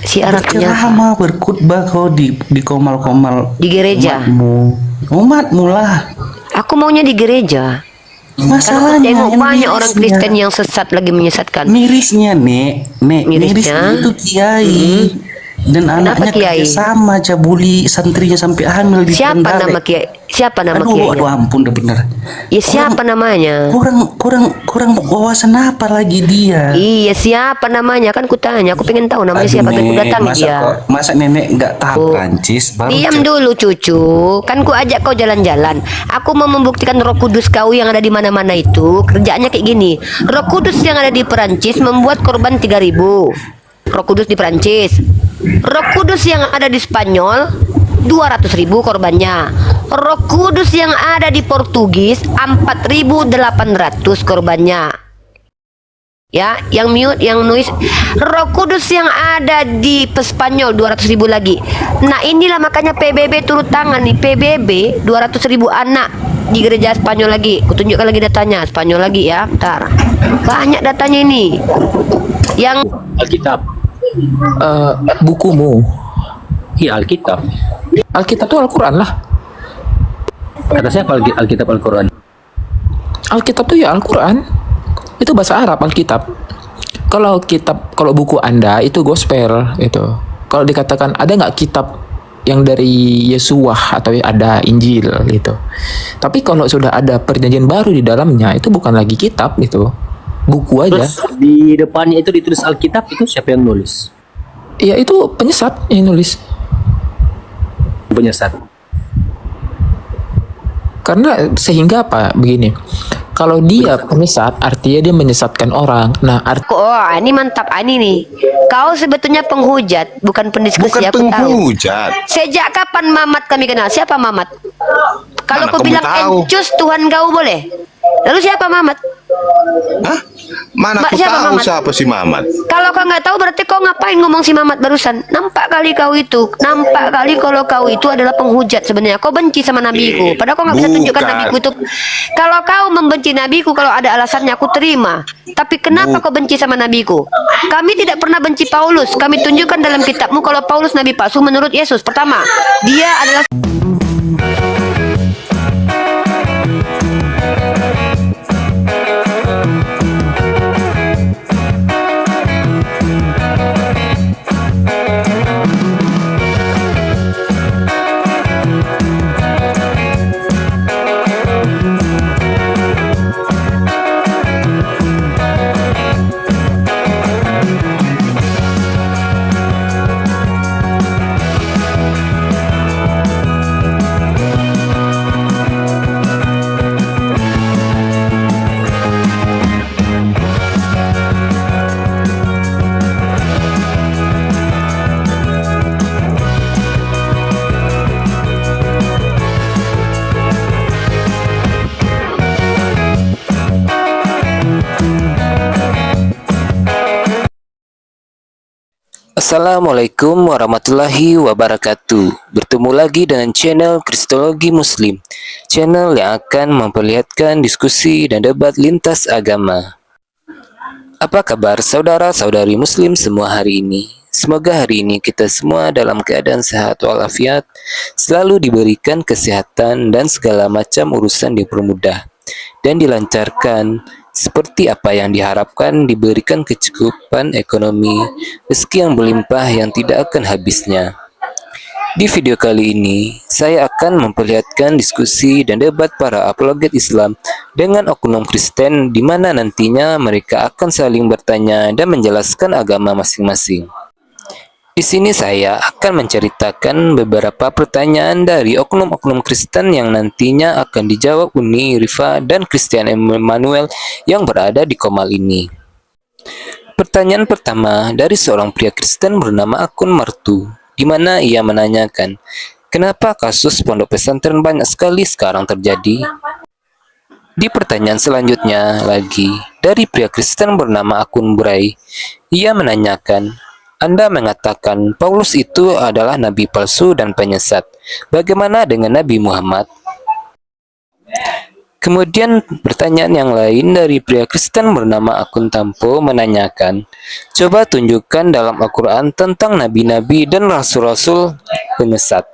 Si Arabnya Berceramah, berkhutbah kau di komal-komal di gereja. umatmu lah. Aku maunya di gereja. Karena aku Masalahnya tengok yang banyak orang mirisnya, Kristen yang sesat lagi menyesatkan. mirisnya nek mirisnya Mirisnya, itu kiai dan kenapa anaknya kiai? kerjasama cabuli santrinya sampai hamil di Siapa nama Trenggalek. kiai? Siapa nama Aduh, kiainya? ampun dah bener. Ya Kurang siapa namanya? kurang wawasan apa lagi dia? Iya siapa namanya? Kan ku tanya, aku pengen tahu namanya Aduh siapa biar ku nek, datangi dia. masa nenek nggak tahu Oh, Prancis baru diam dulu cucu. Kan ku ajak kau jalan-jalan. Aku mau membuktikan Roh Kudus kau yang ada di mana-mana itu kerjaannya kayak gini. Roh Kudus yang ada di Perancis membuat korban 3.000. Roh Kudus di Perancis. Roh Kudus yang ada di Spanyol 200.000 korbannya. Roh Kudus yang ada di Portugis 4.800 korbannya. Ya, yang mute, yang noise. Roh Kudus yang ada di Spanyol 200.000 lagi. Nah inilah makanya PBB turut tangan nih. PBB 200.000 anak di gereja Spanyol lagi. Kutunjukkan lagi datanya. Spanyol lagi ya. Bentar. Banyak datanya ini. Yang Alkitab. Bukumu. Iya, Alkitab. Alkitab tuh Al-Quran lah. Kata siapa Alkitab Al-Quran? Alkitab tuh ya Al-Quran. Itu bahasa Arab Alkitab. Kalau buku Anda itu gospel itu. Kalau dikatakan ada nggak kitab yang dari Yesuah atau ada Injil gitu. Tapi kalau sudah ada perjanjian baru di dalamnya itu bukan lagi kitab itu. Buku aja. Terus di depannya itu ditulis Alkitab, itu siapa yang nulis? Ya itu penyesat yang nulis. Penyesat. Karena sehingga apa begini. Kalau dia penyesat artinya dia menyesatkan orang. Nah, oh ini mantap ini nih. Kau sebetulnya penghujat, bukan pendiskusi. Bukan aku tahu. penghujat. Sejak kapan Mamat kami kenal? Siapa Mamat? Kalau Mana kau kamu bilang tahu? encus Tuhan kau boleh. Lalu siapa Mamat? Hah? Mana Mbak, aku siapa tahu Mamat? siapa si Mamat? Kalau kau nggak tahu berarti kau ngapain ngomong si Mamat barusan? Nampak kali kau itu. Nampak kali kalau kau itu adalah penghujat sebenarnya. Kau benci sama nabiku. Padahal kau nggak bisa tunjukkan Bukan. nabiku itu. Kalau kau membenci nabiku, kalau ada alasannya aku terima. Tapi kenapa kau benci sama nabiku? Kami tidak pernah benci Paulus. Kami tunjukkan dalam kitabmu kalau Paulus nabi palsu menurut Yesus. Pertama, dia adalah Assalamualaikum warahmatullahi wabarakatuh. Bertemu lagi dengan channel Kristologi Muslim, channel yang akan memperlihatkan diskusi dan debat lintas agama. Apa kabar saudara-saudari Muslim semua hari ini? Semoga hari ini kita semua dalam keadaan sehat walafiat, selalu diberikan kesehatan dan segala macam urusan dipermudah dan dilancarkan seperti apa yang diharapkan, diberikan kecukupan ekonomi, rezeki yang berlimpah yang tidak akan habisnya. Di video kali ini, saya akan memperlihatkan diskusi dan debat para apologet Islam dengan oknum Kristen di mana nantinya mereka akan saling bertanya dan menjelaskan agama masing-masing. Di sini saya akan menceritakan beberapa pertanyaan dari oknum-oknum Kristen yang nantinya akan dijawab Uni, Rifa, dan Christian Emmanuel yang berada di Komal ini. Pertanyaan pertama dari seorang pria Kristen bernama Akun Martu, di mana ia menanyakan, kenapa kasus pondok pesantren banyak sekali sekarang terjadi? Di pertanyaan selanjutnya lagi, dari pria Kristen bernama Akun Bray, ia menanyakan, Anda mengatakan Paulus itu adalah nabi palsu dan penyesat. Bagaimana dengan Nabi Muhammad? Kemudian pertanyaan yang lain dari pria Kristen bernama akun Tampo menanyakan, coba tunjukkan dalam Al-Quran tentang nabi-nabi dan rasul-rasul penyesat.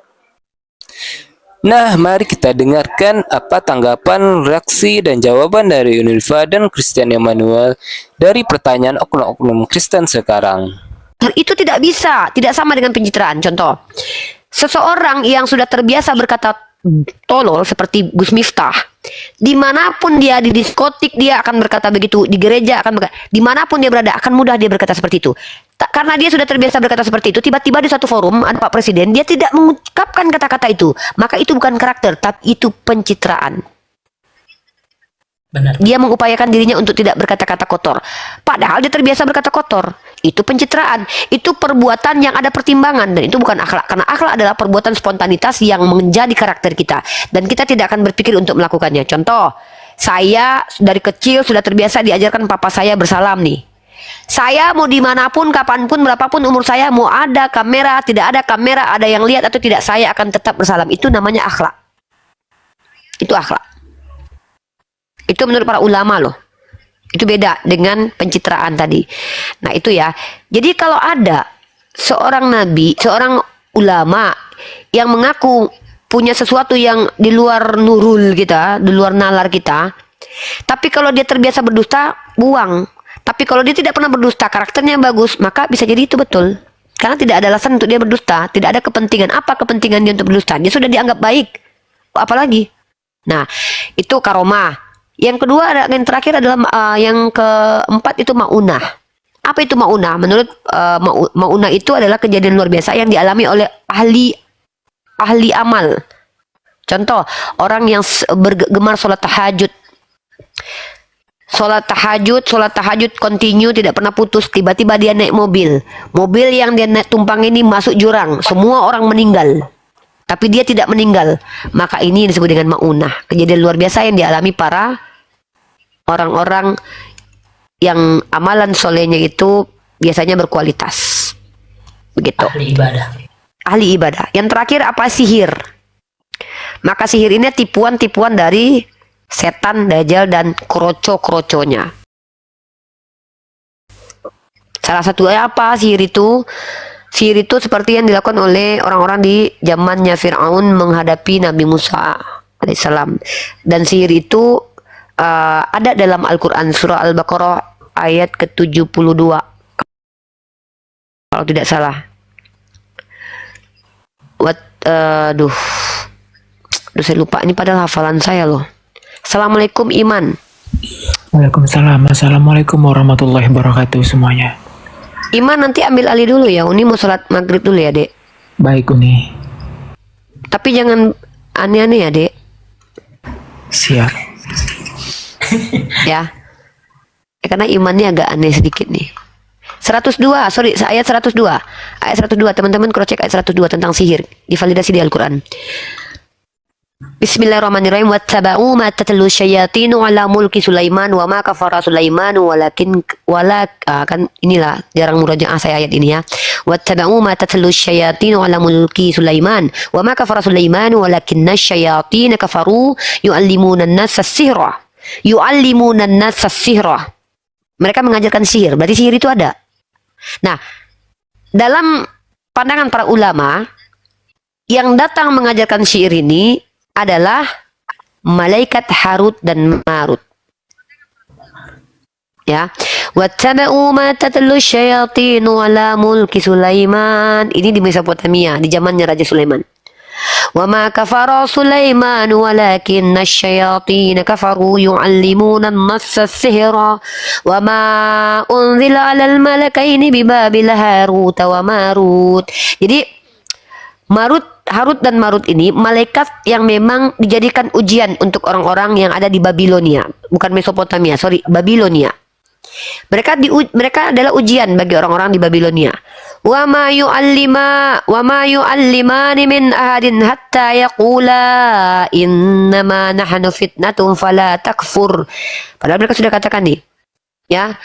Nah, mari kita dengarkan apa tanggapan, reaksi, dan jawaban dari Unifa dan Christian Emmanuel dari pertanyaan oknum-oknum Kristen sekarang. Itu tidak bisa, tidak sama dengan pencitraan. Contoh, seseorang yang sudah terbiasa berkata tolol seperti Gus Miftah, dimanapun dia, di diskotik dia akan berkata begitu, di gereja akan berkata, dimanapun dia berada akan mudah dia berkata seperti itu. Karena dia sudah terbiasa berkata seperti itu, tiba-tiba di satu forum ada Pak Presiden, dia tidak mengucapkan kata-kata itu, maka itu bukan karakter, tapi itu pencitraan. Benar. Dia mengupayakan dirinya untuk tidak berkata-kata kotor, padahal dia terbiasa berkata kotor. Itu pencitraan, itu perbuatan yang ada pertimbangan, dan itu bukan akhlak. Karena akhlak adalah perbuatan spontanitas yang menjadi karakter kita, dan kita tidak akan berpikir untuk melakukannya. Contoh, saya dari kecil sudah terbiasa diajarkan papa saya bersalam nih. Saya mau dimanapun, kapanpun, berapapun umur saya, mau ada kamera, tidak ada kamera, ada yang lihat atau tidak, saya akan tetap bersalam. Itu namanya akhlak. Itu akhlak. Itu menurut para ulama loh. Itu beda dengan pencitraan tadi. Nah itu ya. Jadi kalau ada seorang nabi, seorang ulama yang mengaku punya sesuatu yang di luar nurul kita, di luar nalar kita, tapi kalau dia terbiasa berdusta, buang. Tapi kalau dia tidak pernah berdusta, karakternya bagus, maka bisa jadi itu betul. Karena tidak ada alasan untuk dia berdusta, tidak ada kepentingan. Apa kepentingan dia untuk berdusta? Dia sudah dianggap baik. Apalagi? Nah, itu karomah. Yang kedua, yang terakhir adalah yang keempat itu maunah. Apa itu maunah? Menurut maunah itu adalah kejadian luar biasa yang dialami oleh ahli amal. Contoh, orang yang bergemar sholat tahajud. Sholat tahajud continue, tidak pernah putus. Tiba-tiba dia naik mobil. Mobil yang dia naik tumpang ini masuk jurang. Semua orang meninggal. Tapi dia tidak meninggal. Maka ini disebut dengan maunah. Kejadian luar biasa yang dialami para orang-orang yang amalan solehnya itu biasanya berkualitas. Begitu. Ahli ibadah. Ahli ibadah. Yang terakhir apa? Sihir. Maka sihir ini tipuan-tipuan dari setan, dajjal, dan kroco-kroconya. Salah satunya apa sihir itu? Sihir itu seperti yang dilakukan oleh orang-orang di zamannya Fir'aun menghadapi Nabi Musa alaihissalam. Dan sihir itu ada dalam Al-Quran, surah Al-Baqarah ayat ke-72. Kalau tidak salah. Aduh, saya lupa. Ini padahal hafalan saya loh. Assalamualaikum Iman. Waalaikumsalam. Assalamualaikum warahmatullahi wabarakatuh semuanya. Iman nanti ambil alih dulu ya. Uni mau sholat maghrib dulu ya dek. Baik Uni. Tapi jangan aneh-aneh ya dek. Siap. Ya. Karena imannya agak aneh sedikit nih. 102, sorry, ayat 102. Ayat 102, teman-teman cross check ayat 102 tentang sihir. Divalidasi di Al-Quran. Bismillahirrahmanirrahim. Wattaba'u ma tatlu syayatinu ala mulki Sulaiman wa ma kafara Sulaiman kan inilah jarang murajaah saya ayat ini ya. Wattaba'u ma tatlu syayatinu ala mulki Sulaiman wa ma kafara Sulaiman walakinna syayatin kafaru yu'allimuna an-nasa as-sihra. Yu'allimuna an-nasa as-sihra. Mereka mengajarkan sihir. Berarti sihir itu ada. Nah, dalam pandangan para ulama, yang datang mengajarkan sihir ini adalah malaikat Harut dan Marut. Ya, wattaba'u ma tatlu syayatinu ala mulki Sulaiman. Ini di Mesopotamia, di zamannya Raja Sulaiman. Wa ma kafara Sulaiman walakinna asyayatin kafaru yu'allimuna an-nassa as-sihra wa ma unzila 'alal malakaini bi Babil Harut wa Marut. Jadi Harut dan Marut ini malaikat yang memang dijadikan ujian untuk orang-orang yang ada di Babilonia, bukan Mesopotamia, sorry, Babilonia. Mereka adalah ujian bagi orang-orang di Babilonia. Wa ma yu'allimani min ahadin hatta yaqula innama nahnu fitnatun fala takfur. Padahal mereka sudah katakan nih, ya,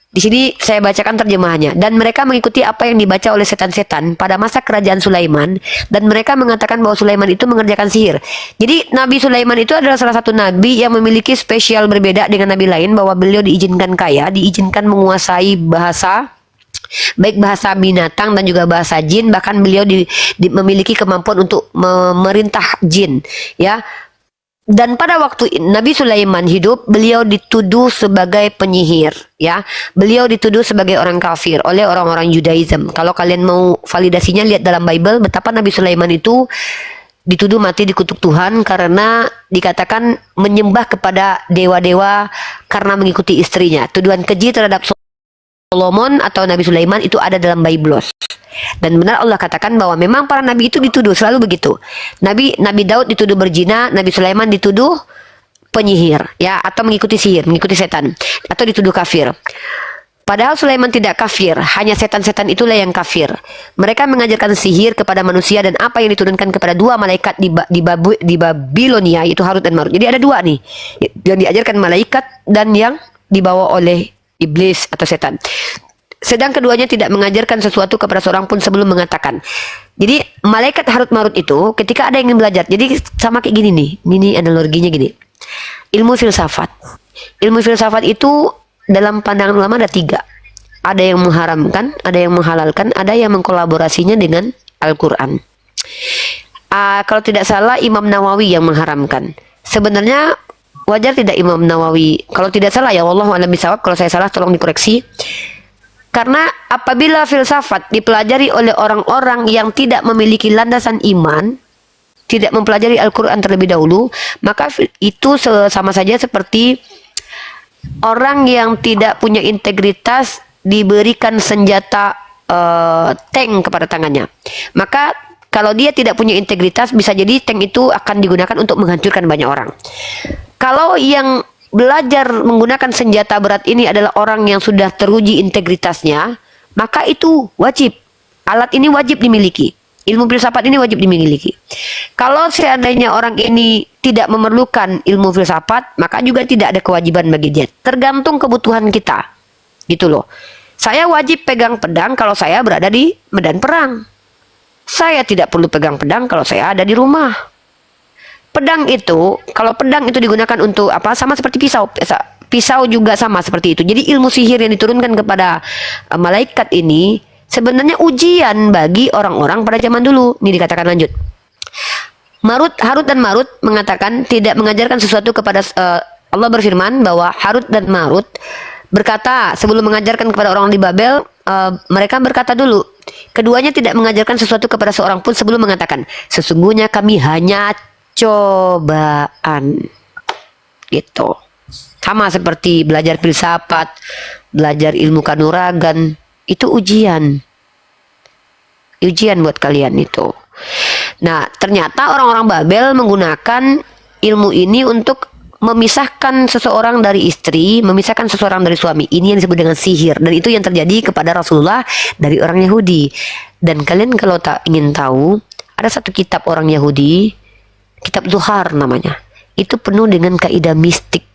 Di sini saya bacakan terjemahannya. Dan mereka mengikuti apa yang dibaca oleh setan-setan pada masa kerajaan Sulaiman, dan mereka mengatakan bahwa Sulaiman itu mengerjakan sihir. Jadi Nabi Sulaiman itu adalah salah satu nabi yang memiliki spesial berbeda dengan nabi lain, bahwa beliau diizinkan kaya, diizinkan menguasai bahasa, baik bahasa binatang dan juga bahasa jin. Bahkan beliau memiliki kemampuan untuk memerintah jin, ya. Dan pada waktu Nabi Sulaiman hidup, beliau dituduh sebagai penyihir, ya. Beliau dituduh sebagai orang kafir oleh orang-orang Judaism. Kalau kalian mau validasinya, lihat dalam Bible betapa Nabi Sulaiman itu dituduh mati dikutuk Tuhan karena dikatakan menyembah kepada dewa-dewa karena mengikuti istrinya. Tuduhan keji terhadap Solomon atau Nabi Sulaiman itu ada dalam Bible. Dan benar Allah katakan bahwa memang para nabi itu dituduh selalu begitu. Nabi Daud dituduh berzina, Nabi Sulaiman dituduh penyihir, ya, atau mengikuti sihir, mengikuti setan, atau dituduh kafir. Padahal Sulaiman tidak kafir, hanya setan-setan itulah yang kafir. Mereka mengajarkan sihir kepada manusia dan apa yang diturunkan kepada dua malaikat di Babilonia, itu Harut dan Marut. Jadi ada dua nih, yang diajarkan malaikat dan yang dibawa oleh iblis atau setan. Sedang keduanya tidak mengajarkan sesuatu kepada seorang pun sebelum mengatakan. Jadi malaikat Harut Marut itu ketika ada yang ingin belajar, jadi sama kayak gini nih, ini analoginya gini. Ilmu filsafat. Ilmu filsafat itu dalam pandangan ulama ada 3. Ada yang mengharamkan, ada yang menghalalkan, ada yang mengkolaborasinya dengan Al-Quran. Kalau tidak salah Imam Nawawi yang mengharamkan. Sebenarnya wajar tidak Imam Nawawi? Kalau tidak salah, ya wallahu a'lam bishawab, kalau saya salah tolong dikoreksi. Karena apabila filsafat dipelajari oleh orang-orang yang tidak memiliki landasan iman, tidak mempelajari Al-Quran terlebih dahulu, maka itu sama saja seperti orang yang tidak punya integritas diberikan senjata tank kepada tangannya. Maka kalau dia tidak punya integritas, bisa jadi tank itu akan digunakan untuk menghancurkan banyak orang. Kalau yang belajar menggunakan senjata berat ini adalah orang yang sudah teruji integritasnya, maka itu wajib. Alat ini wajib dimiliki. Ilmu filsafat ini wajib dimiliki. Kalau seandainya orang ini tidak memerlukan ilmu filsafat, maka juga tidak ada kewajiban bagi dia. Tergantung kebutuhan kita. Gitu loh. Saya wajib pegang pedang kalau saya berada di medan perang. Saya tidak perlu pegang pedang kalau saya ada di rumah. Pedang itu, kalau pedang itu digunakan untuk apa? Sama seperti pisau. Pisau juga sama seperti itu. Jadi ilmu sihir yang diturunkan kepada malaikat ini sebenarnya ujian bagi orang-orang pada zaman dulu. Ini dikatakan lanjut. Harut dan Marut mengatakan tidak mengajarkan sesuatu kepada Allah berfirman bahwa Harut dan Marut berkata sebelum mengajarkan kepada orang di Babel, mereka berkata dulu, keduanya tidak mengajarkan sesuatu kepada seorang pun sebelum mengatakan, sesungguhnya kami hanya cobaan. Gitu. Sama seperti belajar filsafat, belajar ilmu kanuragan, itu ujian. Ujian buat kalian itu. Nah, ternyata orang-orang Babel menggunakan ilmu ini untuk memisahkan seseorang dari istri, memisahkan seseorang dari suami. Ini yang disebut dengan sihir, dan itu yang terjadi kepada Rasulullah dari orang Yahudi. Dan kalian kalau tak ingin tahu, ada satu kitab orang Yahudi, kitab Zuhar namanya. Itu penuh dengan kaidah mistik.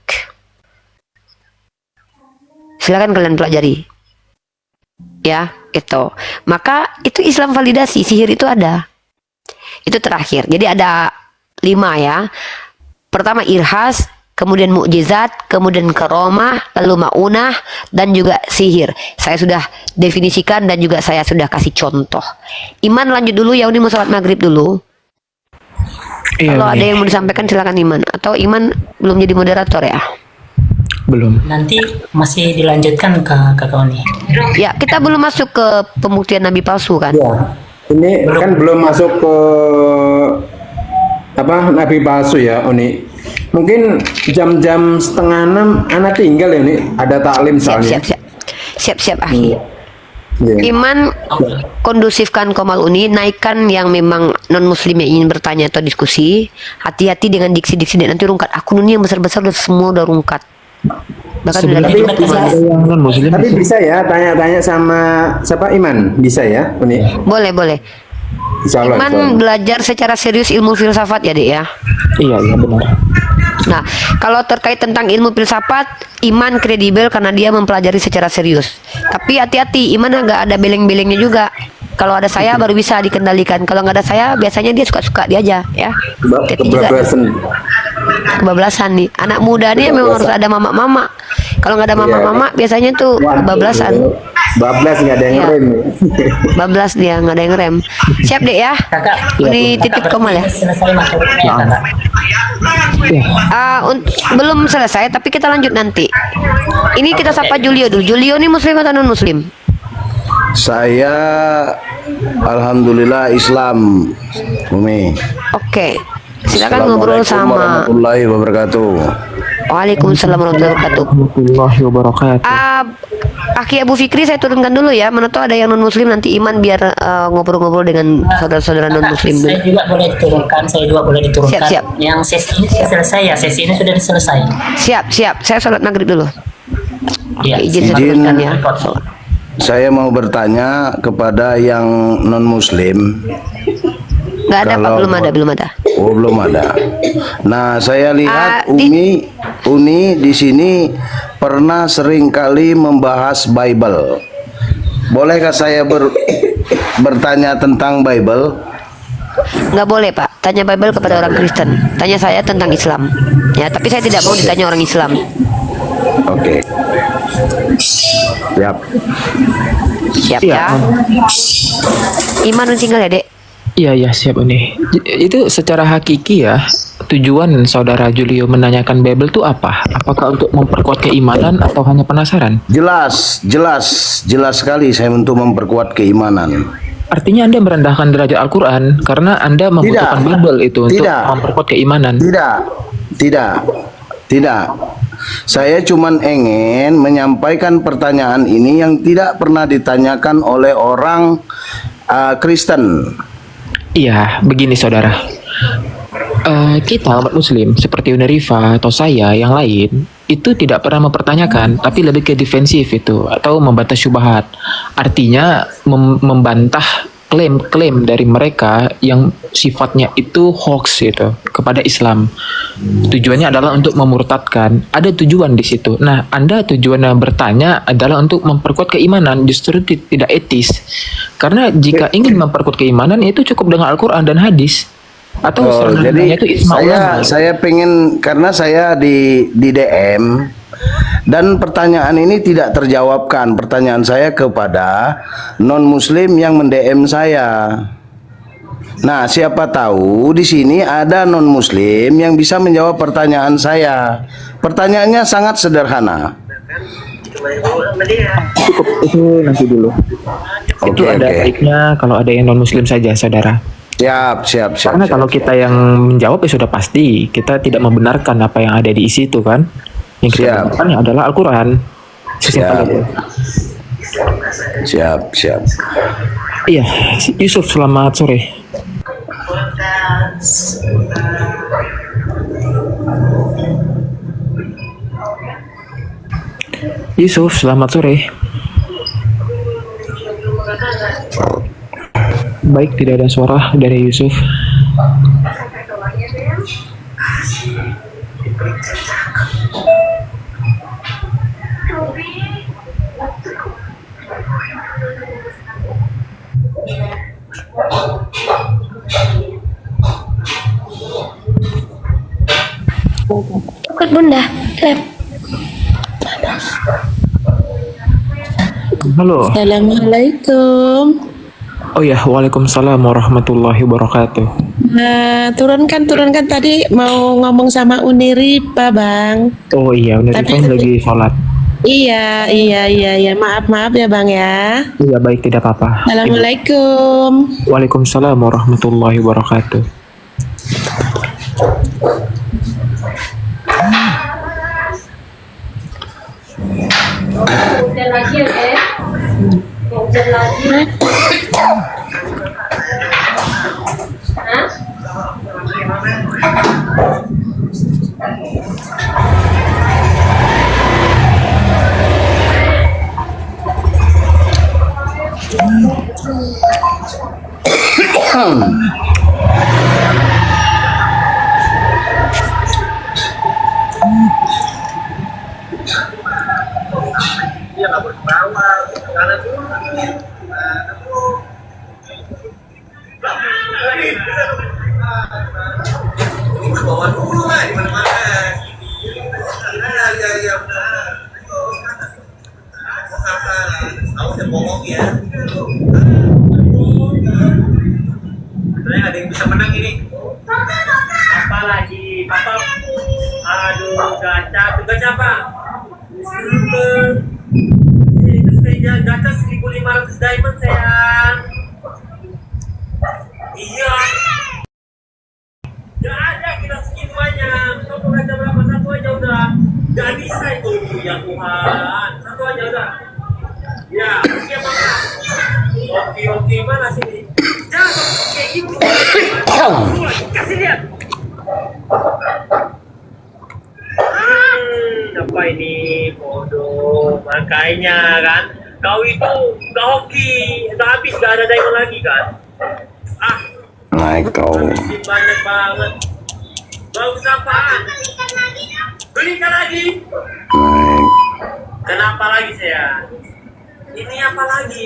Silakan kalian pelajari. Ya, itu. Maka itu Islam validasi, sihir itu ada. Itu terakhir. Jadi ada 5 ya. Pertama irhas, kemudian mukjizat, kemudian karomah, lalu maunah, dan juga sihir. Saya sudah definisikan dan juga saya sudah kasih contoh. Iman lanjut dulu ya, ini mau sholat maghrib dulu. Iya, Kalau ada yang mau disampaikan silakan Iman. Atau Iman belum jadi moderator ya? belum. Nanti masih dilanjutkan ke Kakak Oni. Ya, kita belum masuk ke pembuktian nabi palsu kan? Ya, ini kan belum masuk ke apa nabi palsu ya, Oni. Mungkin jam-jam 5:30 anak tinggal ya, ini ada taklim soalnya. Siap, akhi. Ya. Iman kondusifkan Komal Uni, naikkan yang memang non muslim yang ingin bertanya atau diskusi. Hati-hati dengan diksi-diksi dan nanti rungkat. Akun ini yang besar-besar udah semua udah rungkat. Bahkan Tapi bisa ya tanya-tanya sama siapa Iman? Bisa ya, Uni? Boleh. Insya Allah, Iman belajar secara serius ilmu filsafat ya, Dek ya? Iya benar. Nah, kalau terkait tentang ilmu filsafat, Iman kredibel karena dia mempelajari secara serius. Tapi hati-hati, Iman agak ada beleng-belengnya juga. Kalau ada saya baru bisa dikendalikan. Kalau nggak ada saya, biasanya dia suka-suka dia aja, ya. Hati-hati juga. Kebablasan nih. Anak muda nih memang harus ada mama-mama. Kalau nggak ada mama-mama, biasanya tuh kebablasan. Bablas nggak ada yang Iya. rem. Bablas dia, nggak ada yang rem. Siap deh ya. Kakak, Ini titip Komal ya. selesai materinya ya, kakak. Belum selesai, tapi kita lanjut nanti. Ini kita sapa Julio dulu. Julio ini muslim atau non muslim? Saya alhamdulillah Islam, Umi. Oke. Silakan ngobrol Assalamualaikum sama. warahmatullahi wabarakatuh. Waalaikumsalam warahmatullahi wabarakatuh. Warahmatullahi wabarakatuh. Aki Abu Fikri saya turunkan dulu ya. Mana tahu ada yang non muslim, nanti Iman biar ngobrol-ngobrol dengan saudara-saudara non muslim dulu. Saya juga boleh diturunkan, Siap, siap. Yang sesi ini sudah selesai ya, sesi ini sudah selesai. Siap, siap. Saya sholat maghrib dulu. Iya. Oke, izin saya Izin. turunkan ya. Saya mau bertanya kepada yang non muslim. Nggak ada Pak, Kalau- belum ada. Oh, belum ada. Nah, saya lihat di- Uni di sini pernah sering kali membahas Bible. Bolehkah saya bertanya tentang Bible? Nggak boleh Pak, tanya Bible kepada orang Kristen. Tanya saya tentang Islam. Ya, tapi saya tidak mau ditanya orang Islam. Oke. Siap. Siap Iya. ya. Iman udah tinggal ya Dek. Iya, siap ini. Itu secara hakiki ya, tujuan saudara Julio menanyakan Bible itu apa? Apakah untuk memperkuat keimanan atau hanya penasaran? Jelas sekali saya untuk memperkuat keimanan. Artinya Anda merendahkan derajat Al-Quran karena Anda membutuhkan Bible itu untuk Tidak. memperkuat keimanan. Tidak. Saya cuman ingin menyampaikan pertanyaan ini yang tidak pernah ditanyakan oleh orang Kristen. Iya, begini saudara. Kita umat muslim seperti Uneriva atau saya yang lain itu tidak pernah mempertanyakan, tapi lebih ke defensif itu atau membantah syubhat. Artinya membantah klaim-klaim dari mereka yang sifatnya itu hoax itu kepada Islam. Tujuannya adalah untuk memurtadkan. Ada tujuan di situ. Nah, Anda tujuannya bertanya adalah untuk memperkuat keimanan, justru tidak etis. Karena jika ingin memperkuat keimanan itu cukup dengan Al-Qur'an dan hadis. Atau Jadi itu ijma ulama. saya pengen, karena saya di DM dan pertanyaan ini tidak terjawabkan. Pertanyaan saya kepada non muslim yang mend-DM saya. Nah, siapa tahu di sini ada non muslim yang bisa menjawab pertanyaan saya. Pertanyaannya sangat sederhana. Cukup itu nanti dulu. Itu ada baiknya kalau ada yang non muslim saja, saudara. Siap. Karena kalau kita yang menjawab ya sudah pasti kita tidak membenarkan apa yang ada di isi itu kan. Yang kita Siap. benarkan ya adalah Al-Quran. Sesimpel itu. Siap. Iya, Yusuf selamat sore. Yusuf selamat sore. Baik, tidak ada suara dari Yusuf. Ikut bunda, lep. Halo. Assalamualaikum. Oh ya, waalaikumsalam warahmatullahi wabarakatuh. Nah, turunkan tadi mau ngomong sama Uniripa, Bang. Oh iya, udah Tapi- lagi sholat. Iya. Maaf ya, Bang ya. Iya baik, tidak apa-apa. Assalamualaikum. Waalaikumsalam warahmatullahi wabarakatuh. Apalagi papa, aduh gacha, tugasnya apa? Itu saya gacha 1.500 diamond sayang. Iya. Gak ada kita segitu aja. Kamu gacha berapa? Satu aja udah. Gak bisa itu ya Tuhan. Satu aja udah. Ya, oke mama. Oke mana sini? Jangan kayak gitu. Kasih lihat. Apa ini bodoh? Makanya kan, kau itu udah hoki, udah habis gak ada diamond lagi kan? Ah, Naik kau. banyak banget. Bagus apaan? Belikan lagi. Naik. Kenapa lagi saya? Ini apa lagi?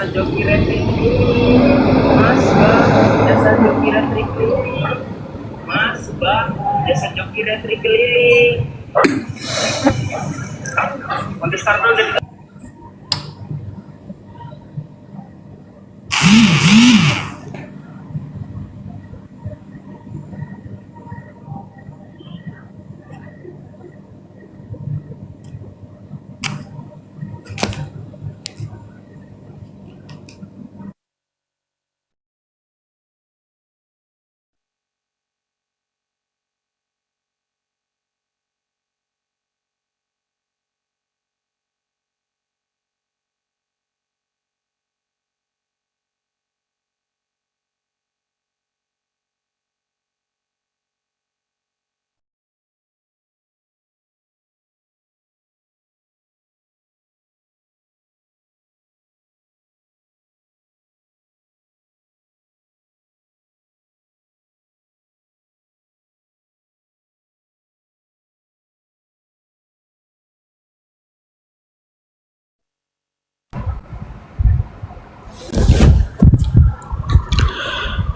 Joki retrik Mas Bang, jasa joki retrik keliling. Mas Bang, jasa joki retrik keliling. Kontestan udah.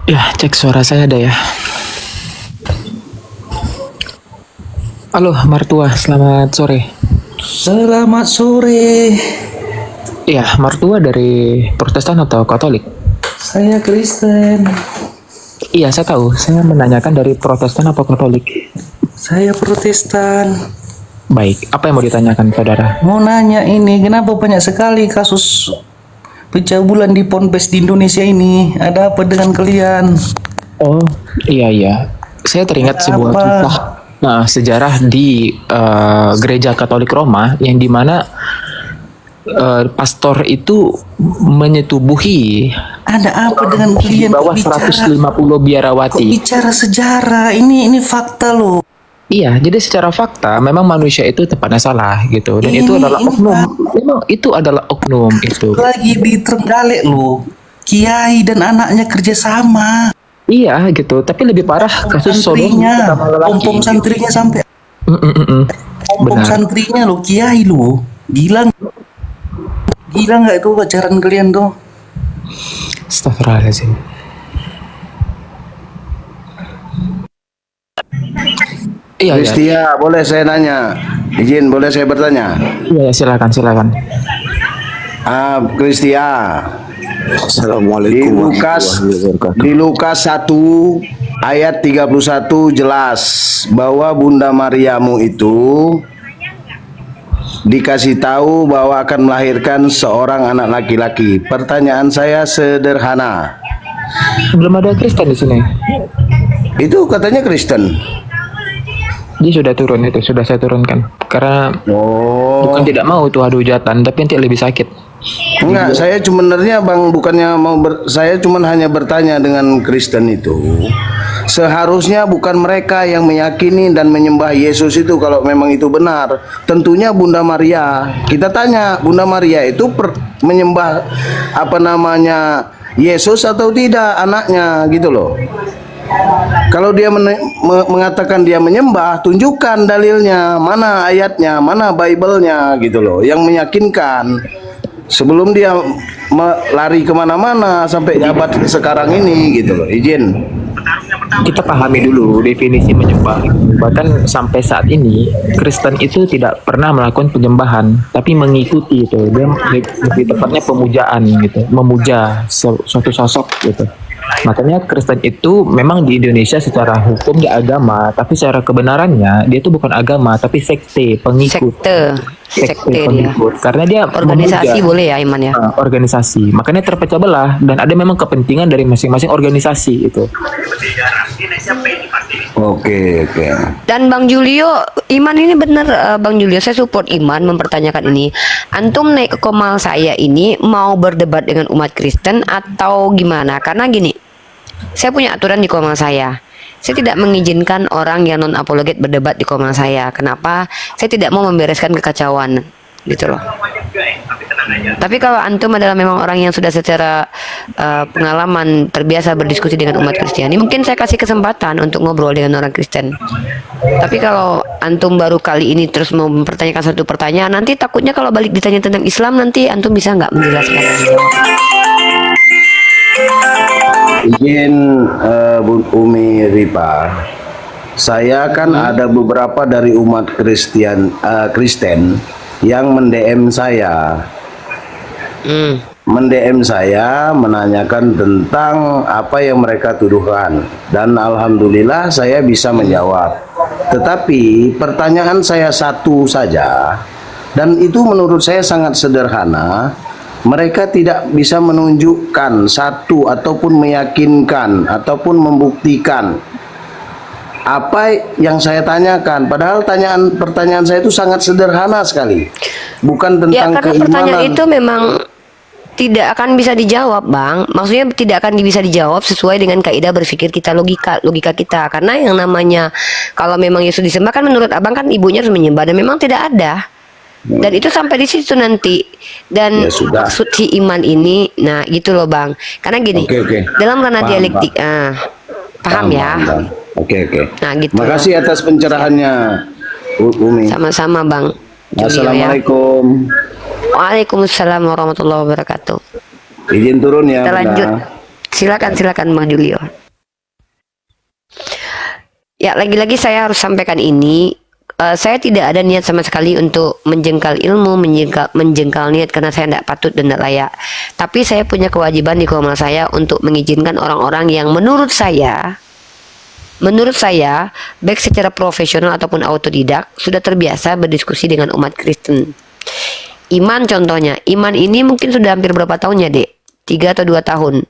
Ya, cek suara saya ada ya. Halo, mertua, selamat sore. Selamat sore. Iya, mertua dari Protestan atau Katolik? Saya Kristen. Iya, saya tahu. Saya menanyakan dari Protestan atau Katolik. Saya Protestan. Baik, apa yang mau ditanyakan, saudara? Mau nanya ini, kenapa banyak sekali kasus pencabulan di ponpes di Indonesia ini? Ada apa dengan kalian? Oh, iya. Saya teringat sebuah Apa? kisah sejarah di gereja Katolik Roma yang dimana pastor itu menyetubuhi Ada apa dengan di kalian? bawah Kok 150 Kok biarawati. bicara sejarah? Ini fakta loh. Iya, jadi secara fakta memang manusia itu tempatnya salah gitu, dan itu Ini- adalah ini oknum. Pak. Memang itu adalah oknum itu. Lagi di Trenggalek loh. Kiai dan anaknya kerjasama. Iya gitu, tapi lebih parah kasus Sodom Santrinya, sama lelaki. pompong santrinya sampai pompong Benar. santrinya loh, kiai loh. Gila nggak itu ajaran kalian tuh? Astagfirullahaladzim. Iya, iya. Kristia, boleh saya nanya? Izin, boleh saya bertanya? Iya, silakan, silakan. Kristia, di Assalamualaikum Lukas warahmatullahi wabarakatuh. di Lukas 1 ayat 31 jelas bahwa Bunda Mariamu itu dikasih tahu bahwa akan melahirkan seorang anak laki-laki. Pertanyaan saya sederhana. Belum ada Kristen di sini. Itu katanya Kristen. Dia sudah turun itu, sudah saya turunkan. Karena Oh. bukan tidak mau tuh adu hujatan, tapi nanti lebih sakit. Enggak, saya sebenarnya Bang bukannya mau saya cuman hanya bertanya dengan Kristen itu. Seharusnya bukan mereka yang meyakini dan menyembah Yesus itu kalau memang itu benar. Tentunya Bunda Maria. Kita tanya, Bunda Maria itu menyembah apa namanya Yesus atau tidak anaknya gitu loh. Kalau dia mengatakan dia menyembah, tunjukkan dalilnya, mana ayatnya, mana Bible-nya gitu loh, yang meyakinkan. Sebelum dia lari kemana-mana sampai abad sekarang ini gitu loh. Izin. Kita pahami dulu definisi menyembah. Bahkan sampai saat ini Kristen itu tidak pernah melakukan penyembahan, tapi mengikuti itu. Dia lebih tepatnya pemujaan gitu, memuja suatu sosok gitu. Makanya Kristen itu memang di Indonesia secara hukum dia agama, tapi secara kebenarannya dia itu bukan agama, tapi sekte, pengikut. Sekte dia. Pengikut. Karena dia Organisasi memuja. boleh ya Iman ya. Organisasi. Makanya terpecah belah dan ada memang kepentingan dari masing-masing organisasi itu. Oke. Dan Bang Julio, Iman ini benar Bang Julio, saya support Iman mempertanyakan ini. Antum naik ke komal saya ini mau berdebat dengan umat Kristen atau gimana? Karena gini, saya punya aturan di komal saya. Saya tidak mengizinkan orang yang non apologet berdebat di komal saya. Kenapa? Saya tidak mau membereskan kekacauan, gitu loh. Tapi kalau antum adalah memang orang yang sudah secara pengalaman terbiasa berdiskusi dengan umat Kristiani, mungkin saya kasih kesempatan untuk ngobrol dengan orang Kristen. Tapi kalau antum baru kali ini terus mau mempertanyakan satu pertanyaan, nanti takutnya kalau balik ditanya tentang Islam, nanti antum bisa nggak menjelaskan? Izin Bu Umi Ripa. Saya kan ada beberapa dari umat Kristen yang mendm saya. Mendm saya menanyakan tentang apa yang mereka tuduhkan, dan alhamdulillah saya bisa menjawab. Tetapi pertanyaan saya satu saja, dan itu menurut saya sangat sederhana. Mereka tidak bisa menunjukkan satu ataupun meyakinkan ataupun membuktikan apa yang saya tanyakan. Padahal pertanyaan saya itu sangat sederhana sekali, bukan Ya, tentang karena keimanan. pertanyaan itu memang tidak akan bisa dijawab, Bang. Maksudnya tidak akan bisa dijawab sesuai dengan kaidah berpikir kita, logika kita. Karena yang namanya kalau memang Yesus disembah kan menurut Abang kan ibunya harus menyembah, dan memang tidak ada. Dan itu sampai di situ nanti. Dan Ya sudah. maksud si iman ini, nah gitu loh Bang. Karena gini, Oke. dalam ranah Paham, dialektik, paham ya. Paham. Oke. Nah gitu. Makasih atas pencerahannya, Umi. Sama-sama Bang Julio ya. Assalamualaikum. Waalaikumsalam warahmatullahi wabarakatuh. Izin turun ya. Kita Bunda. lanjut. Silakan Bang Julio. Ya, lagi-lagi saya harus sampaikan ini. Saya tidak ada niat sama sekali untuk menjengkal ilmu, menjengkal niat, karena saya tidak patut dan tidak layak. Tapi saya punya kewajiban di komal saya untuk mengizinkan orang-orang yang menurut saya baik secara profesional ataupun autodidak sudah terbiasa berdiskusi dengan umat Kristen. Iman contohnya, Iman ini mungkin sudah hampir berapa tahun ya Dek? 3 atau 2 tahun.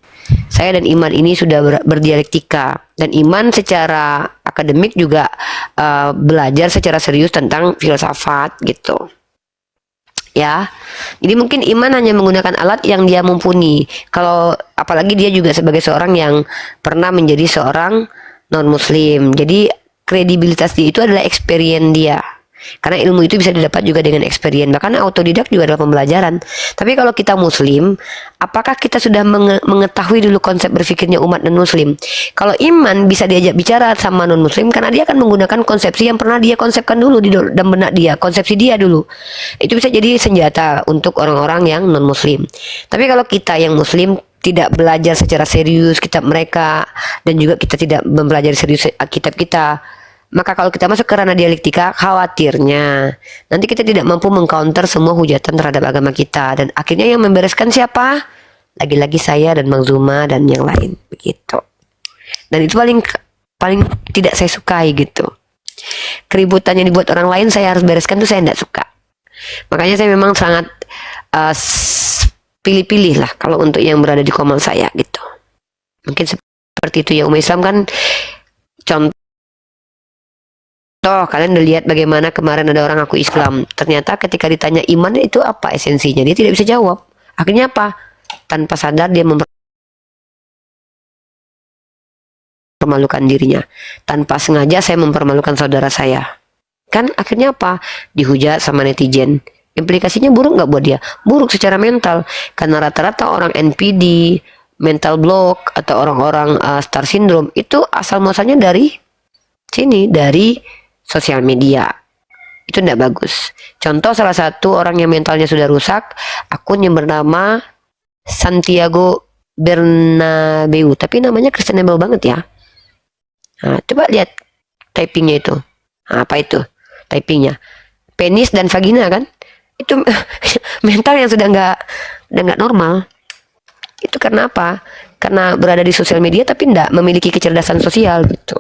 Saya dan Iman ini sudah berdialektika, dan Iman secara akademik juga belajar secara serius tentang filsafat gitu. Ya, jadi mungkin Iman hanya menggunakan alat yang dia mumpuni. Kalau apalagi dia juga sebagai seorang yang pernah menjadi seorang non Muslim, jadi kredibilitas dia itu adalah experience dia. Karena ilmu itu bisa didapat juga dengan experience, bahkan autodidak juga adalah pembelajaran. Tapi kalau kita Muslim, apakah kita sudah mengetahui dulu konsep berpikirnya umat non-Muslim? Kalau Iman bisa diajak bicara sama non-Muslim, karena dia akan menggunakan konsepsi yang pernah dia konsepkan dulu di dalam benak dia, konsepsi dia dulu. Itu bisa jadi senjata untuk orang-orang yang non-Muslim. Tapi kalau kita yang Muslim tidak belajar secara serius kitab mereka, dan juga kita tidak mempelajari serius kitab kita, Maka kalau kita masuk ke ranah dialektika, khawatirnya nanti kita tidak mampu mengcounter semua hujatan terhadap agama kita, dan akhirnya yang membereskan siapa? Lagi-lagi saya dan Bang Zuma dan yang lain begitu. Dan itu paling tidak saya sukai gitu. Keributan yang dibuat orang lain saya harus bereskan, tuh saya tidak suka. Makanya saya memang sangat pilih-pilih lah kalau untuk yang berada di komal saya gitu. Mungkin seperti itu ya. Umat Islam kan contoh, kalian udah lihat bagaimana kemarin ada orang ngaku Islam. Ternyata ketika ditanya iman itu apa esensinya, dia tidak bisa jawab. Akhirnya apa? Tanpa sadar dia mempermalukan dirinya. Tanpa sengaja saya mempermalukan saudara saya. Kan akhirnya apa? Dihujat sama netizen. Implikasinya buruk nggak buat dia? Buruk secara mental. Karena rata-rata orang NPD, mental block, atau orang-orang star syndrome itu asal muasalnya dari sini, dari sosial media. Itu tidak bagus. Contoh salah satu orang yang mentalnya sudah rusak, akun yang bernama Santiago Bernabeu, tapi namanya questionable banget ya. Nah, coba lihat typingnya itu. Nah, apa itu typingnya? Penis dan vagina kan? Itu mental yang sudah nggak normal. Itu karena apa? Karena berada di sosial media tapi tidak memiliki kecerdasan sosial gitu.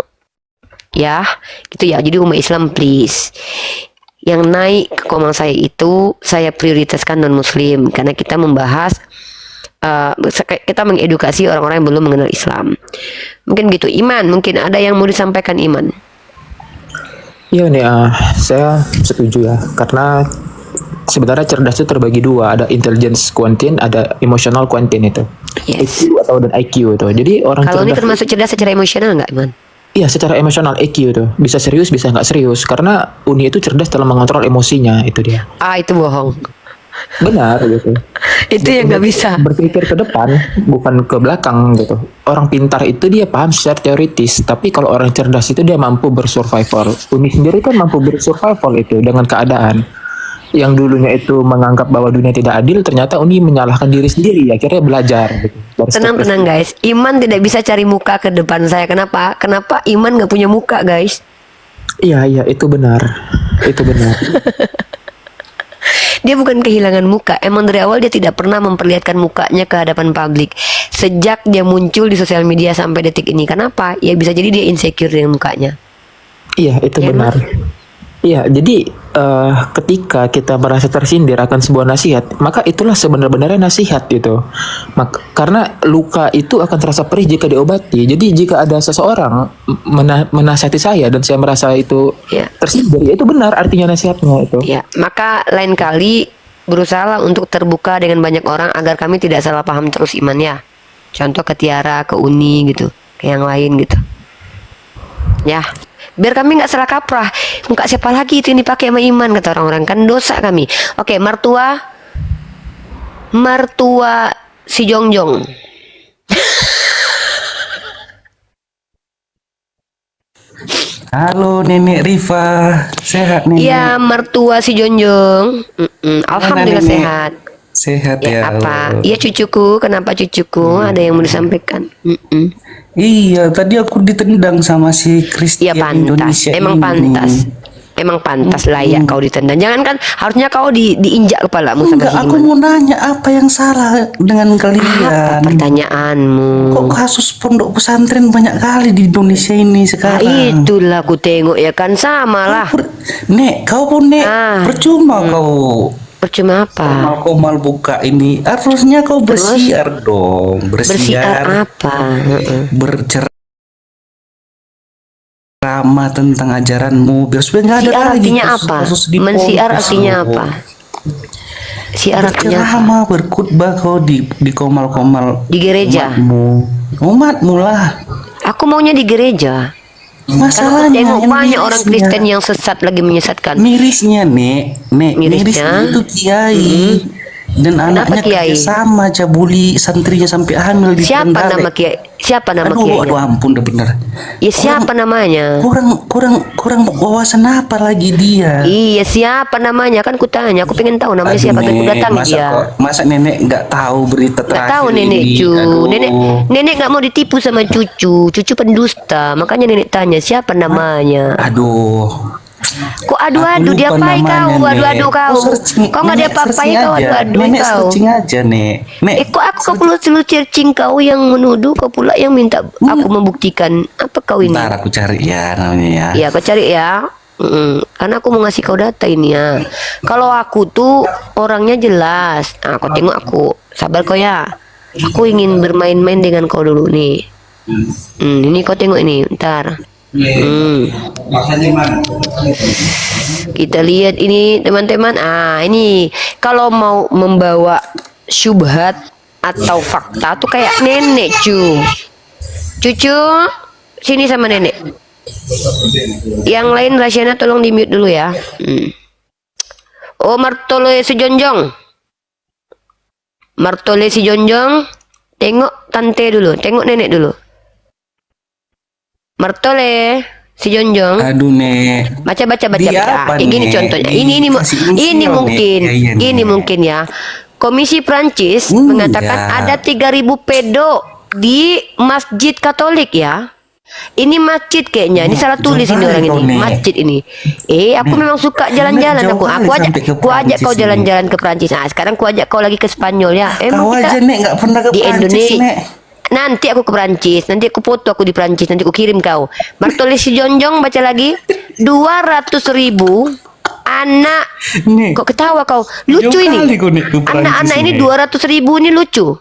Ya, gitu ya. Jadi umat Islam please, yang naik ke komal saya itu saya prioritaskan non muslim, karena kita membahas kita mengedukasi orang-orang yang belum mengenal Islam. Mungkin gitu. Iman, mungkin ada yang mau disampaikan Iman? Iya nih, saya setuju ya, karena sebenarnya cerdas itu terbagi dua, ada intelligence quotient, ada emotional quotient itu. Yes. IQ atau dan IQ itu. Jadi orang Kalau ini cerdas termasuk cerdas secara emosional nggak Iman? iya, secara emosional IQ itu bisa serius bisa nggak serius, karena Uni itu cerdas dalam mengontrol emosinya, itu dia. Itu bohong. Benar gitu. Itu yang nggak bisa. Berpikir ke depan bukan ke belakang gitu. Orang pintar itu dia paham secara teoritis, tapi kalau orang cerdas itu dia mampu bersurvival. Uni sendiri kan mampu bersurvival itu dengan keadaan yang dulunya itu menganggap bahwa dunia tidak adil, ternyata Uni menyalahkan diri sendiri, akhirnya belajar gitu. Tenang guys, Iman tidak bisa cari muka ke depan saya. Kenapa? Kenapa Iman nggak punya muka guys? Iya itu benar, itu benar. Dia bukan kehilangan muka, emang dari awal dia tidak pernah memperlihatkan mukanya ke hadapan publik. Sejak dia muncul di sosial media sampai detik ini. Kenapa? Ya bisa jadi dia insecure dengan mukanya. Iya itu Ya, benar. Iya, jadi ketika kita merasa tersindir akan sebuah nasihat, maka itulah sebenarnya nasihat gitu. Karena luka itu akan terasa perih jika diobati. Jadi jika ada seseorang menasihati saya dan saya merasa itu tersindir, ya itu benar artinya nasihatnya itu. Ya, maka lain kali berusaha untuk terbuka dengan banyak orang agar kami tidak salah paham terus Iman ya. Contoh ke Tiara, ke Uni gitu, ke yang lain gitu. Ya. Biar kami nggak salah kaprah. Muka siapa lagi itu yang dipakai sama Iman, kata orang-orang, kan dosa kami. Oke, mertua si Jongjong. Halo Nenek Rifa, sehat Nenek? Iya, mertua si Jongjong. Alhamdulillah Nenek? sehat. Sehat ya. Apa? Iya cucuku, kenapa cucuku? Ada yang mau disampaikan? Iya, tadi aku ditendang sama si Christian Iya pantas, Indonesia emang ini. pantas. Emang pantas layak kau ditendang. Jangan kan harusnya kau diinjak kepalamu sama Enggak, si aku Iman. mau nanya apa yang salah dengan Apa kalian? pertanyaanmu? Kok kasus pondok pesantren banyak kali di Indonesia ini sekarang? Itulah aku tengok ya kan, sama lah. Nek, kau pun Nek, percuma kau. Percuma apa? Kau mal buka ini, harusnya kau bersiar dong, Bersiar apa? berceramah tentang ajaranmu, biar supaya nggak ada Siar lagi artinya apa? kasus-kasus di Mensiar ponpes artinya lo. apa? Siar artinya apa? Berceramah, berkhutbah kau di komal-komal Di gereja. umatmu lah. Aku maunya di gereja. Masalahnya Karena aku tengok yang banyak orang mirisnya- Kristen yang sesat lagi menyesatkan. Mirisnya Nek, mirisnya itu kiai dan anaknya kiai? kerja sama cabuli santrinya sampai hamil di Siapa Trenggalek. nama kiai? Siapa nama Aduh, kiainya? aduh ampun dah bener. Ya siapa namanya? Kurang wawasan apa lagi dia? Iya, siapa namanya? Kan ku tanya, aku pengen tahu namanya Aduh, siapa, biar ku Nek, datangi dia. masa nenek nggak tahu berita Nggak terakhir tahu nenek ini? cu. Aduh. Nenek nggak mau ditipu sama cucu pendusta. Makanya nenek tanya siapa namanya. Aduh. Kok adu-adu Aku dia lupa apa namanya, kau? Adu-adu Nek. kau. Kau nggak ada Nenek apa-apa searching kau aja. adu-adu Nenek kau. searching aja, Nek. Nek. Kok aku perlu selalu searching kau yang menuduh, kau pula yang minta aku membuktikan. Apa kau ini? Ntar aku cari ya namanya ya. Iya, kau cari ya. Karena aku mau ngasih kau data ini ya. Kalau aku tuh orangnya jelas. Nah, kau tengok aku. Sabar kau ya. Aku ingin bermain-main dengan kau dulu nih. Ini kau tengok ini. Ntar. Kita lihat ini teman-teman. Ini kalau mau membawa syubhat atau fakta tuh kayak nenek cucu sini sama nenek. Yang lain rahasianya tolong di mute dulu ya. Oh, Martole Sejonjong, tengok tante dulu, tengok nenek dulu. Martole Sejonjong. Aduh, Nek. Baca. Dia apa, Gini Nek? contohnya. Kasih Ini inisial, mungkin. Nek. Iya, Nek. Ini mungkin ya. Komisi Prancis mengatakan ada 3.000 pedo di masjid Katolik ya. Ini masjid kayaknya. Ini salah tulis ini orang ini. Masjid ini. Aku memang suka jalan-jalan aku. Aku ajak kau jalan-jalan ke Prancis. Nah, sekarang aku ajak kau lagi ke Spanyol ya. Kau aja, Nek, nggak pernah ke di Prancis, Indonesia. Nek. Nanti aku ke Prancis, nanti aku foto aku di Prancis, nanti aku kirim kau. Martole Sejonjong, baca lagi. 200.000 anak. Nek. Kok ketawa kau? Lucu Jauh ini. kali kau, Nek, ke Prancis, Anak-anak ini Nek. 200.000 ini lucu.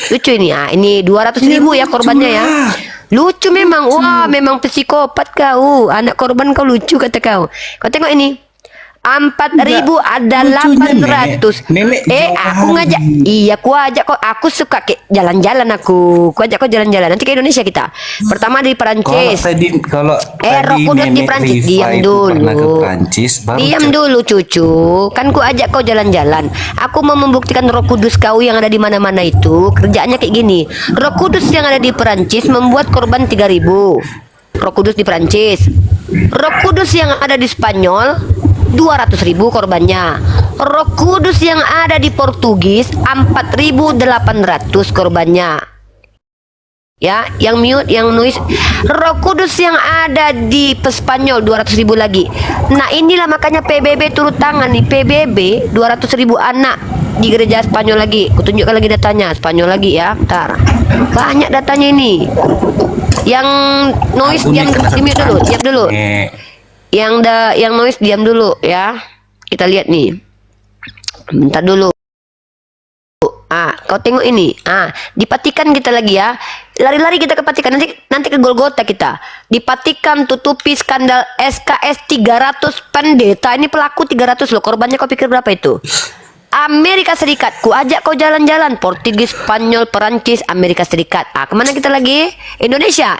Lucu ini. Ini 200.000 ya korbannya ya. Lucu memang. Wah, memang psikopat kau. Anak korban kau lucu kata kau. Kau tengok ini. 4.000 ada lucunya, 800. Nenek Aku jauh ngajak. Iya, aku ajak kau. Aku suka jalan-jalan aku. Aku ajak kau jalan-jalan. Nanti ke Indonesia kita. Pertama di Prancis. Kalau Roh tadi Kudus di Nenek Prancis. Rifa Diam itu pernah ke dulu. Prancis, baru Diam cek. dulu cucu. Kan ku ajak kau jalan-jalan. Aku mau membuktikan Roh Kudus kau yang ada di mana-mana itu kerjaannya kayak gini. Roh Kudus yang ada di Perancis membuat korban 3.000. Roh Kudus di Perancis. Roh Kudus yang ada di Spanyol 200.000 korbannya. Roh Kudus yang ada di Portugis 4.800 korbannya. Ya, yang mute, yang noise. Roh Kudus yang ada di Spanyol 200.000 lagi. Nah, inilah makanya PBB turut tangan nih. PBB 200.000 anak di gereja Spanyol lagi. Kutunjukkan lagi datanya. Spanyol lagi ya. Bentar. Banyak datanya ini. Yang noise Aku diam nih kena mute dulu, diam dulu. Nek. Yang noise diam dulu ya. Kita lihat nih. Bentar dulu. Kau tengok ini. Dipatikan kita lagi ya. Lari-lari kita ke Patikan. Nanti ke Golgota kita. Dipatikan, tutupi skandal SKS 300 pendeta. Ini pelaku 300 loh. Korbannya kau pikir berapa itu? Amerika Serikat. Ku ajak kau jalan-jalan. Portugis, Spanyol, Perancis, Amerika Serikat. Kemana kita lagi? Indonesia.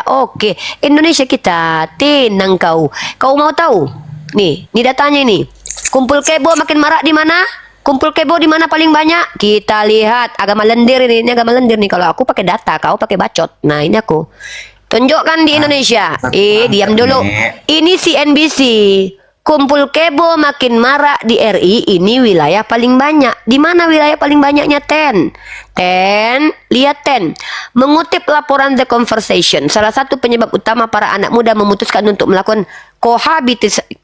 Oke. Indonesia kita. Tenang kau. Kau mau tahu? Nih datanya ini. Kumpul kebo makin marak di mana? Kumpul kebo di mana paling banyak? Kita lihat agama lendir ini. Ini agama lendir nih. Kalau aku pakai data, kau pakai bacot. Nah, ini aku. Tunjukkan di Indonesia. Diam dulu. Ini CNBC. Kumpul kebo makin marak di RI, ini wilayah paling banyak. Di mana wilayah paling banyaknya? Lihat 10. Mengutip laporan The Conversation, salah satu penyebab utama para anak muda memutuskan untuk melakukan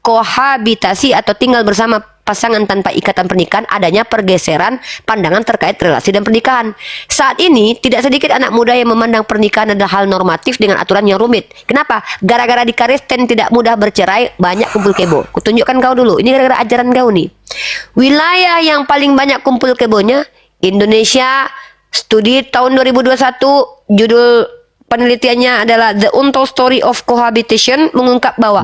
kohabitasi atau tinggal bersama pasangan tanpa ikatan pernikahan adanya pergeseran pandangan terkait relasi dan pernikahan. Saat ini tidak sedikit anak muda yang memandang pernikahan adalah hal normatif dengan aturan yang rumit. Kenapa? Gara-gara di Kristen tidak mudah bercerai, banyak kumpul kebo. Kutunjukkan kau dulu. Ini gara-gara ajaran kau nih. Wilayah yang paling banyak kumpul kebonya Indonesia. Studi tahun 2021, judul penelitiannya adalah The Untold Story of Cohabitation, mengungkap bahwa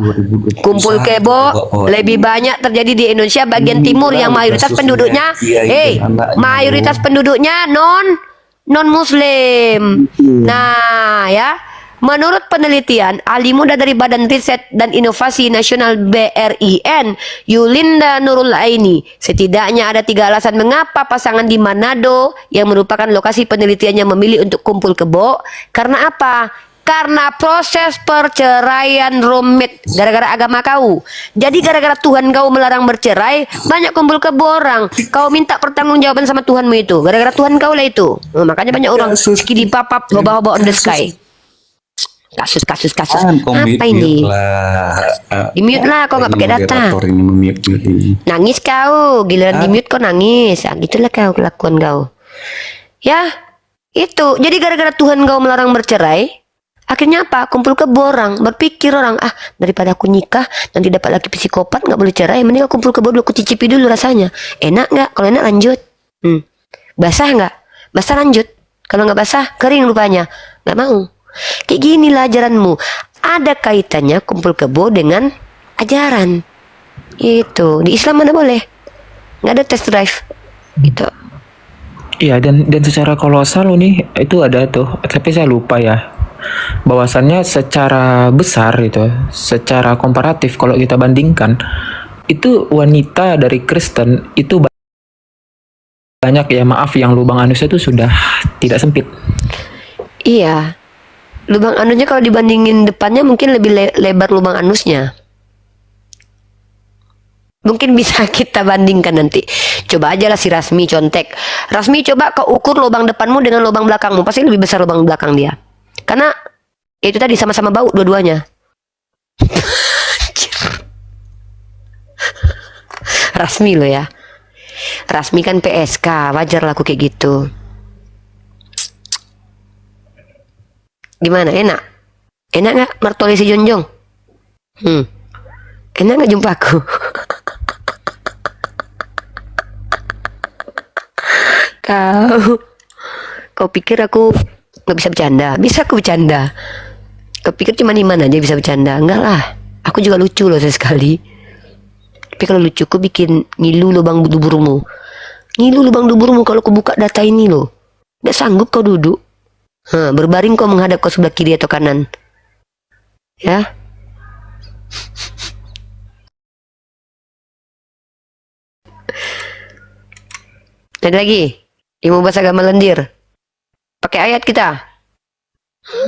kumpul kebo lebih banyak terjadi di Indonesia bagian timur yang mayoritas penduduknya mayoritas penduduknya non muslim. Nah, ya. Menurut penelitian ahli muda dari Badan Riset dan Inovasi Nasional BRIN, Yulinda Nurul Aini, setidaknya ada 3 alasan mengapa pasangan di Manado yang merupakan lokasi penelitiannya memilih untuk kumpul kebo. Karena apa? Karena proses perceraian rumit gara-gara agama kau. Jadi gara-gara Tuhan kau melarang bercerai, banyak kumpul kebo orang. Kau minta pertanggungjawaban sama Tuhanmu itu. Gara-gara Tuhan kau lah itu. Makanya banyak orang skidi papap bawa-bawa on the sky. Kasus. Apa ini? Di mute lah, kau nggak pakai data. Nangis kau, giliran di mute kau nangis. Gitulah kau kelakuan kau. Ya, itu. Jadi gara-gara Tuhan kau melarang bercerai, akhirnya apa? Kumpul kebo orang, berpikir orang, daripada aku nikah nanti dapat laki psikopat nggak boleh cerai, mending aku kumpul kebo dulu, aku cicipi dulu rasanya. Enak nggak? Kalau enak lanjut. Basah nggak? Basah lanjut. Kalau nggak basah, kering rupanya. Nggak mau. Kayak ginilah ajaranmu. Ada kaitannya kumpul kebo dengan ajaran. Itu di Islam mana boleh? Nggak ada test drive. Gitu. Iya, dan secara kolosal nih itu ada tuh, tapi saya lupa ya. Bahwasannya secara besar itu, secara komparatif kalau kita bandingkan, itu wanita dari Kristen itu banyak ya, maaf, yang lubang anusnya itu sudah tidak sempit. Iya. Lubang anusnya kalau dibandingin depannya mungkin lebih lebar lubang anusnya. Mungkin bisa kita bandingkan nanti. Coba aja lah si Rasmi contek. Rasmi coba kau ukur lubang depanmu dengan lubang belakangmu. Pasti lebih besar lubang belakang dia. Karena itu tadi sama-sama bau dua-duanya. Rasmi lo ya. Rasmi kan PSK. Wajar lah aku kayak gitu. Gimana? Enak? Enak nggak martoli si Jonjong? Enak nggak jumpa aku? Kau pikir aku nggak bisa bercanda? Bisa aku bercanda. Kau pikir cuma Iman aja bisa bercanda? Enggak lah. Aku juga lucu loh sesekali. Tapi kalau lucu aku bikin ngilu lubang duburmu. Ngilu lubang duburmu kalau aku buka data ini loh. Nggak sanggup kau duduk. Berbaring kau menghadap ke sebelah kiri atau kanan. Ya. Ada lagi. Ilmu bahasa agama lendir. Pakai ayat kita.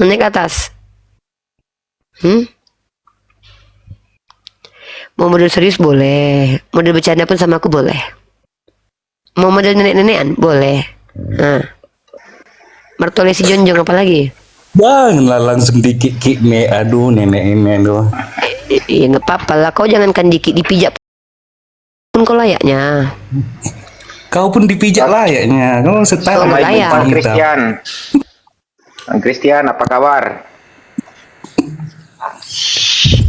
Naik ke atas. Mau model serius boleh. Model bercanda pun sama aku boleh. Mau model nenek-nenekan boleh. Martole si Jonjong apa lagi? Janganlah langsung dikik-kik nih. Aduh, nenek ini aduh. Iya nggak apa-apa lah. Kau jangankan dipijak pun kau layaknya. Kau pun dipijak layaknya. Kau setara Kau layak. Bang Christian. Bang Christian, apa kabar?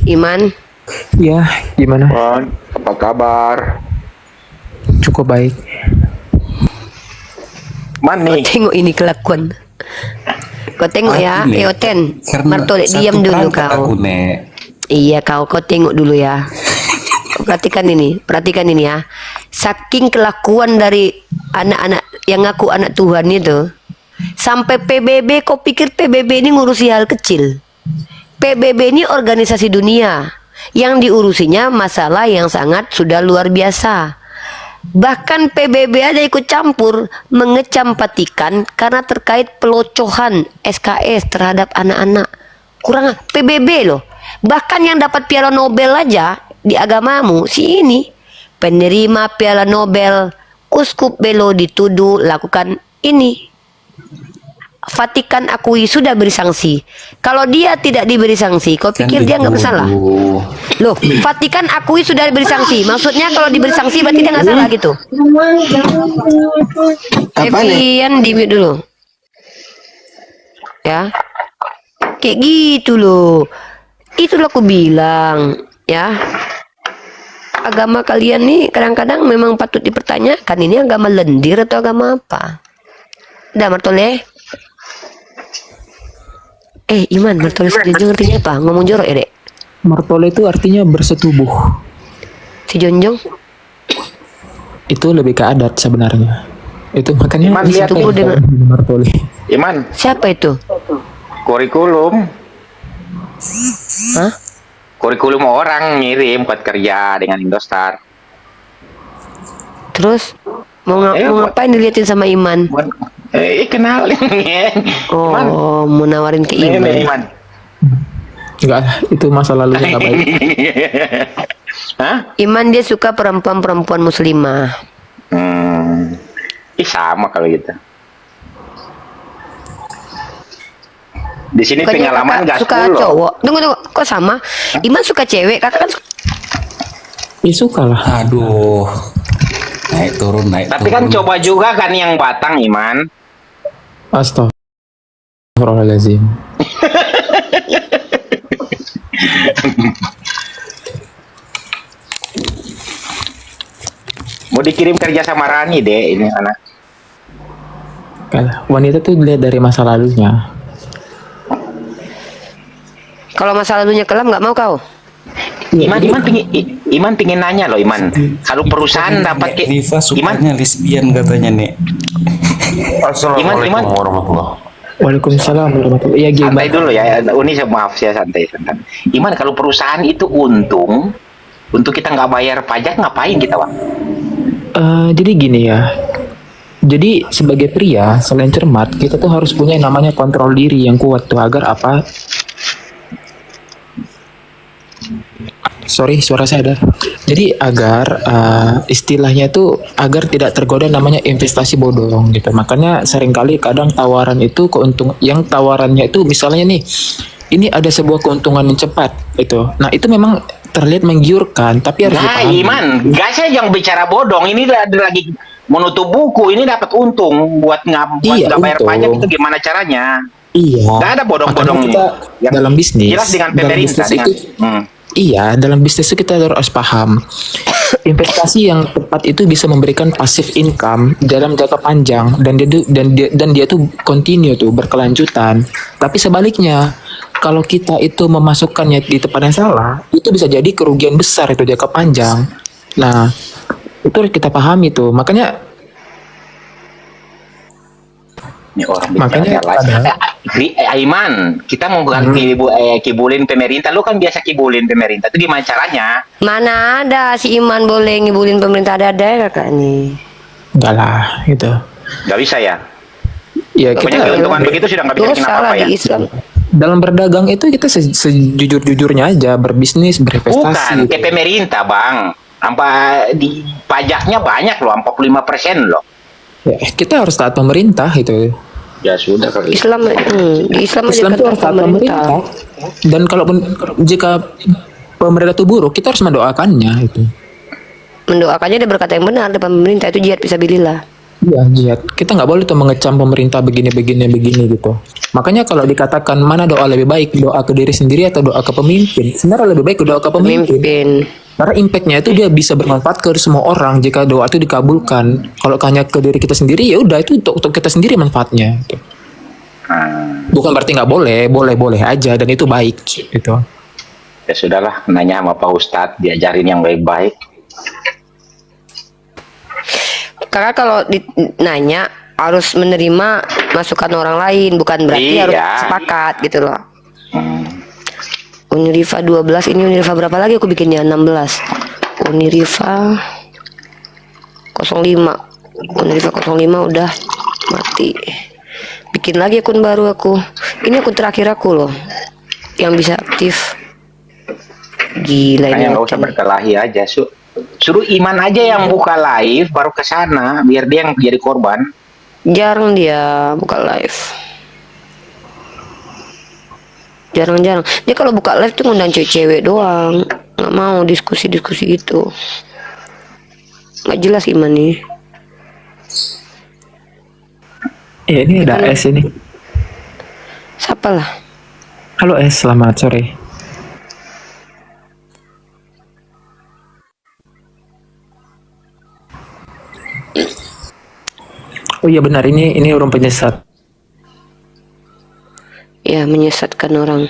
Iman. Ya, gimana? Bang, apa kabar? Cukup baik. Kau Mani. tengok ini kelakuan. Kau tengok ya, Nek. Eoten. Karena Martole satu diam dulu perangkat kau. aku, Nek. Iya kau tengok dulu ya. Perhatikan ini ya. Saking kelakuan dari anak-anak yang ngaku anak Tuhan itu, sampai PBB, kau pikir PBB ini ngurusi hal kecil? PBB ini organisasi dunia yang diurusinya masalah yang sangat sudah luar biasa. Bahkan PBB ada ikut campur mengecam Vatikan karena terkait pelocohan SKS terhadap anak-anak. Kurang PBB loh. Bahkan yang dapat Piala Nobel aja di agamamu si ini penerima Piala Nobel Uskup Belo dituduh lakukan ini. Vatikan akui sudah beri sanksi. Kalau dia tidak diberi sanksi, kau pikir dia nggak bersalah? Loh, Vatikan akui sudah diberi sanksi. Maksudnya kalau diberi sanksi berarti dia nggak salah gitu. Evian di mute dulu. Ya, kayak gitu loh. Itulah aku bilang, ya. Agama kalian nih kadang-kadang memang patut dipertanyakan. Ini agama lendir atau agama apa? Udah Martole. Iman, Martole sejonjong artinya apa? Ngomong jorok ya, Dek? Martole itu artinya bersetubuh. Si Jonjong? Itu lebih ke adat sebenarnya. Itu makanya Iman, lihat nih. Martole. Iman, Siapa itu? kurikulum Hah? Kurikulum orang ngirim buat kerja dengan Indostar. Terus mau ngapain diliatin sama Iman? Kenalin. Oh, mau nawarin ke Iman. Iman. Enggak, itu masa lalunya nggak baik. Hah? Iman dia suka perempuan muslimah. Sama kalau gitu. Di sini Bukannya pengalaman kakak suka gaspol loh. cowok. Tunggu, kok sama? Iman suka cewek, kakak kan Ya suka lah. Aduh. Naik turun, naik Tapi turun. kan coba juga kan yang batang, Iman. Astagfirullahaladzim. Mau dikirim kerja sama Rani deh ini anak. Wanita tuh dilihat dari masa lalunya. kalau masa lalunya kelam nggak mau kau? Iman pingin nanya loh, Iman. Kalau perusahaan dapat Riva sukanya lesbian katanya, Nek. Iman. Waalaikumsalam warahmatullahi wabarakatuh. Santai dulu ya, Uni maaf ya, santai. Iman, kalau perusahaan itu untung, untuk kita nggak bayar pajak, ngapain kita, Bang? Jadi gini ya. Jadi sebagai pria, selain cermat, kita tuh harus punya yang namanya kontrol diri yang kuat tuh agar apa? Sorry, suara saya ada. Jadi agar istilahnya itu agar tidak tergoda namanya investasi bodong gitu. Makanya seringkali kadang tawaran itu yang tawarannya itu misalnya nih, ini ada sebuah keuntungan yang cepat gitu. Nah itu memang terlihat menggiurkan, tapi harus dipahami. Iman, gak saya yang bicara bodong. Ini ada lagi menutup buku. Ini dapat untung buat nggak bayar pajak itu gimana caranya? Iya. Gak ada bodong-bodong. Kita dalam bisnis. Jelas dengan pemerintah. Iya, dalam bisnis itu kita harus paham investasi yang tepat itu bisa memberikan passive income dalam jangka panjang dan dia tuh continue tuh berkelanjutan. Tapi sebaliknya, kalau kita itu memasukkannya di tempat yang salah, itu bisa jadi kerugian besar itu jangka panjang. Nah, itu harus kita pahami tuh. Makanya Aiman, kita mau ganti kibulin pemerintah. Lu kan biasa kibulin pemerintah. Itu gimana caranya? Mana ada si Iman boleh ngibulin pemerintah, ada kakak nih. Enggak lah, gitu. Gak bisa ya? Ya kita keuntungan begitu sudah nggak bisa bikin apa-apa ya. Islam. Dalam berdagang itu kita sejujur-jujurnya aja, berbisnis, berinvestasi. Bukan, kayak pemerintah, Bang. Di pajaknya banyak loh, 45% loh. Ya, kita harus taat pemerintah itu. Ya sudah kali. Islam itu harus taat pemerintah. Dan kalaupun jika pemerintah itu buruk, kita harus mendoakannya itu. Mendoakannya dia berkata yang benar depan pemerintah, itu jihad fisabilillah. Iya, jihad. Kita nggak boleh tuh mengecam pemerintah begini gitu. Makanya kalau dikatakan mana doa lebih baik, doa ke diri sendiri atau doa ke pemimpin, sebenarnya lebih baik doa ke pemimpin. Karena impactnya itu dia bisa bermanfaat ke semua orang jika doa itu dikabulkan. Kalau hanya ke diri kita sendiri, ya udah itu untuk kita sendiri manfaatnya. Gitu. Bukan berarti nggak boleh aja dan itu baik. Gitu. Ya sudahlah, nanya sama Pak Ustadz, diajarin yang baik-baik. Kakak kalau nanya harus menerima masukan orang lain, bukan berarti harus sepakat gitu loh. Uniriva 12, ini Uniriva berapa lagi aku bikinnya? 16. Uniriva 05. Uniriva 05 udah mati. Bikin lagi akun baru aku. Ini akun terakhir aku loh yang bisa aktif. Gila ini. Nggak usah berkelahi aja, suruh Iman aja yang buka live baru ke sana biar dia yang jadi korban. Jarang dia buka live. Jarang-jarang. Dia kalau buka live tuh ngundang cewek-cewek doang. Nggak mau diskusi-diskusi gitu. Nggak jelas Iman nih. Ini ada S ini. Siapa lah? Halo S, selamat sore. Oh iya benar, ini orang penyesat. Ya, menyesatkan orang.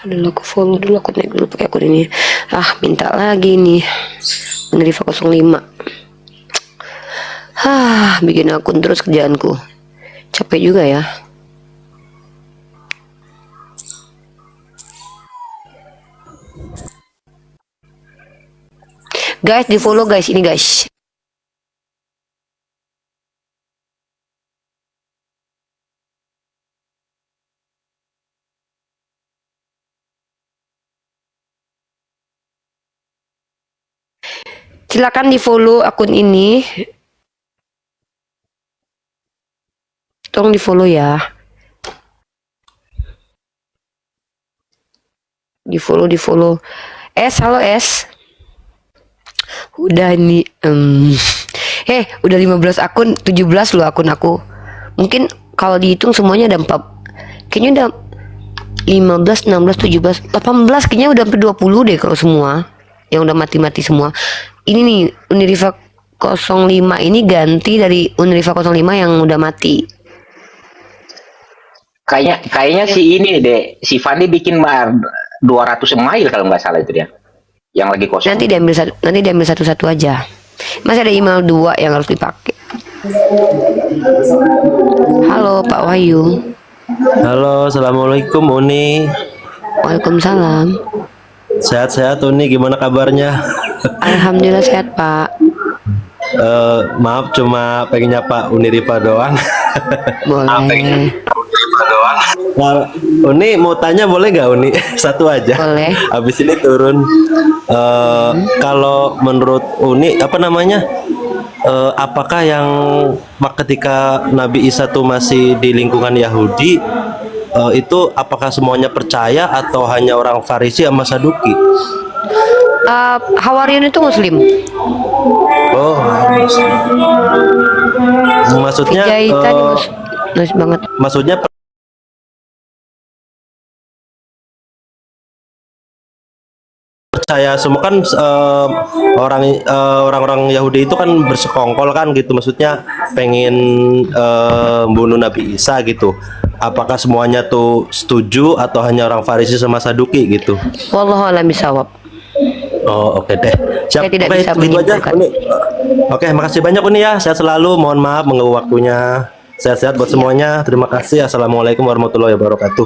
Dulu aku follow dulu, aku naik dulu pakai akun ini. Minta lagi nih. Uniriva 05. Bikin akun terus kerjaanku. Capek juga ya. Guys, di follow guys, ini guys. Silakan di follow akun ini. Tolong di follow ya. Di follow. Halo S. Udah ini udah 15 akun, 17 loh akun aku. Mungkin kalau dihitung semuanya ada 4. Kayaknya udah 15, 16, 17, 18, kayaknya udah sampai 20 deh kalau semua. Yang udah mati-mati semua. Ini nih Uniriva 05 ini ganti dari Uniriva 05 yang udah mati. Kayaknya si ini deh, si Fandi bikin 200 email kalau nggak salah itu dia. Yang lagi kosong. Nanti diambil satu-satu aja. Masih ada email 2 yang harus dipakai. Halo Pak Wahyu. Halo, assalamualaikum Uni. Waalaikumsalam. Sehat-sehat Uni, gimana kabarnya? Alhamdulillah sehat Pak. Maaf, cuma pengen nyapa Uniriva doang. Boleh. Nah, Uni mau tanya boleh nggak Uni? Satu aja. Boleh. Habis ini turun. Kalau menurut Uni apa namanya? Apakah yang ketika Nabi Isa tuh masih di lingkungan Yahudi itu apakah semuanya percaya atau hanya orang Farisi sama Saduki? Hawariun itu Muslim. Oh, maksudnya Jahitan Muslim banget. Maksudnya percaya semua kan orang-orang Yahudi itu kan bersekongkol kan gitu, maksudnya pengen bunuh Nabi Isa gitu. Apakah semuanya tuh setuju atau hanya orang Farisi sama Saduki gitu? Wallahu a'lam bishawab. Oh, oke deh. Siap. Saya tidak Oke, bisa gitu aja, menyimpulkan. Uni. Oke, makasih banyak Uni ya. Sehat selalu. Mohon maaf mengganggu waktunya. Sehat-sehat buat semuanya. Terima kasih. Assalamualaikum warahmatullahi wabarakatuh.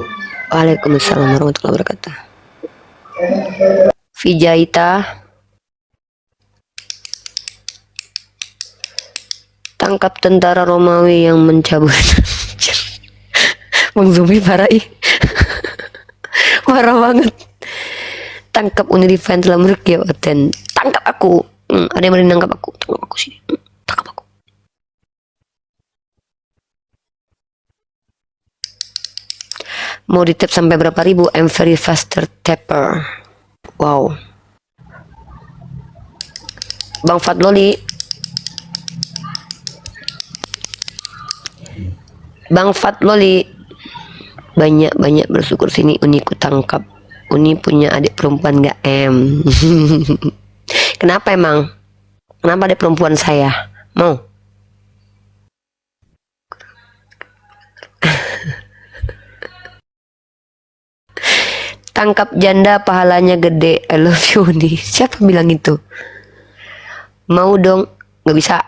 Waalaikumsalam warahmatullahi wabarakatuh. Vijaita. Tangkap tentara Romawi yang mencabut. Bang Zumi parah ih. Parah banget. Tangkap Uniriva yang telah merukyah dan tangkap aku. Ada yang mau nangkap aku. Tangkap aku sini. Tangkap aku. Mau di tap sampai berapa ribu? I'm very faster tapper. Wow. Bang Fadloli. Bang Fadloli. Banyak bersyukur sini Uni ku tangkap. Uni punya adik perempuan gak em? Kenapa emang? Kenapa adik perempuan saya? Mau? Tangkap janda pahalanya gede. I love you Uni. Siapa bilang itu? Mau dong? Gak bisa.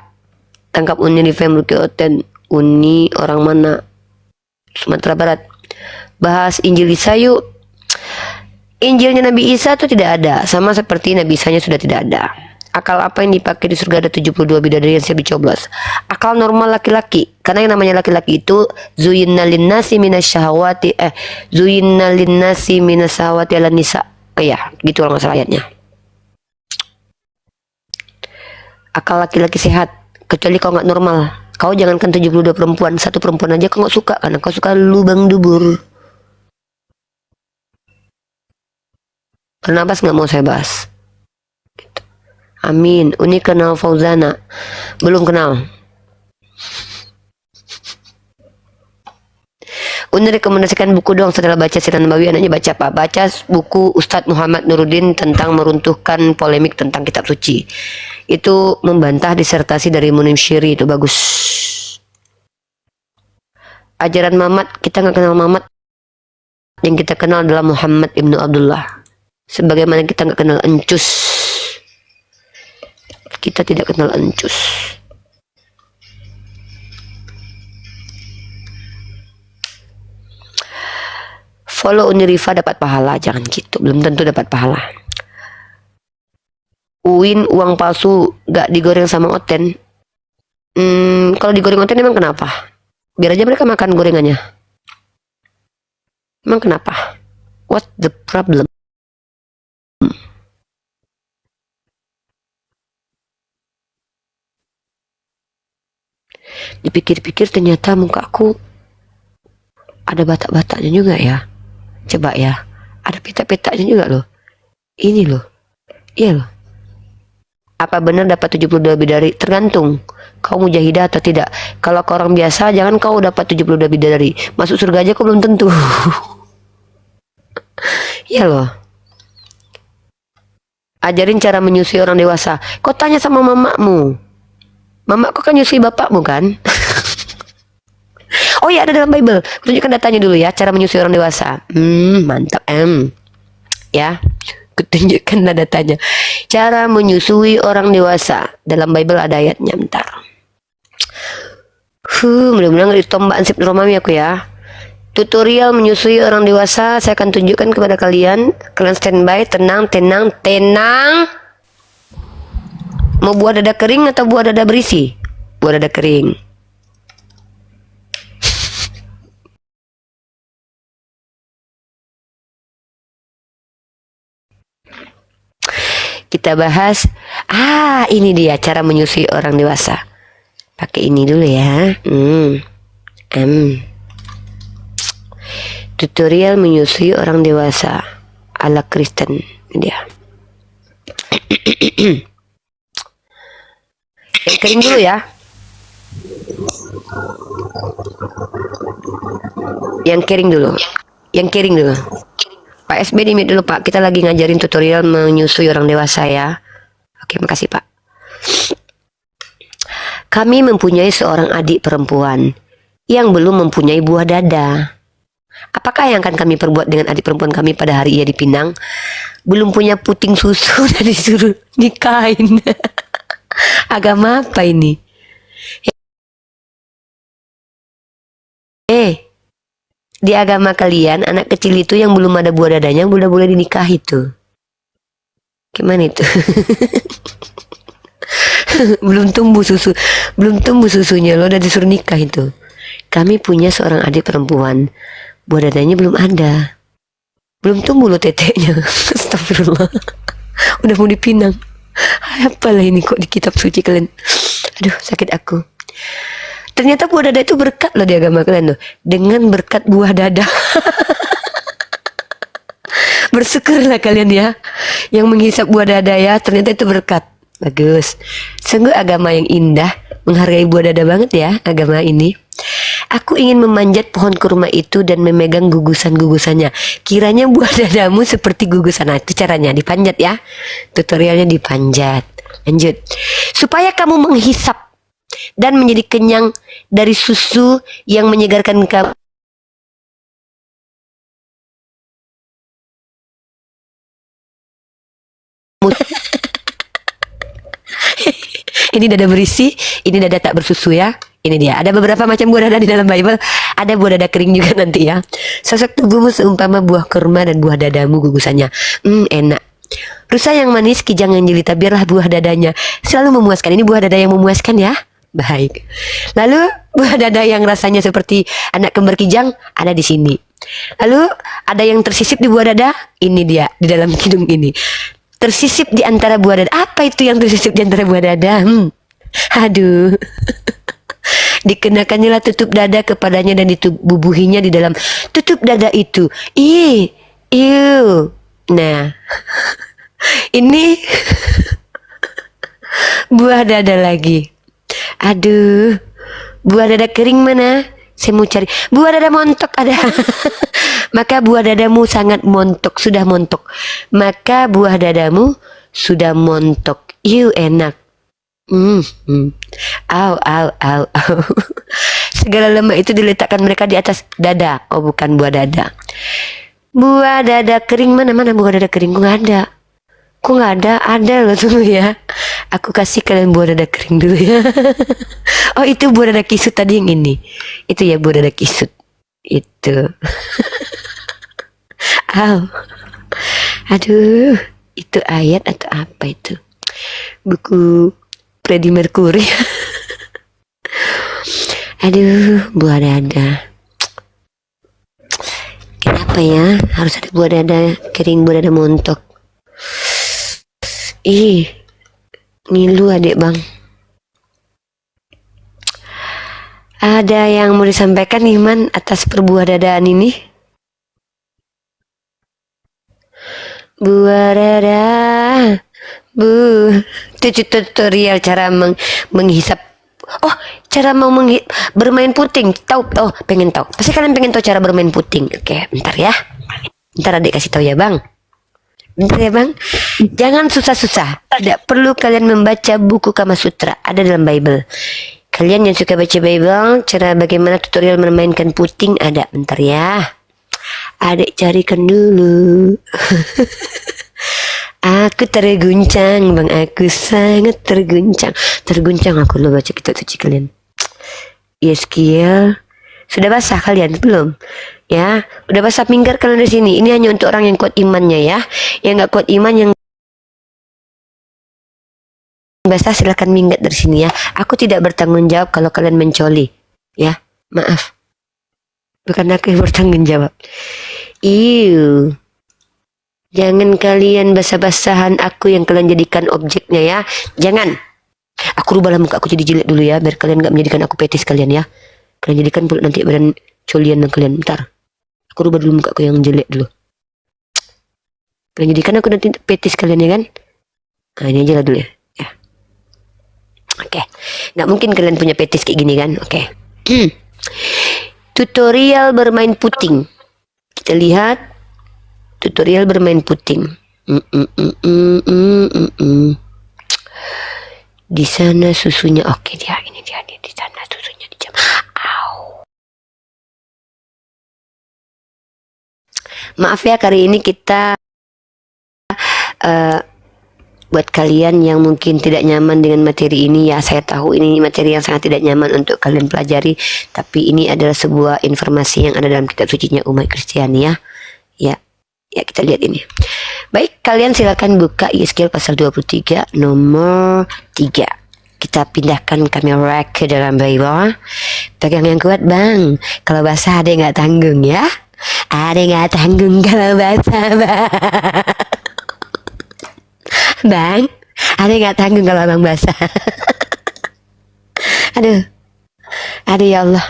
Tangkap Uni di Fem Oten. Uni orang mana? Sumatera Barat. Bahas Injil Isa yuk. Injilnya Nabi Isa itu tidak ada, sama seperti Nabi Isanya sudah tidak ada. Akal apa yang dipakai di surga ada 72 bidadari yang siap dicoblos. Akal normal laki-laki, karena yang namanya laki-laki itu zuyinna linnasi minasyahawati zuyinna linnasi minasyahawati ala nisa. Ya, gitu kalau nggak salah ayatnya. Akal laki-laki sehat, kecuali kau nggak normal. Kau jangankan 72 perempuan, satu perempuan aja kau nggak suka karena kau suka lubang dubur. Kenapa nggak mau saya bahas? Gitu. Amin. Uni kenal Fauzana? Belum kenal. Uni rekomendasikan buku dong setelah baca Sirat Nabawi. Anaknya baca apa? Baca buku Ustadz Muhammad Nuruddin tentang meruntuhkan polemik tentang kitab suci. Itu membantah disertasi dari Munim Syiri, itu bagus. Ajaran Mamat, kita nggak kenal Mamat. Yang kita kenal adalah Muhammad ibnu Abdullah. Sebagaimana kita nggak kenal Encus. Kita tidak kenal Encus. follow Unirifa dapat pahala. Jangan gitu, belum tentu dapat pahala. Uin uang palsu gak digoreng sama Oten. Kalau digoreng Oten emang kenapa? Biar aja mereka makan gorengannya. Emang kenapa? What the problem? Dipikir-pikir ternyata muka aku ada batak-bataknya juga ya. Coba ya, ada pita-pitanya juga loh. Ini loh, iya loh. Apa benar dapat 72 bidadari? Tergantung kau mujahidah atau tidak. Kalau kau orang biasa, jangan kau dapat 72 bidadari. Masuk surga aja kau belum tentu. Iya loh. Ajarin cara menyusui orang dewasa. Kau tanya sama mamamu. Mamaku kan nyusui bapakmu kan? Oh iya, ada dalam Bible. Tunjukkan datanya dulu ya, cara menyusui orang dewasa. Mantap ya, kutunjukkan datanya. Cara menyusui orang dewasa. Dalam Bible ada ayatnya, bentar. Mudah-mudahan gak ditombak ansip Romawi aku ya. Tutorial menyusui orang dewasa saya akan tunjukkan kepada kalian. Kalian standby, tenang. Mau buah dada kering atau buah dada berisi? Buah dada kering. Kita bahas. Ini dia cara menyusui orang dewasa. Pakai ini dulu ya. Tutorial menyusui orang dewasa ala Kristen. Ini dia. Yang kering dulu ya. Yang kering dulu. Pak SB di mute dulu Pak. Kita lagi ngajarin tutorial menyusui orang dewasa ya. Oke, makasih Pak. Kami mempunyai seorang adik perempuan yang belum mempunyai buah dada. Apakah yang akan kami perbuat dengan adik perempuan kami pada hari ia dipinang? Belum punya puting susu dan disuruh nikahin. Agama apa ini? Di agama kalian anak kecil itu yang belum ada buah dadanya udah boleh dinikahi tuh. Gimana itu? belum tumbuh susunya lo udah disuruh nikah itu. Kami punya seorang adik perempuan, buah dadanya belum ada, belum tumbuh lo teteknya. Astagfirullah. Udah mau dipinang. Apalah ini kok di kitab suci kalian. Aduh, sakit aku. Ternyata buah dada itu berkat loh di agama kalian loh. Dengan berkat buah dada. Bersyukurlah kalian ya yang menghisap buah dada ya. Ternyata itu berkat. Bagus. Sungguh agama yang indah. Menghargai buah dada banget ya agama ini. Aku ingin memanjat pohon kurma itu dan memegang gugusan-gugusannya. Kiranya buah dadamu seperti gugusan. Nah, itu caranya dipanjat ya. Tutorialnya dipanjat. Lanjut. Supaya kamu menghisap dan menjadi kenyang dari susu yang menyegarkan kamu. Ini dada berisi, ini dada tak bersusu ya. Ini dia. Ada beberapa macam buah dada di dalam Bible. Ada buah dada kering juga nanti ya. Sosok tubuhmu seumpama buah kurma dan buah dadamu gugusannya. Enak. Rusa yang manis, kijang yang jelita, biarlah buah dadanya selalu memuaskan. Ini buah dada yang memuaskan ya. Baik. Lalu buah dada yang rasanya seperti anak kembar kijang ada di sini. Lalu ada yang tersisip di buah dada. Ini dia di dalam hidung ini. Tersisip di antara buah dada. Apa itu yang tersisip di antara buah dada? Aduh. Dikenakannya lah tutup dada kepadanya dan ditubuhinya di dalam tutup dada itu. Nah. Ini buah dada lagi. Aduh, buah dada kering mana? Saya mau cari. Buah dada montok ada. Maka buah dadamu sangat montok, sudah montok. Maka buah dadamu sudah montok. Enak. Au. Segala lemak itu diletakkan mereka di atas dada. Oh, bukan buah dada. Buah dada kering mana buah dada kering? Kok nggak ada? Kok nggak ada? Ada loh, tunggu ya. Aku kasih kalian buah dada kering dulu ya. Oh, itu buah dada kisut tadi yang ini. Itu ya buah dada kisut. Itu. Aw. Aduh, itu ayat atau apa itu? Buku Freddie Mercury. Aduh, buah dada. Kenapa ya harus ada buah dada kering, buah dada montok? Ih, ngilu adik bang. Ada yang mau disampaikan Iman atas perbuah dadaan ini? Buah dada, itu tutorial cara menghisap. Oh, cara mau bermain puting. Tahu? Oh, pengen tahu. Pasti kalian pengen tahu cara bermain puting. Oke, bentar ya. Bentar adik kasih tahu ya bang. Bentar ya bang. Jangan susah-susah. Tidak perlu kalian membaca buku Kama Sutra. Ada dalam Bible. Kalian yang suka baca Bible, cara bagaimana tutorial memainkan puting ada. Bentar ya. Adik carikan dulu. Aku terguncang bang, aku sangat terguncang. Terguncang aku lo baca kitab suci kalian. Yeskiel, sudah basah kalian belum? Ya, udah basah minggat kalian di sini. Ini hanya untuk orang yang kuat imannya ya. Yang nggak kuat iman, yang basah silakan minggat dari sini ya. Aku tidak bertanggung jawab kalau kalian mencoli. Ya, maaf. Bukan aku yang bertanggung jawab. Iu. Jangan kalian basah-basahan aku yang kalian jadikan objeknya ya. Jangan. Aku rubahlah muka aku jadi jelek dulu ya, biar kalian gak menjadikan aku petis kalian ya. Kalian jadikan pula nanti badan colian dan kalian. Bentar. Aku rubah dulu muka aku yang jelek dulu. Kalian jadikan aku nanti petis kalian ya kan. Nah ini aja lah dulu ya. Oke. Gak mungkin kalian punya petis kayak gini kan. Oke. Tutorial bermain puting. Kita lihat. Tutorial bermain puting. Di sana susunya. Oke dia, ini dia nih. Di sana susunya dijam. Au. Maaf ya kali ini kita buat kalian yang mungkin tidak nyaman dengan materi ini ya, saya tahu ini materi yang sangat tidak nyaman untuk kalian pelajari, tapi ini adalah sebuah informasi yang ada dalam kitab sucinya umat Kristiani ya. Ya kita lihat ini. Baik, kalian silakan buka Yeskiel pasal 23 nomor 3. Kita pindahkan kamera ke dalam Bible. Pegang yang kuat bang. Kalau basah ada nggak tanggung ya. Ada nggak tanggung kalau basah bang. Bang, ada nggak tanggung kalau bang basah. Aduh ya Allah.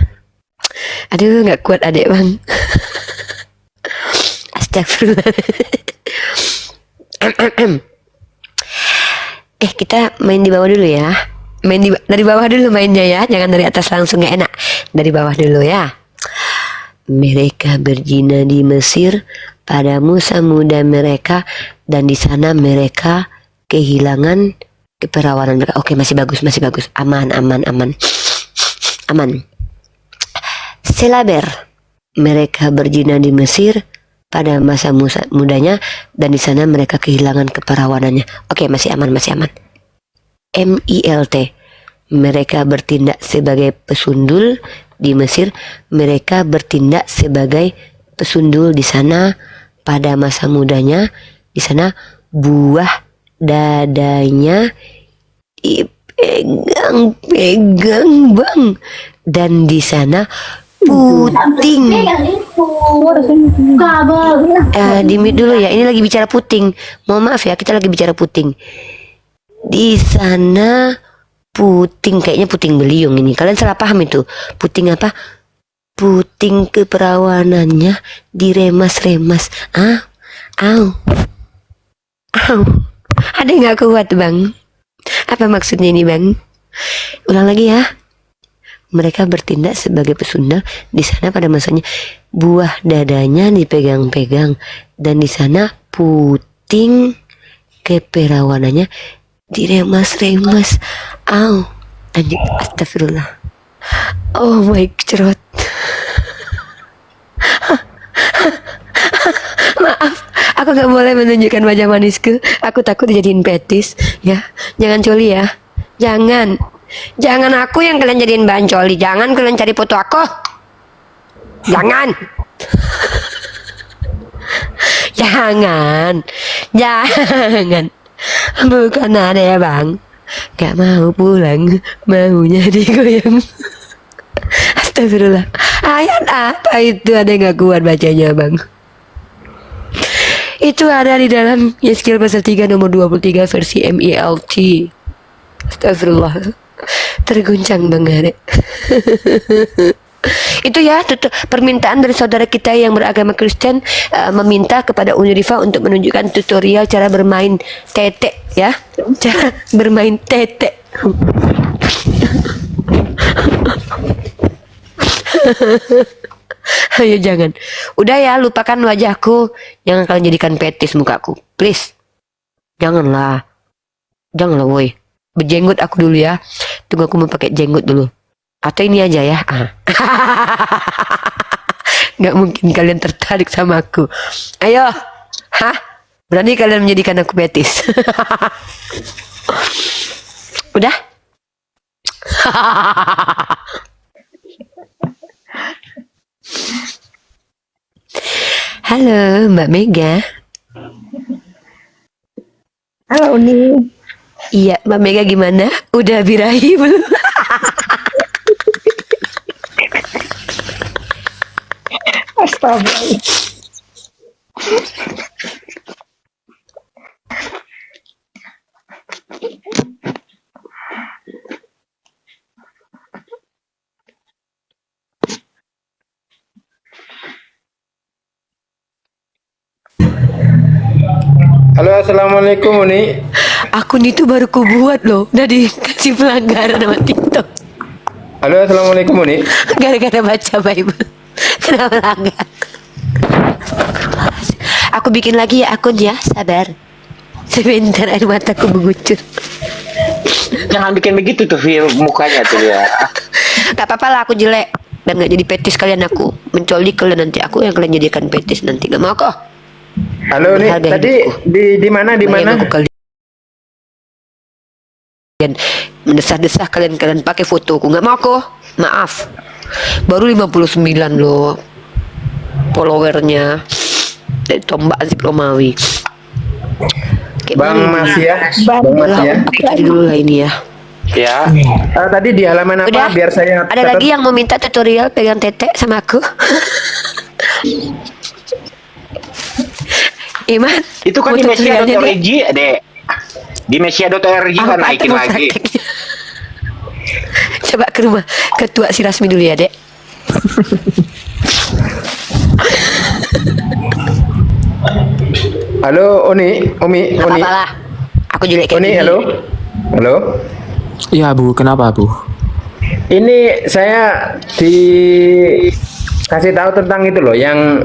Aduh nggak kuat adik bang. Astagfirullah. Kita main di bawah dulu ya. Dari bawah dulu mainnya ya. Jangan dari atas langsung, gak enak. Dari bawah dulu ya. Mereka berzina di Mesir pada Musa muda mereka, dan di sana mereka kehilangan keperawanan mereka. Oke, masih bagus. Aman. Selaber. Mereka berzina di Mesir pada masa Musa mudanya, dan di sana mereka kehilangan keperawanannya. Oke, masih aman. MILT. Mereka bertindak sebagai pesundul di Mesir. Mereka bertindak sebagai pesundul di sana pada masa mudanya. Di sana buah dadanya pegang bang, dan di sana puting. Di mute dulu ya. Ini lagi bicara puting. Mohon maaf ya, kita lagi bicara puting. Di sana puting, kayaknya puting beliung ini. Kalian salah paham itu. Puting apa? Puting keperawanannya diremas-remas. Au. Ada nggak kuat bang? Apa maksudnya ini bang? Ulang lagi ya. Mereka bertindak sebagai pesundal di sana pada masanya. Buah dadanya dipegang-pegang, dan di sana puting keperawanannya diremas-remas. Au. Lanjut. Astagfirullah. Oh my cerot. Maaf, aku gak boleh menunjukkan wajah manisku. Aku takut dijadiin petis. Ya, jangan coli ya. Jangan aku yang kalian jadiin bahan coli. Jangan kalian cari foto aku. Jangan. Jangan. Jangan. Bukan ada ya bang. Gak mau pulang. Maunya digoyang. Astagfirullah. Ayat apa itu, ada yang gak kuat bacanya bang? Itu ada di dalam Yeskil pasal 3 nomor 23 versi MELT. Astagfirullah. Terguncang bang Arek. Itu ya permintaan dari saudara kita yang beragama Kristen, meminta kepada Unirifa untuk menunjukkan tutorial cara bermain tete ya. Cara bermain tete. Ayo jangan. Udah ya, lupakan wajahku. Jangan kalian jadikan petis mukaku. Please. Janganlah. Janganlah woi. Berjenggot aku dulu ya. Tunggu aku mau pakai jenggot dulu. Atau ini aja ya. Gak mungkin kalian tertarik sama aku. Ayo. Hah? Berani kalian menjadikan aku petis? Udah? Halo Mbak Mega. Halo Uni. Iya Mbak Mega gimana? Udah birahi belum? Astaga. Halo, assalamualaikum Uni. Akun itu baru ku buat loh. Udah dikasih pelanggaran sama TikTok. Halo, assalamualaikum Uni. Gara-gara baca Bible. Kenapa melanggar? Aku bikin lagi ya akun ya. Sabar. Sebentar air mataku mengucur. Jangan bikin begitu tuh Fir, mukanya tuh ya. Gak apa-apa lah aku jelek. Dan gak jadi petis kalian aku. Mencolik kalian nanti. Aku yang kalian jadikan petis nanti. Gak mau kok. Halo Uni, tadi di mana Kalian mendesah-desah kalian pakai fotoku. Nggak mau kok. Maaf. Baru 59 loh followernya dari Tombak Zik Romawi. Bang Mas ya. Bang Mas ya. Aku cari dulu lah ini ya. Ya. Tadi di halaman apa? Udah? Biar saya Ada lagi yang mau minta tutorial pegang tete sama aku? Iman, Itu kan di Mesia.org, Dek. Di Mesia.org kan naikin lagi. Coba ke rumah ketua si Rasmi dulu ya, Dek. Halo Uni. Gak apa-apa lah. Aku jelek kayak Uni, gini. halo. Halo. Iya Bu, kenapa Bu? Ini saya kasih tahu tentang itu loh, yang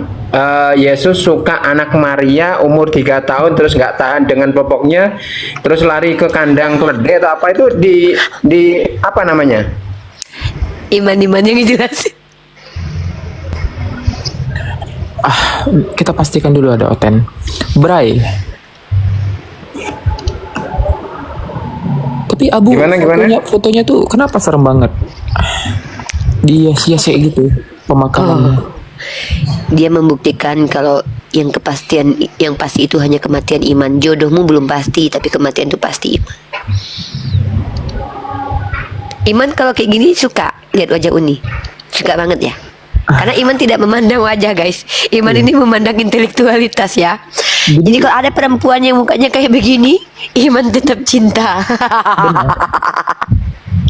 Yesus suka anak Maria umur 3 tahun terus nggak tahan dengan popoknya, terus lari ke kandang keledai atau apa itu di apa namanya? Iman yang dijelasin. Kita pastikan dulu ada Oten. Bray. Tapi Abu, fotonya tuh kenapa serem banget? Dia sia-sia gitu pemakamannya. Dia membuktikan kalau yang pasti itu hanya kematian iman. Jodohmu belum pasti, tapi kematian itu pasti iman. Iman kalau kayak gini suka lihat wajah Uni, suka banget ya. Karena iman tidak memandang wajah guys. Iman ini memandang intelektualitas ya. Jadi kalau ada perempuan yang mukanya kayak begini, iman tetap cinta.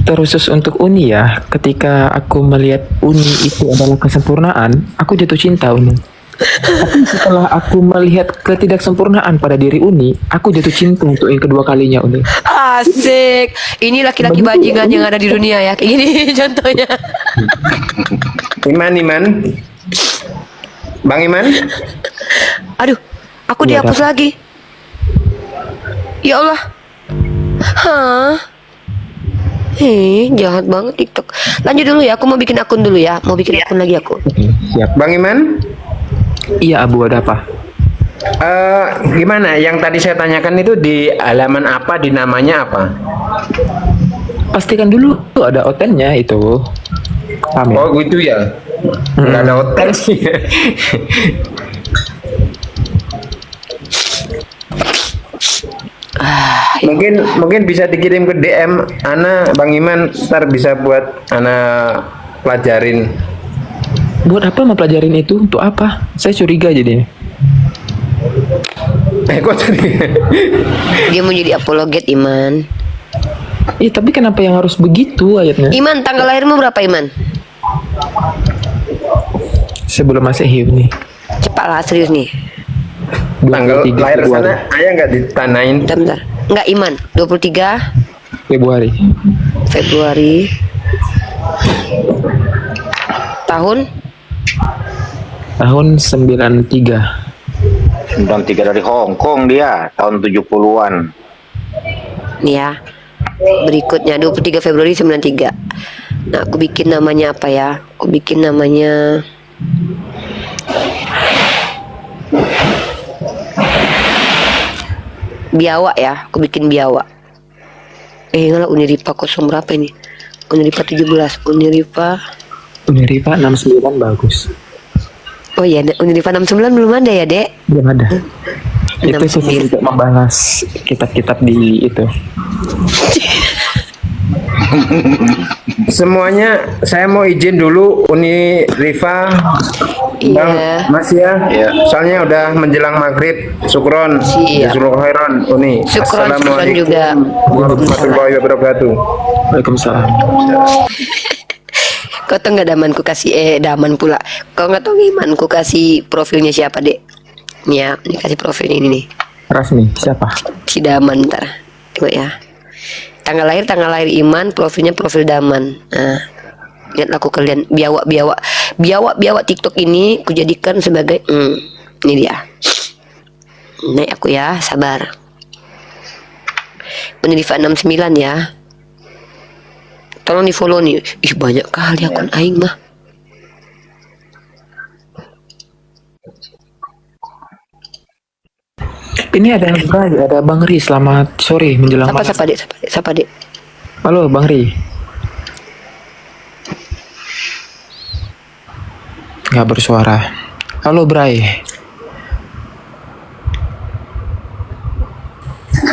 Terkhusus untuk Uni ya, ketika aku melihat Uni itu adalah kesempurnaan, aku jatuh cinta Uni. Tapi setelah aku melihat ketidaksempurnaan pada diri Uni, aku jatuh cinta untuk yang kedua kalinya Uni. Asik. Ini laki-laki bajingan yang ada di dunia ya. Kayak gini contohnya. Iman. Bang Iman. Aduh, aku dihapus lagi. Ya Allah. Hah? Jahat banget TikTok. Lanjut dulu ya, aku mau bikin akun dulu ya. Mau bikin akun lagi aku. Siap. Bang Iman? Iya Abu, ada apa? Gimana? Yang tadi saya tanyakan itu di halaman apa, di namanya apa? Pastikan dulu ada Otennya itu. Paham ya? Oh gitu ya. Nggak ada hotel sih. Mungkin bisa dikirim ke DM Ana Bang Iman, ntar bisa buat Ana pelajarin. Buat apa mempelajarin itu? Untuk apa? Saya curiga jadi. Kok curiga? Dia mau jadi apologet, Iman. Iya, tapi kenapa yang harus begitu ayatnya? Iman, tanggal lahirmu berapa, Iman? Sebelum Masehi nih. Cepatlah, serius nih. Tanggal 23 lahir Februari. sana ayah nggak ditanain. Bentar. Enggak, Iman. 23 Februari. Februari. Tahun Tahun 93. 93 dari Hong Kong dia, tahun 70-an. nih ya. Berikutnya 23 Februari 93. Nah, aku bikin namanya apa ya? Aku bikin namanya Biawa ya. Aku bikin Biawa. Enggak, Uniripa 0 berapa ini? Uniripa 17. Uniripa 69 bagus. Oh iya, Uniripa 69 belum ada ya, Dek? Belum ada. Itu 69. khusus untuk membahas kitab-kitab di itu. Semuanya saya mau izin dulu Uni Rifa, Bang Mas ya. Soalnya udah menjelang maghrib. Syukron. Jazakallahu khairan Uni. Syukron juga. Warahmatullahi wabarakatuh. Waalaikumsalam. Kau tuh nggak damanku kasih daman pula. Kau nggak tahu imanku kasih profilnya siapa, Dek? Ya, ini kasih profilnya ini nih. Rasmi siapa? Si Daman, ntar. Tengok ya. Tanggal lahir Iman, profilnya profil Daman. Nah, lihatlah aku kalian biawa TikTok ini kujadikan sebagai ini dia. Naik aku ya, sabar. Penerifa 69 ya. Tolong di follow nih. Ih, banyak kali akun aing mah. Ini ada Bang Ri, selamat sore menjelang malam. Siapa dek? Halo Bang Ri. Nggak bersuara. Halo Bray.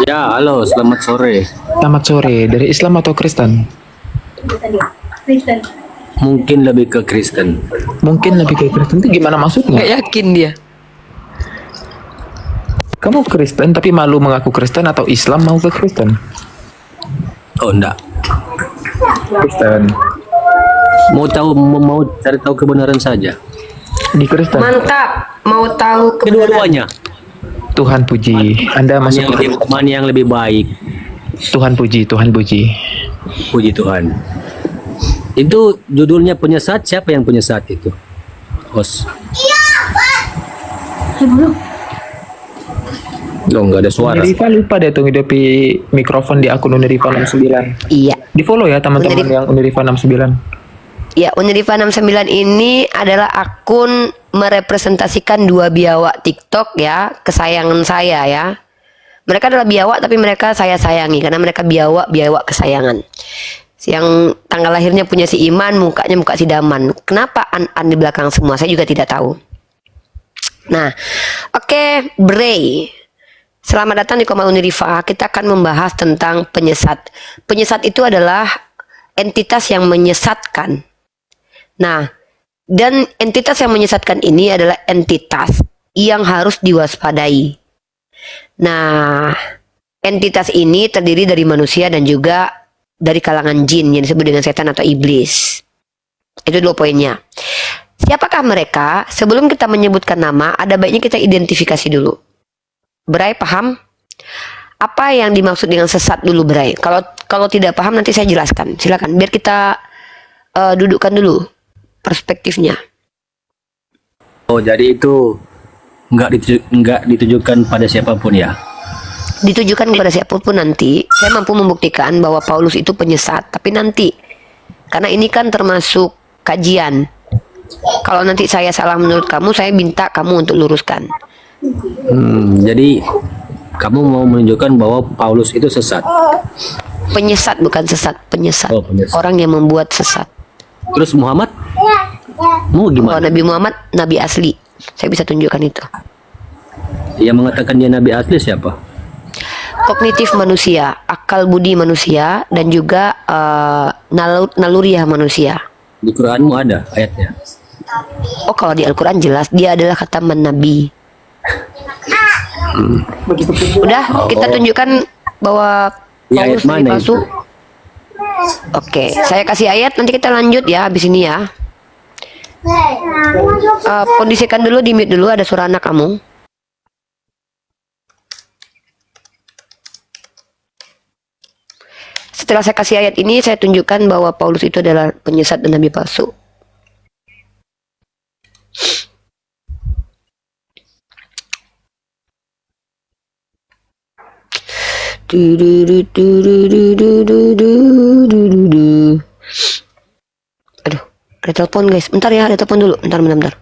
Ya, halo, selamat sore. Selamat sore. Dari Islam atau Kristen? Kristen. Mungkin lebih ke Kristen. Mungkin lebih ke Kristen itu gimana maksudnya? Nggak yakin dia. Kamu Kristen tapi malu mengaku Kristen atau Islam mau ke Kristen? Oh, enggak. Kristen. Mau cari tahu kebenaran saja. Di Kristen. Mantap. Mau tahu kedua-duanya. Tuhan puji. Anda masuk mana yang lebih baik? Tuhan puji, Tuhan puji. Puji Tuhan. Itu judulnya penyesat, siapa yang penyesat itu? Host. Loh, nggak ada suara. Unirifa lupa deh tuh hidupi mikrofon di akun Unirifa 69. Iya. Di follow ya teman-teman yang Unirifa 69. Ya, Unirifa 69 ini adalah akun merepresentasikan dua biawak TikTok ya, kesayangan saya ya. Mereka adalah biawak tapi mereka saya sayangi karena mereka biawak kesayangan. Yang tanggal lahirnya punya si Iman, mukanya muka si Daman. Kenapa an di belakang semua? Saya juga tidak tahu. Nah, oke, Bray. Selamat datang di Komal Unirifa. Kita akan membahas tentang penyesat. Penyesat itu adalah entitas yang menyesatkan. Nah, dan entitas yang menyesatkan ini adalah entitas yang harus diwaspadai. Nah, entitas ini terdiri dari manusia dan juga dari kalangan jin yang disebut dengan setan atau iblis. Itu dua poinnya. Siapakah mereka? Sebelum kita menyebutkan nama, ada baiknya kita identifikasi dulu. Bray paham? Apa yang dimaksud dengan sesat dulu, Bray? Kalau tidak paham nanti saya jelaskan. Silakan biar kita dudukkan dulu perspektifnya. Oh, jadi itu nggak ditujukan pada siapapun ya? Ditujukan kepada siapapun nanti. Saya mampu membuktikan bahwa Paulus itu penyesat, tapi nanti karena ini kan termasuk kajian. Kalau nanti saya salah menurut kamu, saya minta kamu untuk luruskan. Jadi kamu mau menunjukkan bahwa Paulus itu sesat? Penyesat bukan sesat, penyesat. Oh, penyesat. Orang yang membuat sesat. Terus Muhammad? Mau gimana? Oh, Nabi Muhammad, Nabi asli. Saya bisa tunjukkan itu. Yang mengatakan dia Nabi asli siapa? kognitif manusia, akal budi manusia, dan juga naluriah manusia. Di Quranmu ada ayatnya. Oh, kalau di Al-Quran jelas dia adalah khataman nabi. Udah, kita tunjukkan bahwa Di Paulus ayat nabi mana palsu. Oke, saya kasih ayat, nanti kita lanjut ya habis ini ya. Kondisikan dulu, di mute dulu, ada suara anak kamu. Setelah saya kasih ayat ini, saya tunjukkan bahwa Paulus itu adalah penyesat dan nabi palsu. Aduh, ada telepon guys. Bentar ya, ada telepon dulu. Bentar.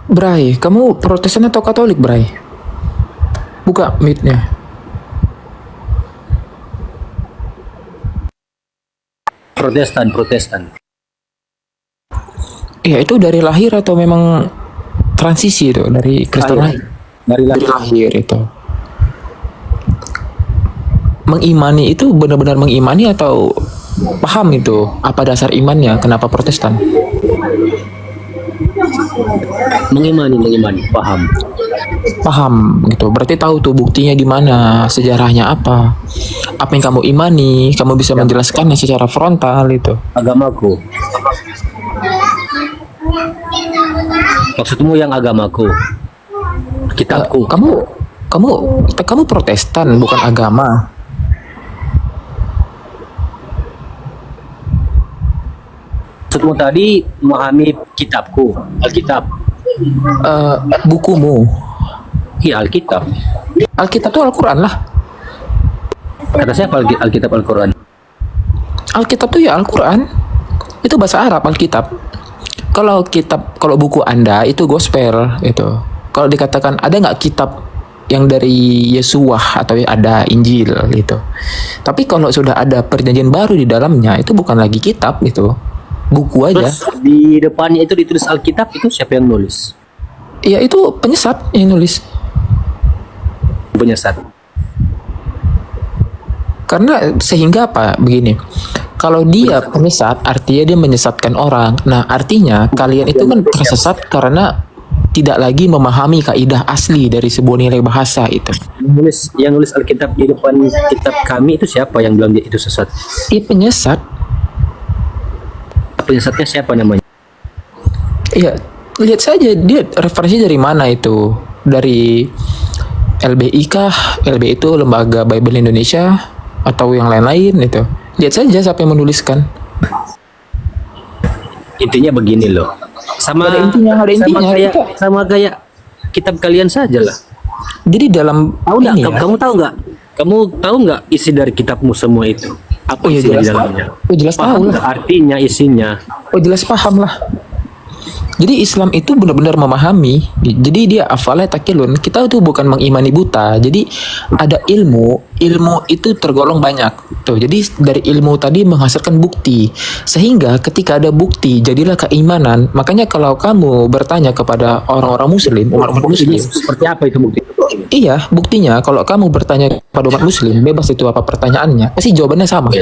Bray, kamu Protestan atau Katolik, Bray? Buka mic-nya. Protestan. Iya, itu dari lahir atau memang transisi itu dari Kristen lahir? Dari Dari lahir itu. Mengimani itu benar-benar mengimani atau paham itu apa dasar imannya? Kenapa Protestan? Mengimani, Paham gitu. Berarti tahu tuh buktinya di mana, sejarahnya apa yang kamu imani, kamu bisa menjelaskannya secara frontal itu. Agamaku. Maksudmu yang agamaku, kitabku. Kamu Protestan bukan agama. Maksudmu tadi memahami kitabku, Alkitab. Bukumu. Iya, Alkitab. Alkitab tuh Al-Quran lah. Kata siapa Alkitab Al-Quran? Alkitab tuh ya Al-Quran. Itu bahasa Arab Alkitab. Kalau buku Anda itu gospel itu. Kalau dikatakan ada nggak kitab yang dari Yesuah atau ada Injil gitu. Tapi kalau sudah ada perjanjian baru di dalamnya itu bukan lagi kitab gitu. Buku aja. Terus di depannya itu ditulis Alkitab, itu siapa yang nulis? Ya itu penyesat yang nulis. Penyesat. Karena sehingga apa? Begini. Kalau dia penyesat, artinya dia menyesatkan orang. Nah, artinya kalian itu kan tersesat karena tidak lagi memahami kaidah asli dari sebuah nilai bahasa itu. Yang nulis Alkitab di depan kitab kami itu siapa yang bilang dia itu sesat? Penyesat. Penyesatnya siapa namanya? Iya, lihat saja dia referensi dari mana itu. Dari LBI kah? LBI itu Lembaga Bible Indonesia atau yang lain-lain itu. Lihat saja siapa yang menuliskan. Intinya begini loh. Ada intinya. Sama kayak kitab kalian saja lah. Jadi dalam kamu tahu nggak isi dari kitabmu semua itu? Apa isi di dalamnya? Jelas tahu lah. Artinya, isinya. Jelas paham lah. Jadi Islam itu benar-benar memahami. Jadi dia afalnya takilun. Kita itu bukan mengimani buta. Jadi ada ilmu itu tergolong banyak. Tuh, jadi dari ilmu tadi menghasilkan bukti. Sehingga ketika ada bukti, jadilah keimanan. Makanya kalau kamu bertanya kepada orang-orang muslim, umat muslim, seperti apa itu bukti? Iya, buktinya kalau kamu bertanya kepada umat muslim, bebas itu apa pertanyaannya, pasti jawabannya sama.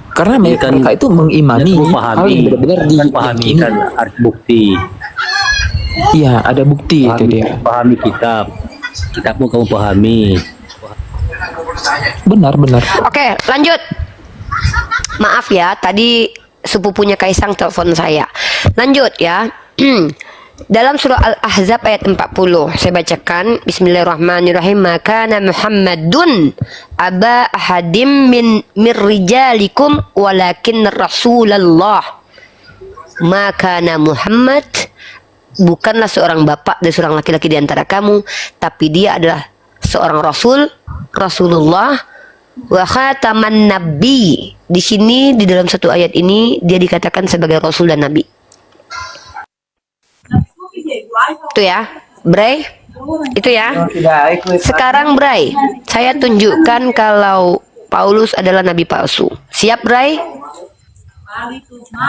Karena mereka itu mengimani hal yang benar-benar dipahami kan arti bukti. Iya, ada bukti itu dia. Pahami kitabmu kamu pahami. Benar. Oke, lanjut. Maaf ya, tadi sepupunya Kaisang telepon saya. Lanjut ya. Dalam surah Al-Ahzab ayat 40 saya bacakan, Bismillahirrahmanirrahim. Maka Muhammadun aba ahadim min rijalikum walakin Rasulullah. Maka Muhammad bukanlah seorang bapak dari seorang laki-laki di antara kamu, tapi dia adalah seorang Rasulullah wa khataman nabi. Di sini di dalam satu ayat ini dia dikatakan sebagai rasul dan nabi. Itu ya, Bray. Itu ya. Sekarang Bray, saya tunjukkan kalau Paulus adalah nabi palsu. Siap, Bray?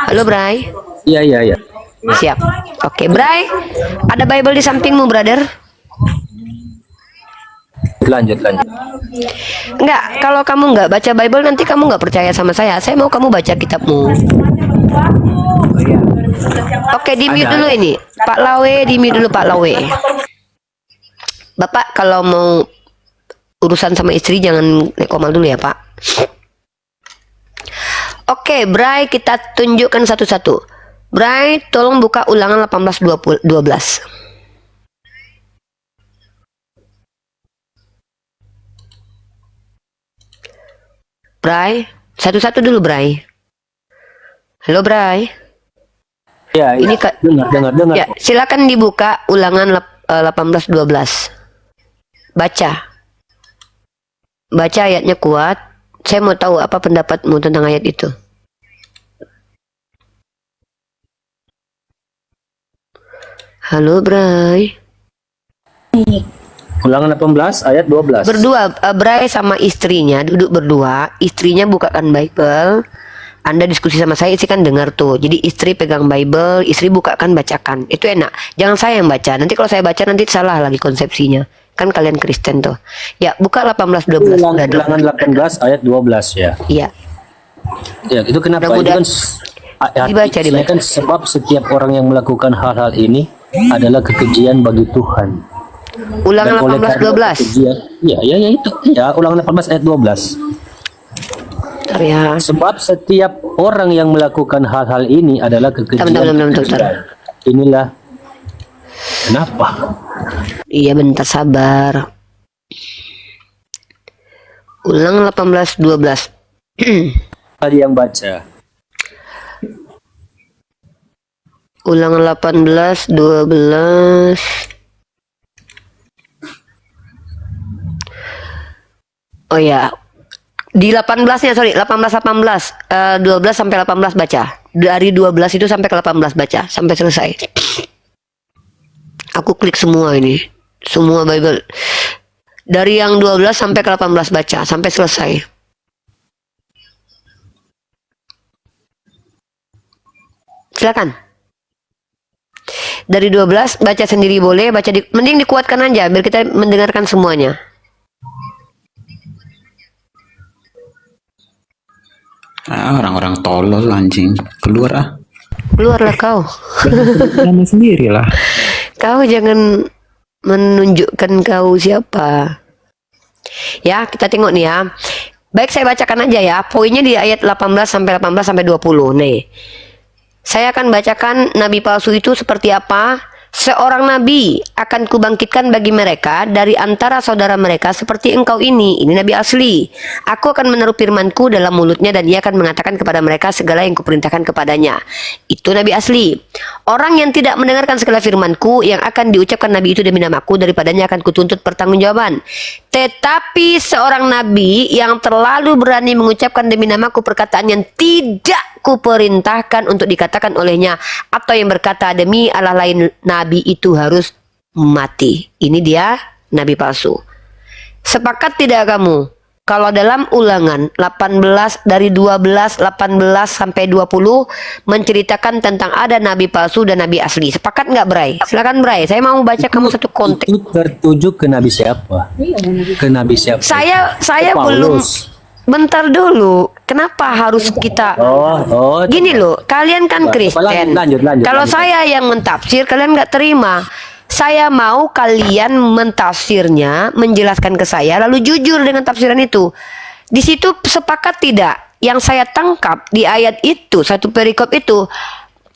Halo, Bray. Iya. Siap. Oke, Bray. Ada Bible di sampingmu, brother. Lanjut. Enggak, kalau kamu nggak baca Bible nanti kamu nggak percaya sama saya. Saya mau kamu baca kitabmu. Oke, di mute dulu ini. Pak Lawe, di mute dulu Pak Lawe. Bapak kalau mau urusan sama istri jangan komal dulu ya Pak. Oke, Bray, kita tunjukkan satu-satu. Bray, tolong buka Ulangan 18:12. Bray, satu-satu dulu Bray. Halo Bray. Ya, Ini Kak. dengar. Ya, silakan dibuka Ulangan 18:12. Baca. Baca ayatnya kuat. Saya mau tahu apa pendapatmu tentang ayat itu. Halo Bray. Ulangan 18 ayat 12. Berdua, Bray sama istrinya duduk berdua. Istrinya bukakan Bible. Anda diskusi sama saya, istri kan dengar tuh. Jadi istri pegang Bible, istri bukakan, bacakan. Itu enak. Jangan saya yang baca. Nanti kalau saya baca nanti salah lagi konsepsinya. Kan kalian Kristen tuh. Ya, buka 18:12. Ulangan 18 ayat 12 ya. Iya. Ya, itu kenapa? Itu kan Dibaca. kan sebab setiap orang yang melakukan hal-hal ini adalah kekejian bagi Tuhan. Ulangan 18:12. Ya, itu. Ya, Ulangan 18 ayat 12. Ya. Sebab setiap orang yang melakukan hal-hal ini adalah kekejian. Bentar. Inilah kenapa? Iya, bentar sabar. Ulangan 18:12. Tadi yang baca. Ulangan 18:12. Oh ya, di 18-nya, sorry, 18 12 sampai 18 baca. Dari 12 itu sampai ke 18 baca sampai selesai. Aku klik semua ini, semua Bible. Dari yang 12 sampai ke 18 baca sampai selesai. Silakan. Dari 12 baca sendiri boleh, mending dikuatkan aja biar kita mendengarkan semuanya. Orang-orang tolol anjing. Keluarlah kau. Kamu sendirilah. Kau jangan menunjukkan kau siapa. Ya, kita tengok nih ya. Baik, saya bacakan aja ya. Poinnya di ayat 18 sampai 20. Nih. Saya akan bacakan nabi palsu itu seperti apa. Seorang nabi akan kubangkitkan bagi mereka dari antara saudara mereka seperti engkau ini. Ini nabi asli. Aku akan menaruh firmanku dalam mulutnya dan dia akan mengatakan kepada mereka segala yang kuperintahkan kepadanya. Itu nabi asli. Orang yang tidak mendengarkan segala firmanku yang akan diucapkan nabi itu demi namaku, daripadanya akan kutuntut pertanggungjawaban. Tetapi seorang nabi yang terlalu berani mengucapkan demi namaku perkataan yang tidak kuperintahkan untuk dikatakan olehnya, atau yang berkata demi Allah lain, nabi itu harus mati. Ini dia nabi palsu. Sepakat tidak kamu? Kalau dalam Ulangan 18 dari 12, 18 sampai 20 menceritakan tentang ada nabi palsu dan nabi asli. Sepakat nggak, Bray? Silakan, Bray. Saya mau baca kamu satu konteks. Itu tertuju ke nabi siapa? Ke nabi siapa? Saya belum. Bentar dulu. Kenapa harus kita? Gini loh, kalian kan Kristen. Kalau saya yang mentafsir, kalian nggak terima. Saya mau kalian mentafsirnya, menjelaskan ke saya, lalu jujur dengan tafsiran itu. Di situ sepakat tidak? Yang saya tangkap di ayat itu, satu perikop itu,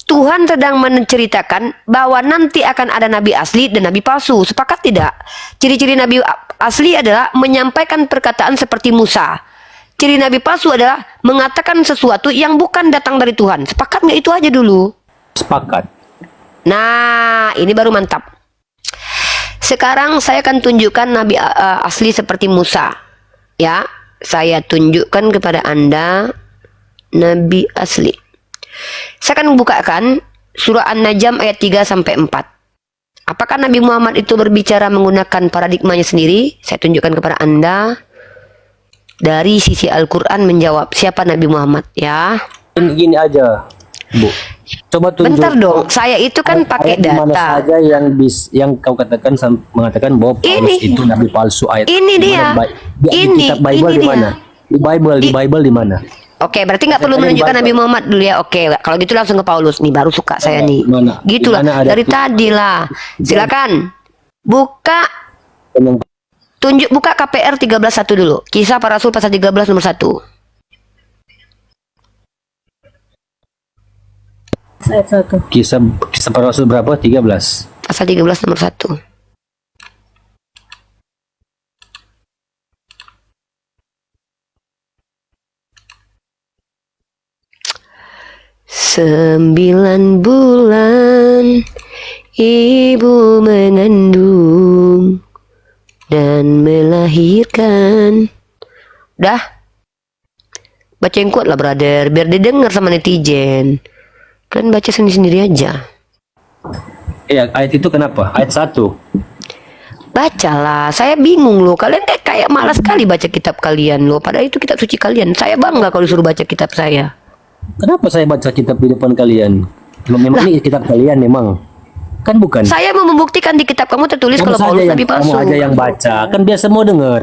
Tuhan sedang menceritakan bahwa nanti akan ada nabi asli dan nabi palsu. Sepakat tidak? Ciri-ciri nabi asli adalah menyampaikan perkataan seperti Musa. Ciri nabi palsu adalah mengatakan sesuatu yang bukan datang dari Tuhan. Sepakat nggak itu aja dulu? Sepakat. Nah, ini baru mantap. Sekarang saya akan tunjukkan nabi asli seperti Musa. Ya, saya tunjukkan kepada Anda nabi asli. Saya akan bukakan surah An-Najm ayat 3 sampai 4. Apakah Nabi Muhammad itu berbicara menggunakan paradigmanya sendiri? Saya tunjukkan kepada Anda. Dari sisi Al-Quran menjawab siapa Nabi Muhammad, ya. Gini aja, Bu. Coba tunjuk. Bentar dong, saya itu kan pakai Ayat di mana data. saja yang kau katakan mengatakan bahwa Paulus Ini. itu nabi palsu ayat. Ini Di dia. mana? Di kitab Bible Ini di dia. mana? Di Bible di mana? Oke, berarti nggak perlu Saya tanya menunjukkan Bible. Nabi Muhammad dulu ya. Oke, kalau gitu langsung ke Paulus nih, baru suka saya nih. Mana? Gitulah, Di mana ada dari tuh? tadi lah. Silakan. Buka KPR 13:1 dulu. Kisah Para Rasul pasal 13 nomor 1. Kisah para Rasul berapa? 13. Pasal 13 nomor 1. Sembilan bulan ibu mengandung dan melahirkan. Dah, baca yang kuat lah brother, biar didengar sama netizen. Kalian baca sendiri-sendiri aja. Iya, ayat itu kenapa? Ayat 1. Bacalah, saya bingung loh. Kalian kayak malas sekali baca kitab kalian loh. Padahal itu kitab suci kalian. Saya bangga kalau disuruh baca kitab saya. Kenapa saya baca kitab di depan kalian? Memang ini kitab kalian memang. Kan bukan. Saya mau membuktikan di kitab kamu tertulis Kamu kalau saja Paulus yang- nabi palsu. Kamu aja yang baca. Kan biasa mau dengar.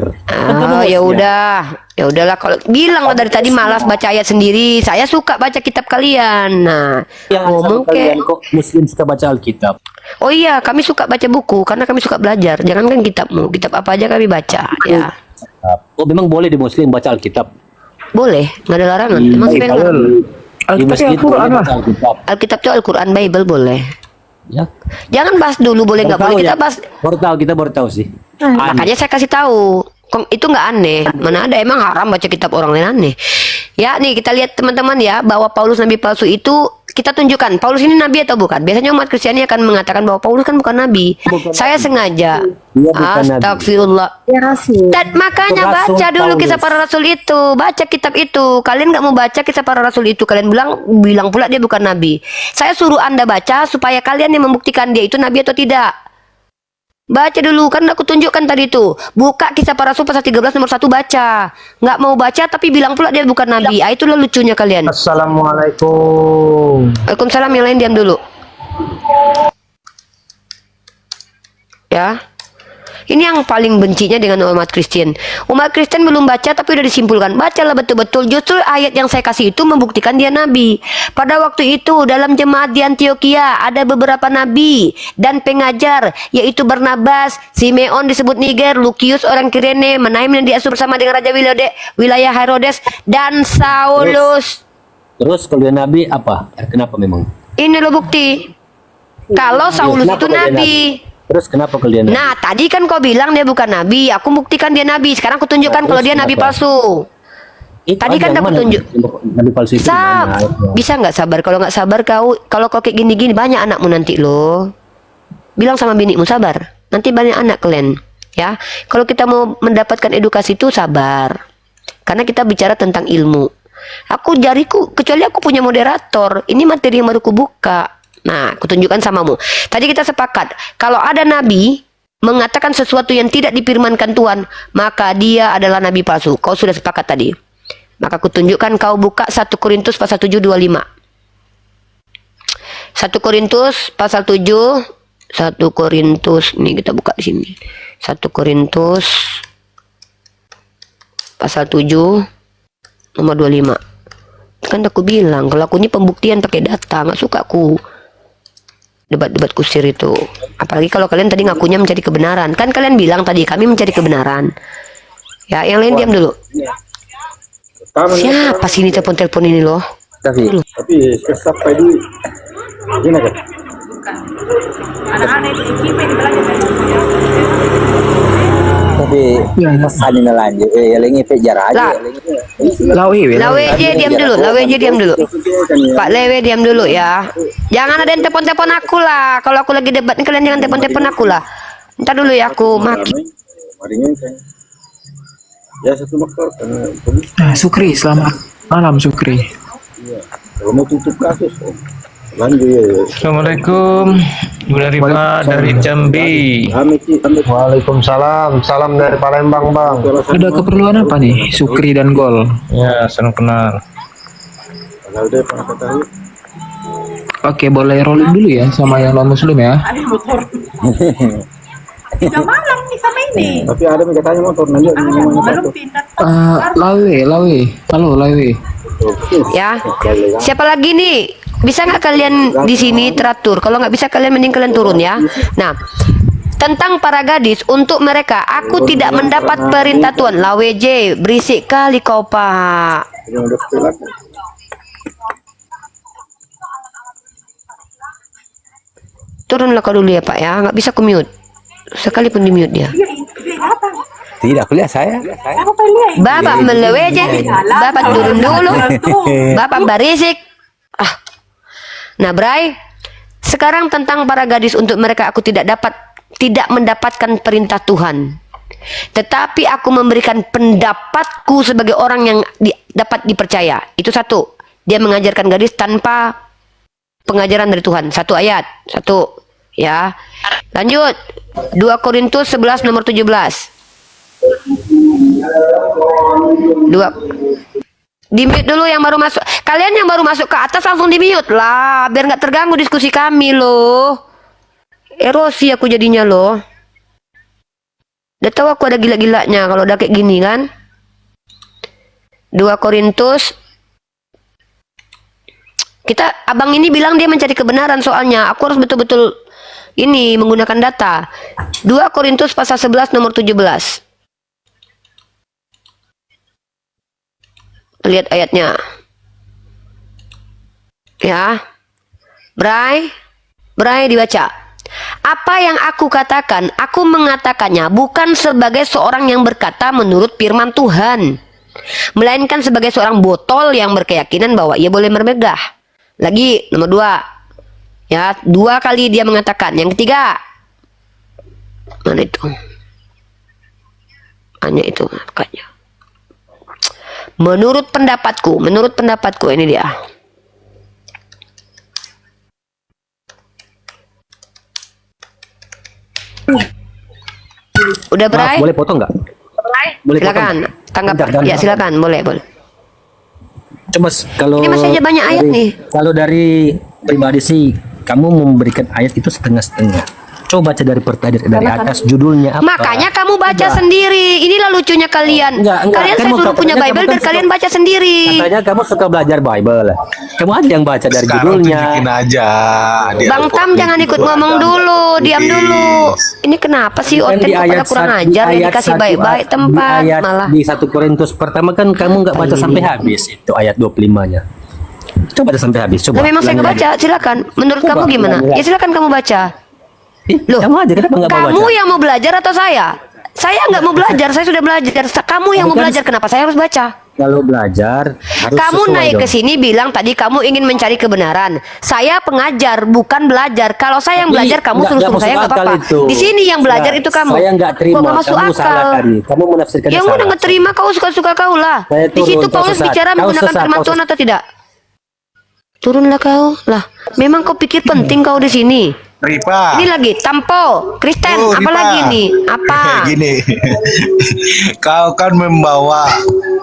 Ya udah, ya udahlah kalau bilang lah dari tadi malas baca ayat sendiri. Saya suka baca kitab kalian. Nah, Yang ngomong kalian ke. kok Muslim suka baca Alkitab. Oh iya, kami suka baca buku karena kami suka belajar. Jangankan kitabmu, kitab apa aja kami baca. Ya, Oh memang boleh di Muslim baca Alkitab. boleh, nggak ada larangan. Emang siapa yang larang? Di masjid boleh baca Alkitab. Alkitab itu Al-Quran, Bible boleh. Ya. Jangan bahas dulu, boleh nggak boleh kita bahas. Kita baru tahu sih. Makanya saya kasih tahu. Itu nggak aneh. Mana ada emang haram baca kitab orang lain aneh. Ya nih kita lihat teman-teman ya bahwa Paulus nabi palsu itu kita tunjukkan Paulus ini nabi atau bukan. Biasanya umat Kristiani akan mengatakan bahwa Paulus kan bukan nabi. Saya sengaja. Dia bukan nabi. Astagfirullah. Dan makanya Itu rasul baca dulu Paulus. kisah para rasul itu, baca kitab itu. Kalian nggak mau baca kisah para rasul itu, kalian bilang pula dia bukan nabi. Saya suruh Anda baca supaya kalian yang membuktikan dia itu nabi atau tidak. Baca dulu, kan aku tunjukkan tadi tuh. Buka kisah para rasul pasal 13 nomor 1 baca. Nggak mau baca tapi bilang pula dia bukan nabi. Itulah lucunya kalian. Assalamualaikum. Waalaikumsalam, yang lain diam dulu. Ya. Ini yang paling bencinya dengan umat Kristen. Umat Kristen belum baca tapi udah disimpulkan. Bacalah betul-betul. Justru ayat yang saya kasih itu membuktikan dia nabi. Pada waktu itu dalam jemaat di Antioquia ada beberapa nabi dan pengajar, yaitu Barnabas, Simeon disebut Niger, Lukius orang Kirene, Menahem yang diasuh bersama dengan Raja wilayah Herodes, dan Saulus. Terus kalau dia nabi apa? Kenapa memang? Ini loh bukti. Kalau Saulus Kenapa itu kalau dia nabi. Terus kenapa kalau dia nabi? Nah, tadi kan kau bilang dia bukan nabi. Aku buktikan dia nabi. Sekarang aku tunjukkan kalau dia nabi palsu. Tadi kan aku tunjuk. Nabi palsu itu di mana? Bisa nggak sabar? Kalau nggak sabar kalau kau kayak gini-gini banyak anakmu nanti loh. Bilang sama binimu sabar. Nanti banyak anak kalian. Ya, kalau kita mau mendapatkan edukasi itu sabar. Karena kita bicara tentang ilmu. Aku jariku, kecuali aku punya moderator. Ini materi yang baru kubuka. Nah, aku tunjukkan samamu. Tadi kita sepakat, kalau ada nabi mengatakan sesuatu yang tidak difirmankan Tuhan, maka dia adalah nabi palsu. Kau sudah sepakat tadi. Maka aku tunjukkan, kau buka 1 Korintus pasal 7 25. 1 Korintus pasal 7, 1 Korintus, ini kita buka di sini. 1 Korintus pasal 7 nomor 25. Kan aku bilang kalau aku ini pembuktian pakai data, nggak suka aku debat-debat kusir itu. Apalagi kalau kalian tadi ngakunya mencari kebenaran. Kan kalian bilang tadi kami mencari kebenaran. Ya, yang lain diam dulu. Siapa sih ini telepon-telepon ini loh? Tapi siapa itu? Gimana kan? Anak-anak itu tapi pesan ini lanjut yang ini pejar aja Lawe aja diam dulu, Pak Lewe diam dulu ya. Jangan ada yang telepon-telepon aku lah. Kalau aku lagi debat nih, kalian jangan telepon-telepon aku lah. Ntar dulu ya aku maki. ya satu dokter Nah, Sukri, selamat malam Sukri. kalau mau tutup kasus lanjut ya. Assalamualaikum, Ibu Rifa dari Jambi. Waalaikumsalam, salam dari Palembang bang. Ada keperluan apa nih, Sukri dan Gol? Ya, senang kenal. Oke, boleh rolling dulu ya sama yang non muslim ya. Udah malam nih sama ini. Tapi ada yang katanya motor nanti Belum pindah. Lawe. Halo, Lawe. Ya. Siapa lagi nih? Bisa nggak kalian di sini teratur? Kalau nggak bisa kalian mending kalian turun ya. Nah, tentang para gadis, untuk mereka aku tidak mendapat perintah Tuhan. Lawe J, berisik kali kau Pak. Turunlah kau dulu ya Pak ya, nggak bisa ku mute. Sekalipun di mute dia. Tidak kuliah saya. Bapak melewe aja, Bapak turun dulu, Bapak berisik. Nah, Bray, sekarang tentang para gadis, untuk mereka aku tidak mendapatkan perintah Tuhan. Tetapi aku memberikan pendapatku sebagai orang yang dapat dipercaya. Itu satu. Dia mengajarkan gadis tanpa pengajaran dari Tuhan. Satu ayat. Satu. Ya. Lanjut. 2 Korintus 11 nomor 17. 2. Di mute dulu yang baru masuk. Kalian yang baru masuk ke atas langsung di mute lah, biar nggak terganggu diskusi kami loh. Erosi aku jadinya loh. Udah tahu aku ada gila-gilanya kalau udah kayak gini kan. 2 Korintus. Abang ini bilang dia mencari kebenaran, soalnya aku harus betul-betul ini menggunakan data. 2 Korintus pasal 11 nomor 17. Lihat ayatnya. Ya. Bray dibaca. Apa yang aku katakan, aku mengatakannya bukan sebagai seorang yang berkata menurut firman Tuhan, melainkan sebagai seorang botol yang berkeyakinan bahwa ia boleh bermegah. Lagi nomor 2. Ya, 2 kali dia mengatakan. Yang ketiga. Mana itu? Hanya itu makanya. Menurut pendapatku ini dia. Udah Bray? Boleh potong nggak? Boleh silakan. Tanggap. Ya silakan, boleh. Coba kalau ini masih aja banyak ayat nih. Kalau dari pribadi sih, kamu memberikan ayat itu setengah-setengah. Coba baca dari atas judulnya apa. Makanya kamu baca sendiri. Inilah lucunya kalian. Kalian saya suruh punya Bible biar kalian baca sendiri. Katanya kamu suka belajar Bible. Kamu aja yang baca dari judulnya. Aja. Bang Tam jangan ikut ngomong dulu, diam dulu. Ini kenapa sih Oten pada kurang ajar ya, dikasih baik-baik tempat malah. Di 1 Korintus pertama kan kamu nggak baca sampai habis itu ayat 25-nya. Coba baca sampai habis. Coba. Nah, memang saya nggak baca. Silakan. Menurut kamu gimana? Ya silakan kamu baca. Loh, kamu aja kenapa nggak mau baca? Kamu yang mau belajar atau saya? Saya nggak mau belajar, saya sudah belajar. Kamu yang mau belajar, kenapa saya harus baca? Kalau belajar harus kamu naik dong. ke sini bilang tadi kamu ingin mencari kebenaran. Saya pengajar, bukan belajar. Kalau saya yang belajar, kamu suruh saya nggak apa-apa. Di sini yang belajar itu kamu. Saya nggak terima. Nggak masuk kamu akal. salah tadi. Kamu menafsirkan yang salah. udah nggak terima, kau suka-suka kau lah. Di situ Paulus bicara menggunakan firman Tuhan atau tidak? Turunlah kau lah. Memang kau pikir penting kau di sini? Ripa. Ini lagi Tampo, Kristen, apa lagi nih? Apa? Gini, kau kan membawa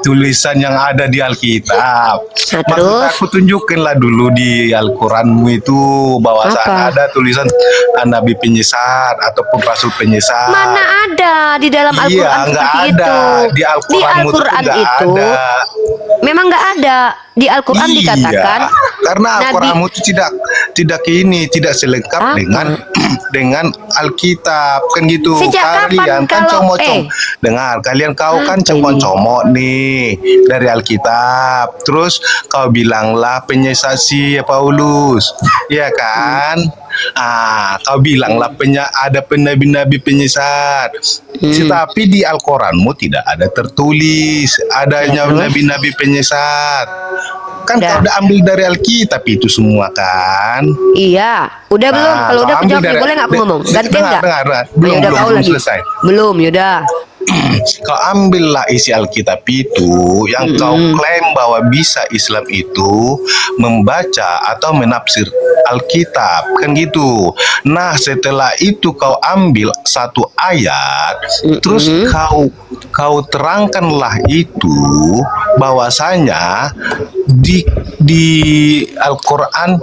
tulisan yang ada di Alkitab. Nah, maksud aku tunjukkanlah dulu di Al-Quranmu itu bahwasanya ada tulisan Nabi penyesat ataupun Rasul penyesat. Mana ada di dalam Al-Quran seperti itu? Di Al-Quran itu memang nggak ada. Di Al-Quran dikatakan karena Al-Quranmu itu tidak selengkap dengan Alkitab kan gitu. Sejak kalian kan kalian kau kan comot-comot nih dari Alkitab, terus kau bilanglah penyesat si Paulus, ya kan? Kau bilanglah ada nabi-nabi penyesat. Tetapi di Al-Quranmu tidak ada tertulis adanya nabi-nabi penyesat. Kan kau udah ambil dari Alkitab itu semua kan? Iya. Udah belum? Kalau udah aku jawab nih, boleh nggak aku ngomong? Gantian nggak? Belum selesai. Belum, yaudah. Kau ambillah isi Alkitab itu yang kau klaim bahwa bisa Islam itu membaca atau menafsir Alkitab kan gitu. Nah setelah itu kau ambil satu ayat, terus kau terangkanlah itu bahwasanya di Al-Quran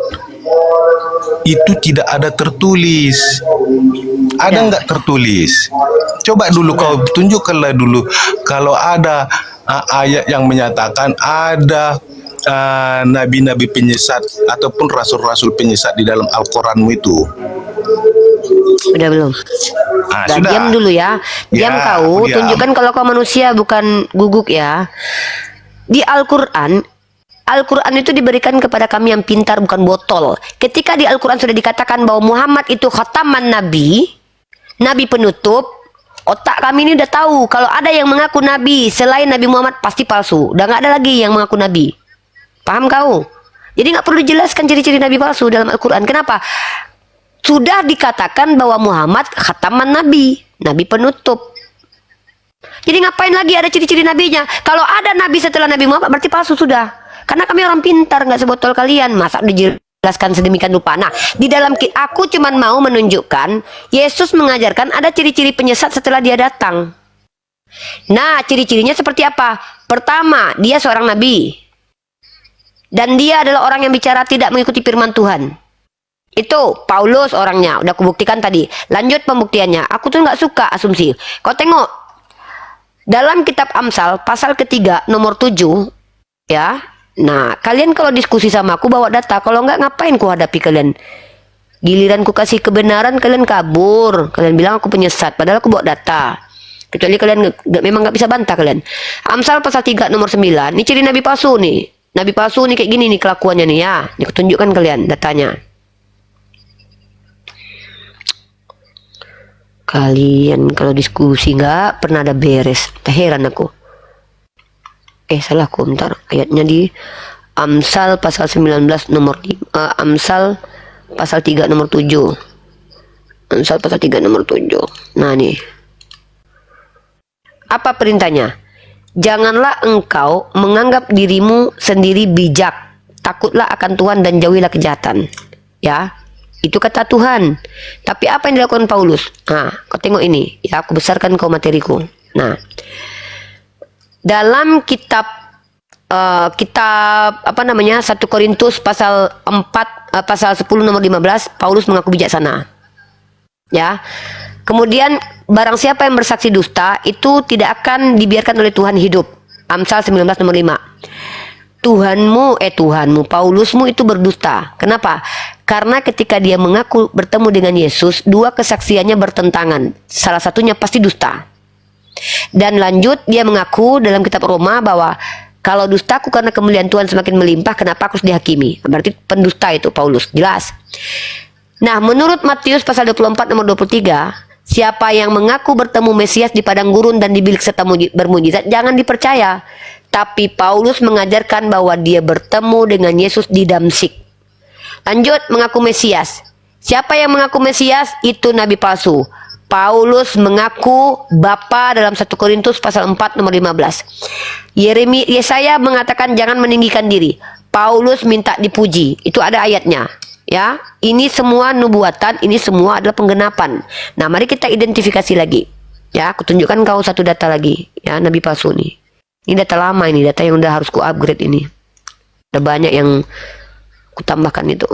itu tidak ada tertulis. Ada nggak tertulis? Coba dulu kau tunjukkanlah dulu kalau ada ayat yang menyatakan ada nabi-nabi penyesat ataupun rasul-rasul penyesat di dalam Al-Quranmu itu. Udah belum? Ah, Udah, sudah. diam dulu ya. Diam Ya, kau, diam. tunjukkan kalau kau manusia bukan guguk ya. Di Al-Quran itu diberikan kepada kami yang pintar bukan botol. Ketika di Al-Quran sudah dikatakan bahwa Muhammad itu khataman nabi, nabi penutup, otak kami ini udah tahu kalau ada yang mengaku nabi selain Nabi Muhammad pasti palsu. Udah nggak ada lagi yang mengaku nabi. Paham kau? Jadi nggak perlu dijelaskan ciri-ciri nabi palsu dalam Al-Quran. Kenapa? Sudah dikatakan bahwa Muhammad khataman nabi, nabi penutup. Jadi ngapain lagi ada ciri-ciri nabinya? Kalau ada nabi setelah Nabi Muhammad berarti palsu sudah. Karena kami orang pintar, nggak sebotol kalian. Masa dijelaskan sedemikian rupa. Nah, di dalam aku cuman mau menunjukkan Yesus mengajarkan ada ciri-ciri penyesat setelah dia datang. Nah, ciri-cirinya seperti apa? Pertama, dia seorang nabi. Dan dia adalah orang yang bicara tidak mengikuti firman Tuhan. Itu Paulus orangnya, udah kubuktikan tadi. Lanjut pembuktiannya. Aku tuh nggak suka asumsi. Kau tengok dalam kitab Amsal pasal ketiga nomor 7 ya. Nah, kalian kalau diskusi sama aku bawa data. Kalau nggak ngapain ku hadapi kalian? Giliran ku kasih kebenaran kalian kabur. Kalian bilang aku penyesat padahal aku bawa data. Kecuali kalian memang nggak bisa bantah kalian. Amsal pasal 3 nomor 9. Ini ciri nabi palsu nih. Nabi palsu nih kayak gini nih kelakuannya nih ya. Ini aku tunjukkan kalian datanya. Kalian kalau diskusi nggak pernah ada beres. Tak heran aku. Salah aku, bentar. Ayatnya di Amsal pasal 19 nomor 5. Amsal pasal 3 nomor 7. Amsal pasal 3 nomor 7. Nah nih. Apa perintahnya? Janganlah engkau menganggap dirimu sendiri bijak. Takutlah akan Tuhan dan jauhilah kejahatan. Ya. Itu kata Tuhan. Tapi apa yang dilakukan Paulus? Nah, kau tengok ini. Ya, aku besarkan kau materiku. Nah, dalam kitab apa namanya 1 Korintus pasal 4 pasal 10 nomor 15, Paulus mengaku bijaksana. Ya. Kemudian barang siapa yang bersaksi dusta itu tidak akan dibiarkan oleh Tuhan hidup. Amsal 19 nomor 5. Tuhanmu, Paulusmu itu berdusta. Kenapa? Karena ketika dia mengaku bertemu dengan Yesus, dua kesaksiannya bertentangan. Salah satunya pasti dusta. Dan lanjut dia mengaku dalam kitab Roma bahwa kalau dustaku karena kemuliaan Tuhan semakin melimpah, kenapa aku harus dihakimi? Berarti pendusta itu Paulus, jelas. Nah, menurut Matius pasal 24 nomor 23, siapa yang mengaku bertemu Mesias di padang gurun dan di bilik serta bermujizat, jangan dipercaya. Tapi Paulus mengajarkan bahwa dia bertemu dengan Yesus di Damsik. Lanjut, mengaku Mesias. Siapa yang mengaku Mesias? Itu nabi palsu. Paulus mengaku Bapa dalam 1 Korintus pasal 4 nomor 15. Yesaya mengatakan jangan meninggikan diri. Paulus minta dipuji. Itu ada ayatnya. Ya, ini semua nubuatan, ini semua adalah penggenapan. Nah, mari kita identifikasi lagi. Ya, aku tunjukkan kau satu data lagi. Ya, nabi palsu nih. Ini data lama ini, data yang udah harus ku upgrade ini. Ada banyak yang ku tambahkan itu.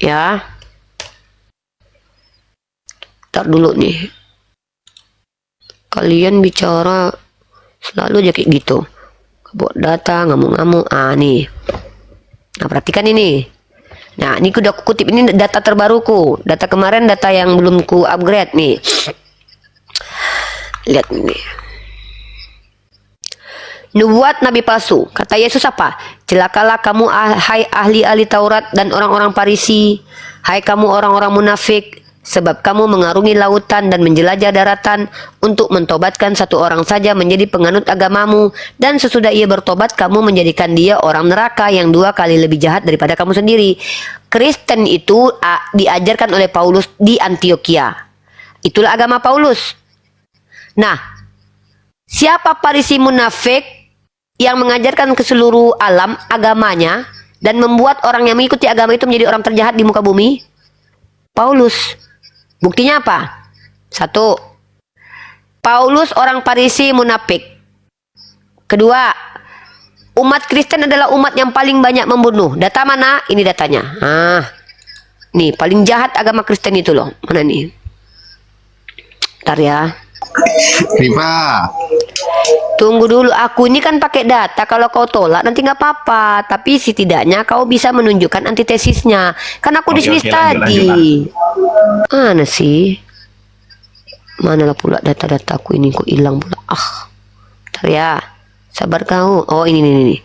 Ya. Ntar dulu nih. Kalian bicara selalu aja kayak gitu. Buat data, ngamuk-ngamuk. Nih. Nah, perhatikan ini. Nah, ini udah ku kutip. Ini data terbaruku. Data kemarin, data yang belum ku upgrade nih. Lihat ini. Nubuat nabi palsu. Kata Yesus apa? Celakalah kamu hai ahli-ahli Taurat dan orang-orang Farisi. Hai kamu orang-orang munafik. Sebab kamu mengarungi lautan dan menjelajah daratan untuk mentobatkan satu orang saja menjadi penganut agamamu. Dan sesudah ia bertobat kamu menjadikan dia orang neraka yang 2 kali lebih jahat daripada kamu sendiri. Kristen itu diajarkan oleh Paulus di Antioquia. Itulah agama Paulus. Nah, siapa Farisi munafik yang mengajarkan ke seluruh alam agamanya dan membuat orang yang mengikuti agama itu menjadi orang terjahat di muka bumi? Paulus. Buktinya apa? 1. Paulus orang Farisi munafik. Kedua, umat Kristen adalah umat yang paling banyak membunuh. Data mana? Ini datanya. Nih, paling jahat agama Kristen itu loh. Mana nih? Ntar ya. Ripa. Tunggu dulu, aku ini kan pakai data. Kalau kau tolak nanti nggak apa-apa. Tapi setidaknya kau bisa menunjukkan antitesisnya. Kan aku di sini tadi. Mana sih? Manalah pula data-dataku ini kok hilang pula. Ntar ya. Sabar kau. Oh ini.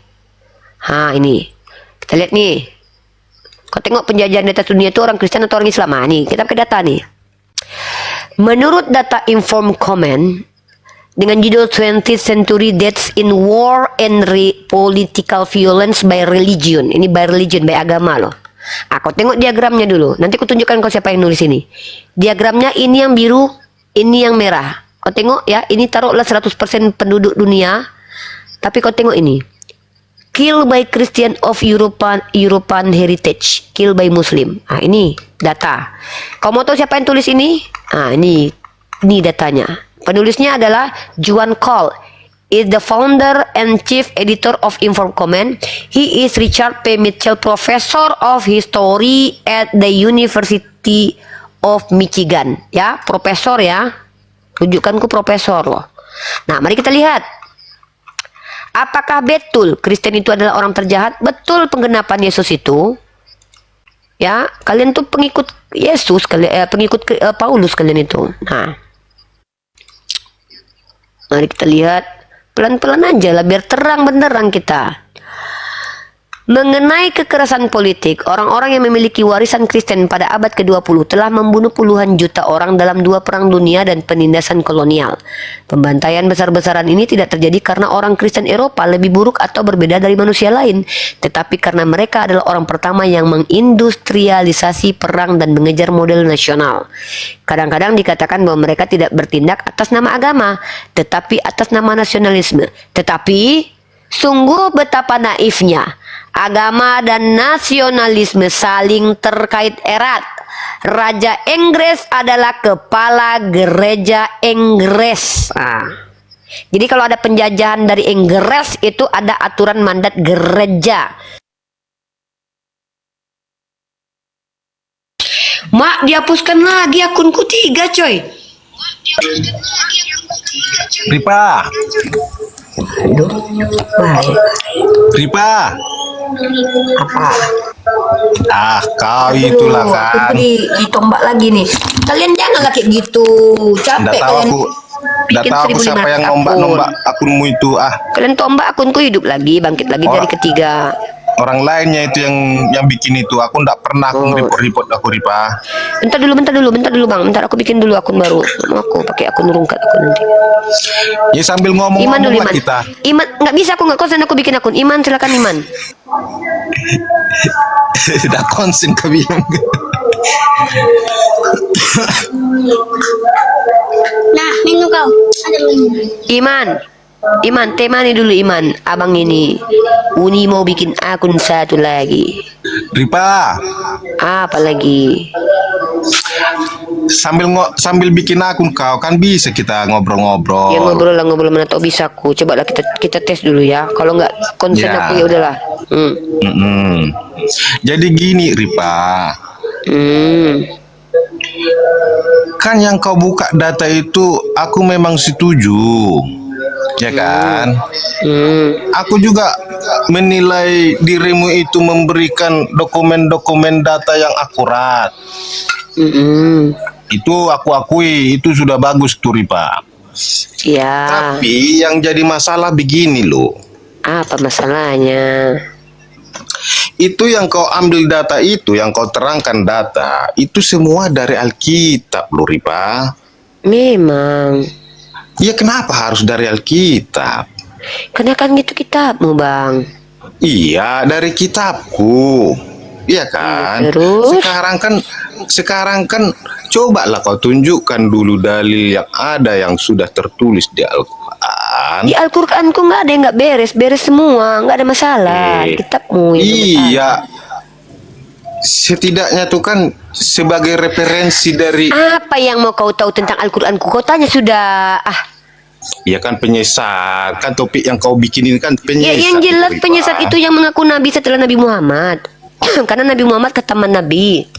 Ini. Kita lihat nih. Kau tengok penjajahan data dunia itu orang Kristen atau orang Islam? Nih, kita pakai data nih. Menurut data Informed Comment dengan judul 20th Century Deaths in War and Political Violence by Religion. Ini by religion, by agama loh. Aku tengok diagramnya dulu. Nanti aku tunjukkan kau siapa yang nulis ini. Diagramnya ini yang biru, ini yang merah. Kau tengok ya, ini taruhlah 100% penduduk dunia. Tapi kau tengok ini. Kill by Christian of European heritage, kill by Muslim. Ini data. Kau mau tahu siapa yang tulis ini? Ini datanya. Penulisnya adalah Juan Cole. Is the founder and chief editor of Informed Comment. He is Richard P. Mitchell, professor of history at the University of Michigan. Ya, profesor ya. Rujukanku profesor loh. Nah, mari kita lihat. Apakah betul Kristen itu adalah orang terjahat? Betul penggenapan Yesus itu? Ya, kalian tuh pengikut Yesus, pengikut Paulus kalian itu. Nah, mari kita lihat pelan-pelan aja lah biar terang benderang kita. Mengenai kekerasan politik, orang-orang yang memiliki warisan Kristen pada abad ke-20 telah membunuh puluhan juta orang dalam 2 perang dunia dan penindasan kolonial. Pembantaian besar-besaran ini tidak terjadi karena orang Kristen Eropa lebih buruk atau berbeda dari manusia lain, tetapi karena mereka adalah orang pertama yang mengindustrialisasi perang dan mengejar model nasional. Kadang-kadang dikatakan bahwa mereka tidak bertindak atas nama agama, tetapi atas nama nasionalisme. Tetapi, sungguh betapa naifnya. Agama dan nasionalisme saling terkait erat. Raja Inggris adalah kepala gereja Inggris. Jadi kalau ada penjajahan dari Inggris itu ada aturan mandat gereja. Mak, dihapuskan lagi akunku 3 coy. Ripa. Ripa. Apa? Kau itulah kan. Aku ditombak lagi nih. Kalian janganlah kayak gitu. Capek kalian. Nggak tahu aku siapa yang nombak akunmu itu. Kalian tombak akunku hidup lagi, bangkit lagi dari ketiga. Orang lainnya itu yang bikin itu. Aku nggak pernah aku nge-report aku, Ripa. Bentar dulu bang. Bentar aku bikin dulu akun baru. Aku pakai akun rungkat aku nanti. Ya sambil ngomong Iman dulu, Iman. kita. Iman nggak bisa, aku nggak konsen, aku bikin akun. Iman silakan Iman. Tidak konsen kau bilang. Nah, minum kau. Ada minum. Iman, temani dulu Iman. Abang ini Uni mau bikin akun satu lagi. Ripa. Apa lagi? Sambil bikin akun kau kan bisa kita ngobrol-ngobrol. Ya ngobrol mana tau bisa aku. Coba lah kita tes dulu ya. Kalau nggak konsen aku ya udahlah. Jadi gini Ripa. Kan yang kau buka data itu aku memang setuju. Ya kan? Aku juga menilai dirimu itu memberikan dokumen-dokumen data yang akurat. Itu aku akui, itu sudah bagus tuh Ripa. Iya. Tapi yang jadi masalah begini loh. Apa masalahnya? Itu yang kau ambil data itu, yang kau terangkan data, itu semua dari Alkitab loh Ripa. Memang. Ya kenapa harus dari Alkitab? Karena kan gitu kitabmu bang. Iya dari kitabku. Iya kan? Terus? Sekarang kan cobalah kau tunjukkan dulu dalil yang ada yang sudah tertulis di Al-Quran. Di Al-Quranku nggak ada yang nggak beres semua, nggak ada masalah. Kitabmu yang iya. Setidaknya tuh kan sebagai referensi dari. Apa yang mau kau tahu tentang Al-Quranku? Kau tanya sudah. Iya kan penyesat, kan topik yang kau bikin ini kan penyesat. Ya, yang jelas penyesat itu yang mengaku Nabi setelah Nabi Muhammad. Karena Nabi Muhammad kataman Nabi.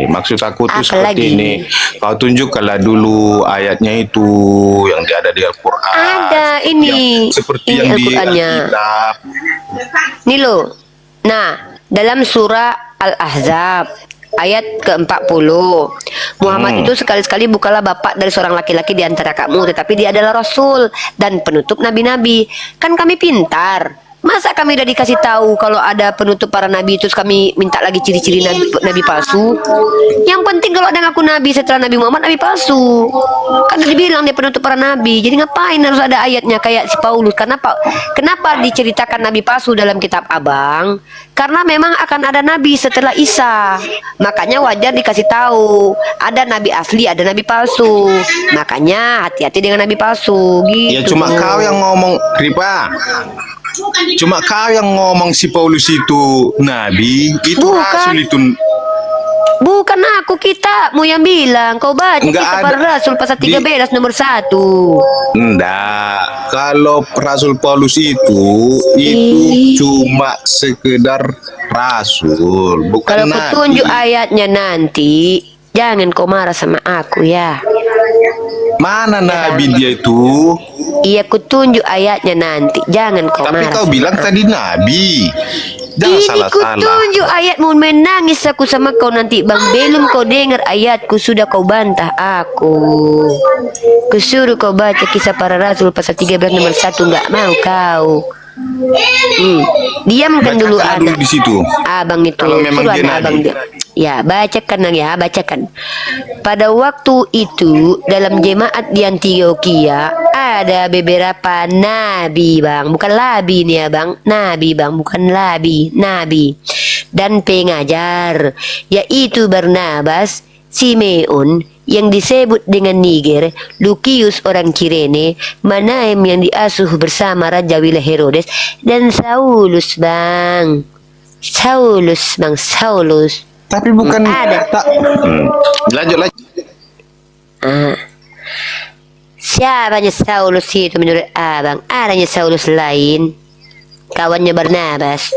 Maksud aku tuh Apa seperti lagi? ini. Kau tunjukkanlah dulu ayatnya itu yang ada di Al-Quran. Ada ini. Seperti Ini yang di Al-Qur'annya. Alkitab. Nih lo. Nah, dalam surah Al-Ahzab ayat ke-40. Muhammad itu sekali-sekali bukanlah bapak dari seorang laki-laki di antara kamu, tetapi dia adalah rasul dan penutup nabi-nabi. Kan kami pintar. Masa kami udah dikasih tahu kalau ada penutup para nabi terus kami minta lagi ciri-ciri nabi palsu? Yang penting kalau ada ngaku nabi setelah Nabi Muhammad nabi palsu. Kan udah dibilang dia penutup para nabi. Jadi ngapain harus ada ayatnya kayak si Paulus? Kenapa diceritakan nabi palsu dalam kitab Abang? Karena memang akan ada nabi setelah Isa. Makanya wajar dikasih tahu ada nabi asli, ada nabi palsu. Makanya hati-hati dengan nabi palsu gitu. Ya cuma kau yang ngomong, Ripa. Cuma kau yang ngomong si Paulus itu nabi, itu rasul itu. Bukan aku, kita mau yang bilang. Kau baca Nggak kitab ada. para rasul pasal 13 nomor 1. Enggak, kalau Rasul Paulus itu cuma sekedar rasul, bukan Kalau nabi. kau tunjuk ayatnya nanti, jangan kau marah sama aku ya. Mana nabi dia itu? Iya, ku tunjuk ayatnya nanti, jangan kau Tapi marah. kau sama bilang aku. tadi nabi. Jangan Ini ku salah-salah. tunjuk ayatmu, menangis aku sama kau nanti bang. Belum kau dengar ayatku sudah kau bantah aku. Kusuruh kau baca kisah para rasul pasal 13 nomor 1, nggak mau kau. Diamkan dulu Bacakan anak. dulu di situ. Abang itu. Kalau memang suruh dia anak abang nabi. dia. Ya, bacakan Nang ya, bacakan. Pada waktu itu dalam jemaat di Antioquia ada beberapa nabi bang, bukan labi nih ya bang, nabi bang, bukan labi, nabi dan pengajar, yaitu Barnabas, Simeon yang disebut dengan Niger, Lukius orang Kirene, Manahem yang diasuh bersama Raja Wilayah Herodes, dan Saulus bang. Saulus bang, Saulus. Tapi bukan ada. Lanjut. Siapanya Saulus itu menurut abang? Adanya Saulus lain, kawannya Barnabas.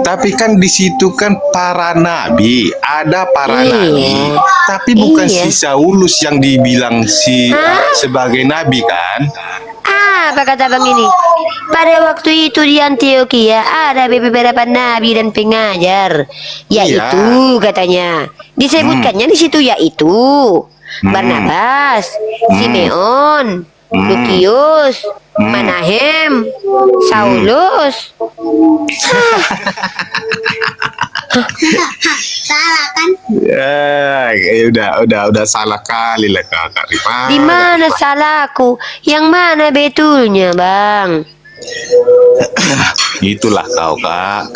Tapi kan di situ kan para nabi, ada para Iya. nabi. Tapi bukan Iya. si Saulus yang dibilang sebagai nabi kan? Apa kata bang ini? Pada waktu itu di Antioquia ada beberapa nabi dan pengajar, yaitu katanya disebutkannya di situ yaitu Barnabas, Simeon, Lukius, Manahem, Saulus. Salah kan? Ya, udah salah kali lah Kak Ripa. Di mana salahku? Yang mana betulnya bang? Itulah kau Kak.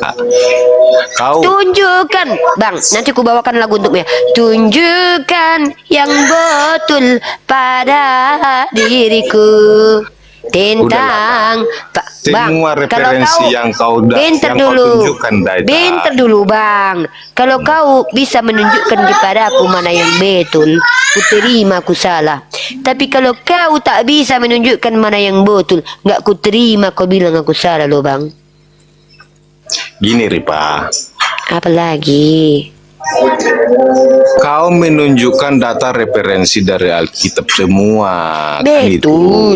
Kau Tunjukkan bang, nanti ku bawakan lagu untukmu ya. Tunjukkan yang betul pada diriku tentang semua referensi yang kau bentar yang kau dulu, tunjukkan Daita. bentar dulu bang. Kalau kau bisa menunjukkan kepadaku mana yang betul, ku terima ku salah. Tapi kalau kau tak bisa menunjukkan mana yang betul, nggak ku terima kau bilang aku salah loh bang. Gini Ripa, Apa lagi? kau menunjukkan data referensi dari Alkitab semua. kan itu.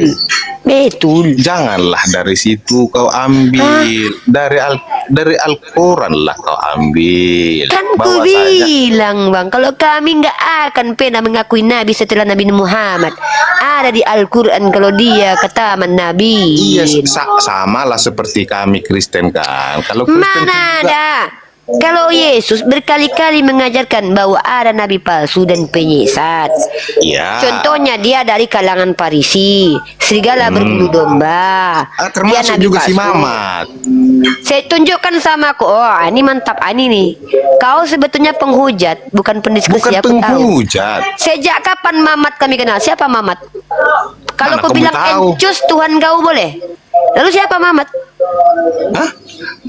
Betul. Janganlah dari situ kau ambil. Dari Al-Quran lah kau ambil. Kan ku Bawa saja. bilang bang, kalau kami nggak akan pernah mengakui Nabi setelah Nabi Muhammad. Ada di Al-Quran kalau dia kataman Nabi. Iya, sama lah seperti kami Kristen kan. Kalau Kristen Mana ada? Kalau Yesus berkali-kali mengajarkan bahwa ada nabi palsu dan penyesat. Iya. Contohnya dia dari kalangan Farisi, serigala berbulu domba. Dia Termasuk nabi juga si palsu. Mamat. Saya tunjukkan sama aku. Oh, ini mantap ini nih. Kau sebetulnya penghujat, bukan pendiskusi. Bukan aku tahu. penghujat. Sejak kapan Mamat kami kenal? Siapa Mamat? Kalau Mana kau kamu bilang tahu? encus Tuhan kau boleh. Lalu siapa Mamat?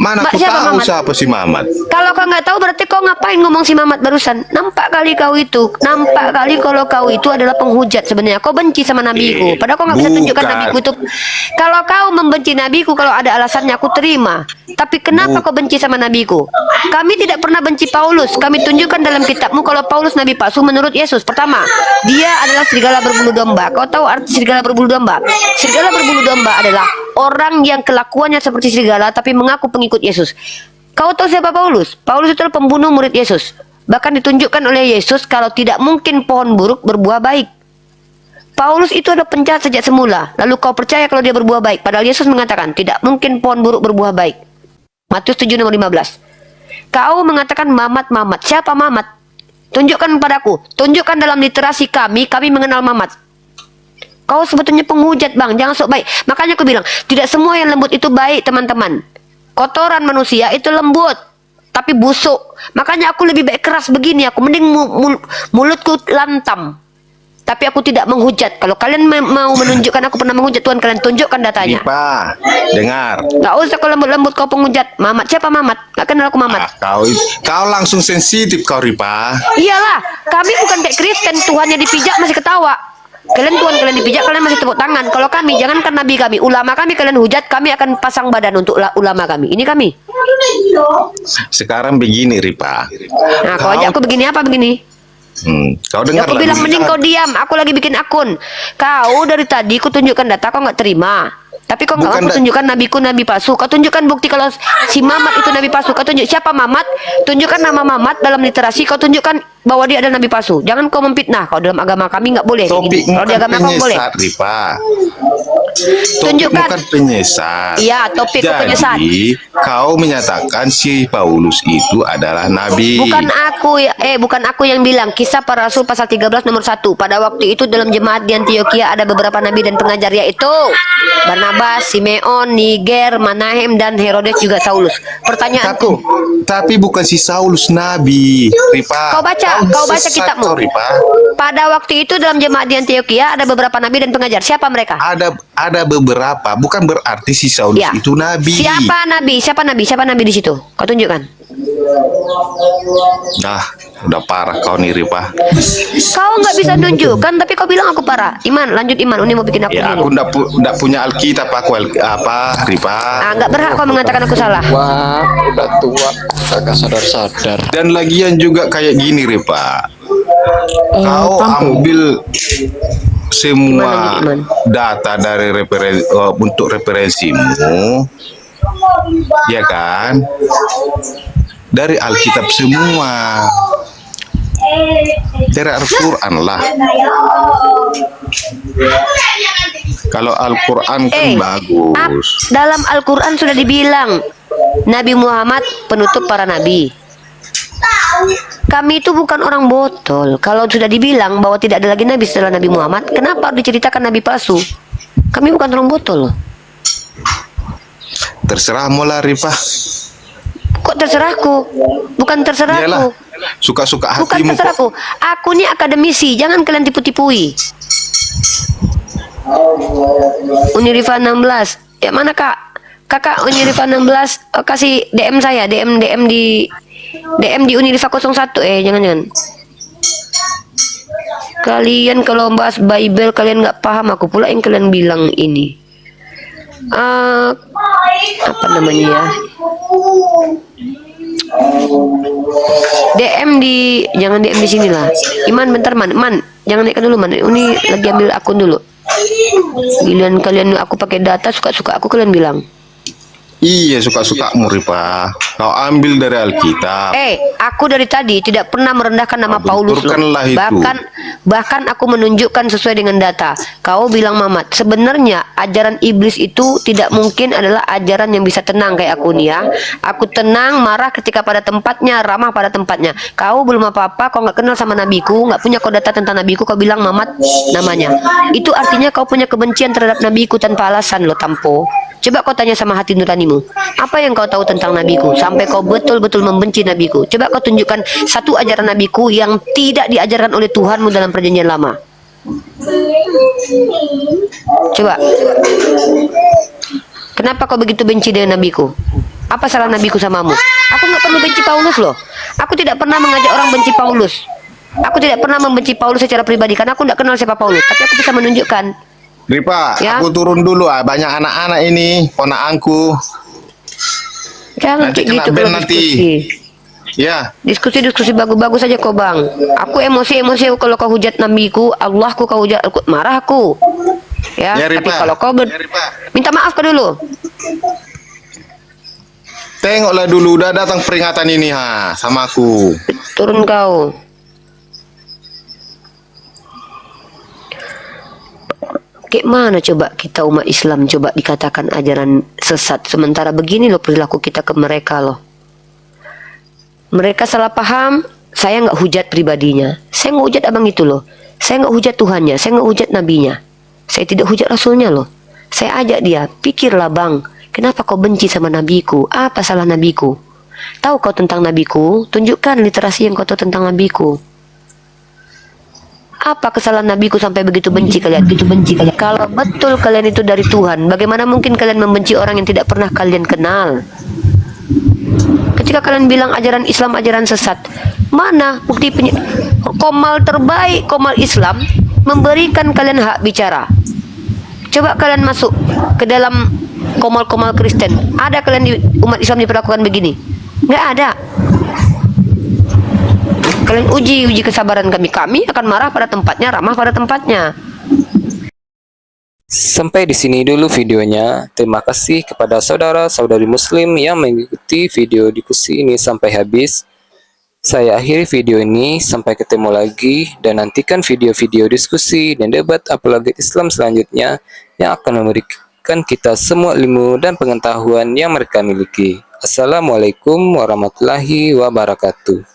Mana aku Siapa tahu Mamat? siapa si Mamat. Kalau kau nggak tahu berarti kau ngapain ngomong si Mamat barusan? Nampak kali kau itu, nampak kali kalau kau itu adalah penghujat sebenarnya. Kau benci sama nabiku, padahal kau nggak bisa tunjukkan bukan. nabiku itu. Kalau kau membenci nabiku, kalau ada alasannya aku terima. Tapi kenapa kau benci sama nabiku? Kami tidak pernah benci Paulus. Kami tunjukkan dalam kitabmu kalau Paulus nabi palsu menurut Yesus. Pertama, dia adalah serigala berbulu domba. Kau tahu arti serigala berbulu domba? Serigala berbulu domba adalah orang yang kelakuannya seperti serigala tapi mengaku pengikut Yesus. Kau tahu siapa Paulus? Paulus itu adalah pembunuh murid Yesus. Bahkan ditunjukkan oleh Yesus kalau tidak mungkin pohon buruk berbuah baik. Paulus itu adalah penjahat sejak semula. Lalu kau percaya kalau dia berbuah baik. Padahal Yesus mengatakan tidak mungkin pohon buruk berbuah baik. Matius 7 nomor 15. Kau mengatakan Mamat. Siapa Mamat? Tunjukkan padaku. Tunjukkan dalam literasi kami mengenal Mamat. Kau sebetulnya penghujat bang. Jangan sok baik. Makanya aku bilang tidak semua yang lembut itu baik teman-teman. Kotoran manusia itu lembut tapi busuk. Makanya aku lebih baik keras begini. Aku mending mulutku lantam tapi aku tidak menghujat. Kalau kalian mau menunjukkan aku pernah menghujat, Tuhan kalian tunjukkan datanya. Ripa, dengar. Gak usah kau lembut-lembut kau penghujat. Mamat, siapa Mamat? Gak kenal aku Mamat. Kau langsung sensitif kau Ripa. Iyalah, kami bukan kayak Kristen. Tuhannya dipijak masih ketawa. Kalian Tuhan kalian dipijak, kalian masih tepuk tangan. Kalau kami, jangankan nabi kami, ulama kami kalian hujat, kami akan pasang badan untuk ulama kami. Ini kami. Sekarang begini Ripa. Nah, kau ajak aku begini apa begini? Kau Ya, dengar aku bilang mending kau diam. Aku lagi bikin akun. Kau dari tadi aku tunjukkan data kau nggak terima. Tapi kau nggak mau tunjukkan nabiku nabi palsu. Kau tunjukkan bukti kalau si Mamat itu nabi palsu. Kau tunjuk siapa Mamat? Tunjukkan nama Mamat dalam literasi. Kau tunjukkan bahwa dia adalah nabi palsu. Jangan kau memfitnah. Kau dalam agama kami nggak boleh. Kalau di agama kau boleh. Ripa. Tunjukkan. Bukan penyesat. Iya, topik penyesat. Jadi kau menyatakan si Paulus itu adalah nabi. Bukan aku ya, bukan aku yang bilang. Kisah para Rasul pasal 13 nomor 1. Pada waktu itu dalam jemaat di Antioquia ada beberapa nabi dan pengajar, yaitu Barnabas, Simeon, Niger, Manahem, dan Herodes juga Saulus. Pertanyaanku. Tapi bukan si Saulus nabi, Ripa. Kau baca kitabmu. Ripa. Pada waktu itu dalam jemaat di Antioquia ada beberapa nabi dan pengajar. Siapa mereka? Ada beberapa. Bukan berarti si Saulus Ya. itu nabi. Siapa nabi? Siapa nabi di situ? Kau tunjukkan. Udah parah kau nih Ripa. Kau nggak bisa tunjukkan, tapi kau bilang aku parah. Iman, lanjut Iman. Uni mau bikin aku Ya, dulu. aku ndak punya Alkitab Ripa. Nggak berhak kau mengatakan aku salah. Wah, udah tua, kagak sadar-sadar. Dan lagian juga kayak gini Ripa. Kau ambil semua data dari untuk referensimu, ya kan? Dari Alkitab semua, dari Al-Quran lah. Kalau Al-Quran kan bagus. Dalam Al-Quran sudah dibilang Nabi Muhammad penutup para nabi. Kami itu bukan orang botol. Kalau sudah dibilang bahwa tidak ada lagi nabi setelah Nabi Muhammad, kenapa harus diceritakan nabi palsu? Kami bukan orang botol. Terserah mula Ripa. Kok terserahku? Bukan terserahku. Iyalah, suka-suka Bukan hatimu terserahku. Aku ini akademisi, jangan kalian tipu-tipui. Unirifa 16. Ya mana kak? Kakak Unirifa 16 kasih DM saya, DM di Unirifa 01. Jangan. Kalian kalau bahas Bible kalian nggak paham, aku pula yang kalian bilang ini. Apa namanya ya? Jangan DM di sini lah. Iman bentar man, jangan naikkan dulu man. Ini lagi ambil akun dulu. Giliran kalian aku pakai data suka-suka aku kalian bilang. Iya, suka-sukamu Ripa. Kau ambil dari Alkitab. Aku dari tadi tidak pernah merendahkan nama Paulus loh. Benturkanlah itu. Bahkan aku menunjukkan sesuai dengan data. Kau bilang Mamat, sebenarnya ajaran iblis itu tidak mungkin adalah ajaran yang bisa tenang kayak aku nih ya. Aku tenang, marah ketika pada tempatnya, ramah pada tempatnya. Kau belum apa-apa, kau nggak kenal sama nabiku, nggak punya kau data tentang nabiku, kau bilang Mamat namanya. Itu artinya kau punya kebencian terhadap nabiku tanpa alasan loh, Tampo. Coba kau tanya sama hati nuranimu, apa yang kau tahu tentang nabiku sampai kau betul-betul membenci nabiku? Coba kau tunjukkan satu ajaran nabiku yang tidak diajarkan oleh Tuhanmu dalam perjanjian lama. Coba. Kenapa kau begitu benci dengan nabiku? Apa salah nabiku samamu? Aku nggak perlu benci Paulus loh. Aku tidak pernah mengajak orang benci Paulus. Aku tidak pernah membenci Paulus secara pribadi karena aku tidak kenal siapa Paulus. Tapi aku bisa menunjukkan. Ripa, Ya. aku turun dulu ah. Banyak anak-anak ini, ponakanku. Jangan Nanti kayak kena gitu ban kalau nanti. diskusi. Ya, Diskusi bagus-bagus aja kau bang. Aku emosi kalau kau hujat nabiku, Allahku kau hujat, aku marah aku. Ya, Ya, tapi Ripa. kalau kau minta maaf kau dulu. tengoklah dulu udah datang peringatan ini sama aku. Turun kau. Kayak mana coba kita umat Islam coba dikatakan ajaran sesat, sementara begini loh perilaku kita ke mereka loh. Mereka salah paham, saya nggak hujat pribadinya, saya nggak hujat abang itu loh, saya nggak hujat Tuhannya, saya nggak hujat nabinya, saya tidak hujat rasulnya loh. Saya ajak dia, pikirlah bang, kenapa kau benci sama nabiku? Apa salah nabiku? Tahu kau tentang nabiku? Tunjukkan literasi yang kau tahu tentang nabiku. Apa kesalahan nabiku sampai begitu benci kalian? Kalau betul kalian itu dari Tuhan, bagaimana mungkin kalian membenci orang yang tidak pernah kalian kenal? Ketika kalian bilang ajaran Islam ajaran sesat, mana bukti komal terbaik, komal Islam memberikan kalian hak bicara. Coba kalian masuk ke dalam komal-komal Kristen, ada kalian di umat Islam diperlakukan begini? Nggak ada. Kalian uji kesabaran kami akan marah pada tempatnya, ramah pada tempatnya. Sampai di sini dulu videonya. Terima kasih kepada saudara-saudari muslim yang mengikuti video diskusi ini sampai habis. Saya akhiri video ini, sampai ketemu lagi dan nantikan video-video diskusi dan debat apologet Islam selanjutnya yang akan memberikan kita semua ilmu dan pengetahuan yang mereka miliki. Assalamualaikum warahmatullahi wabarakatuh.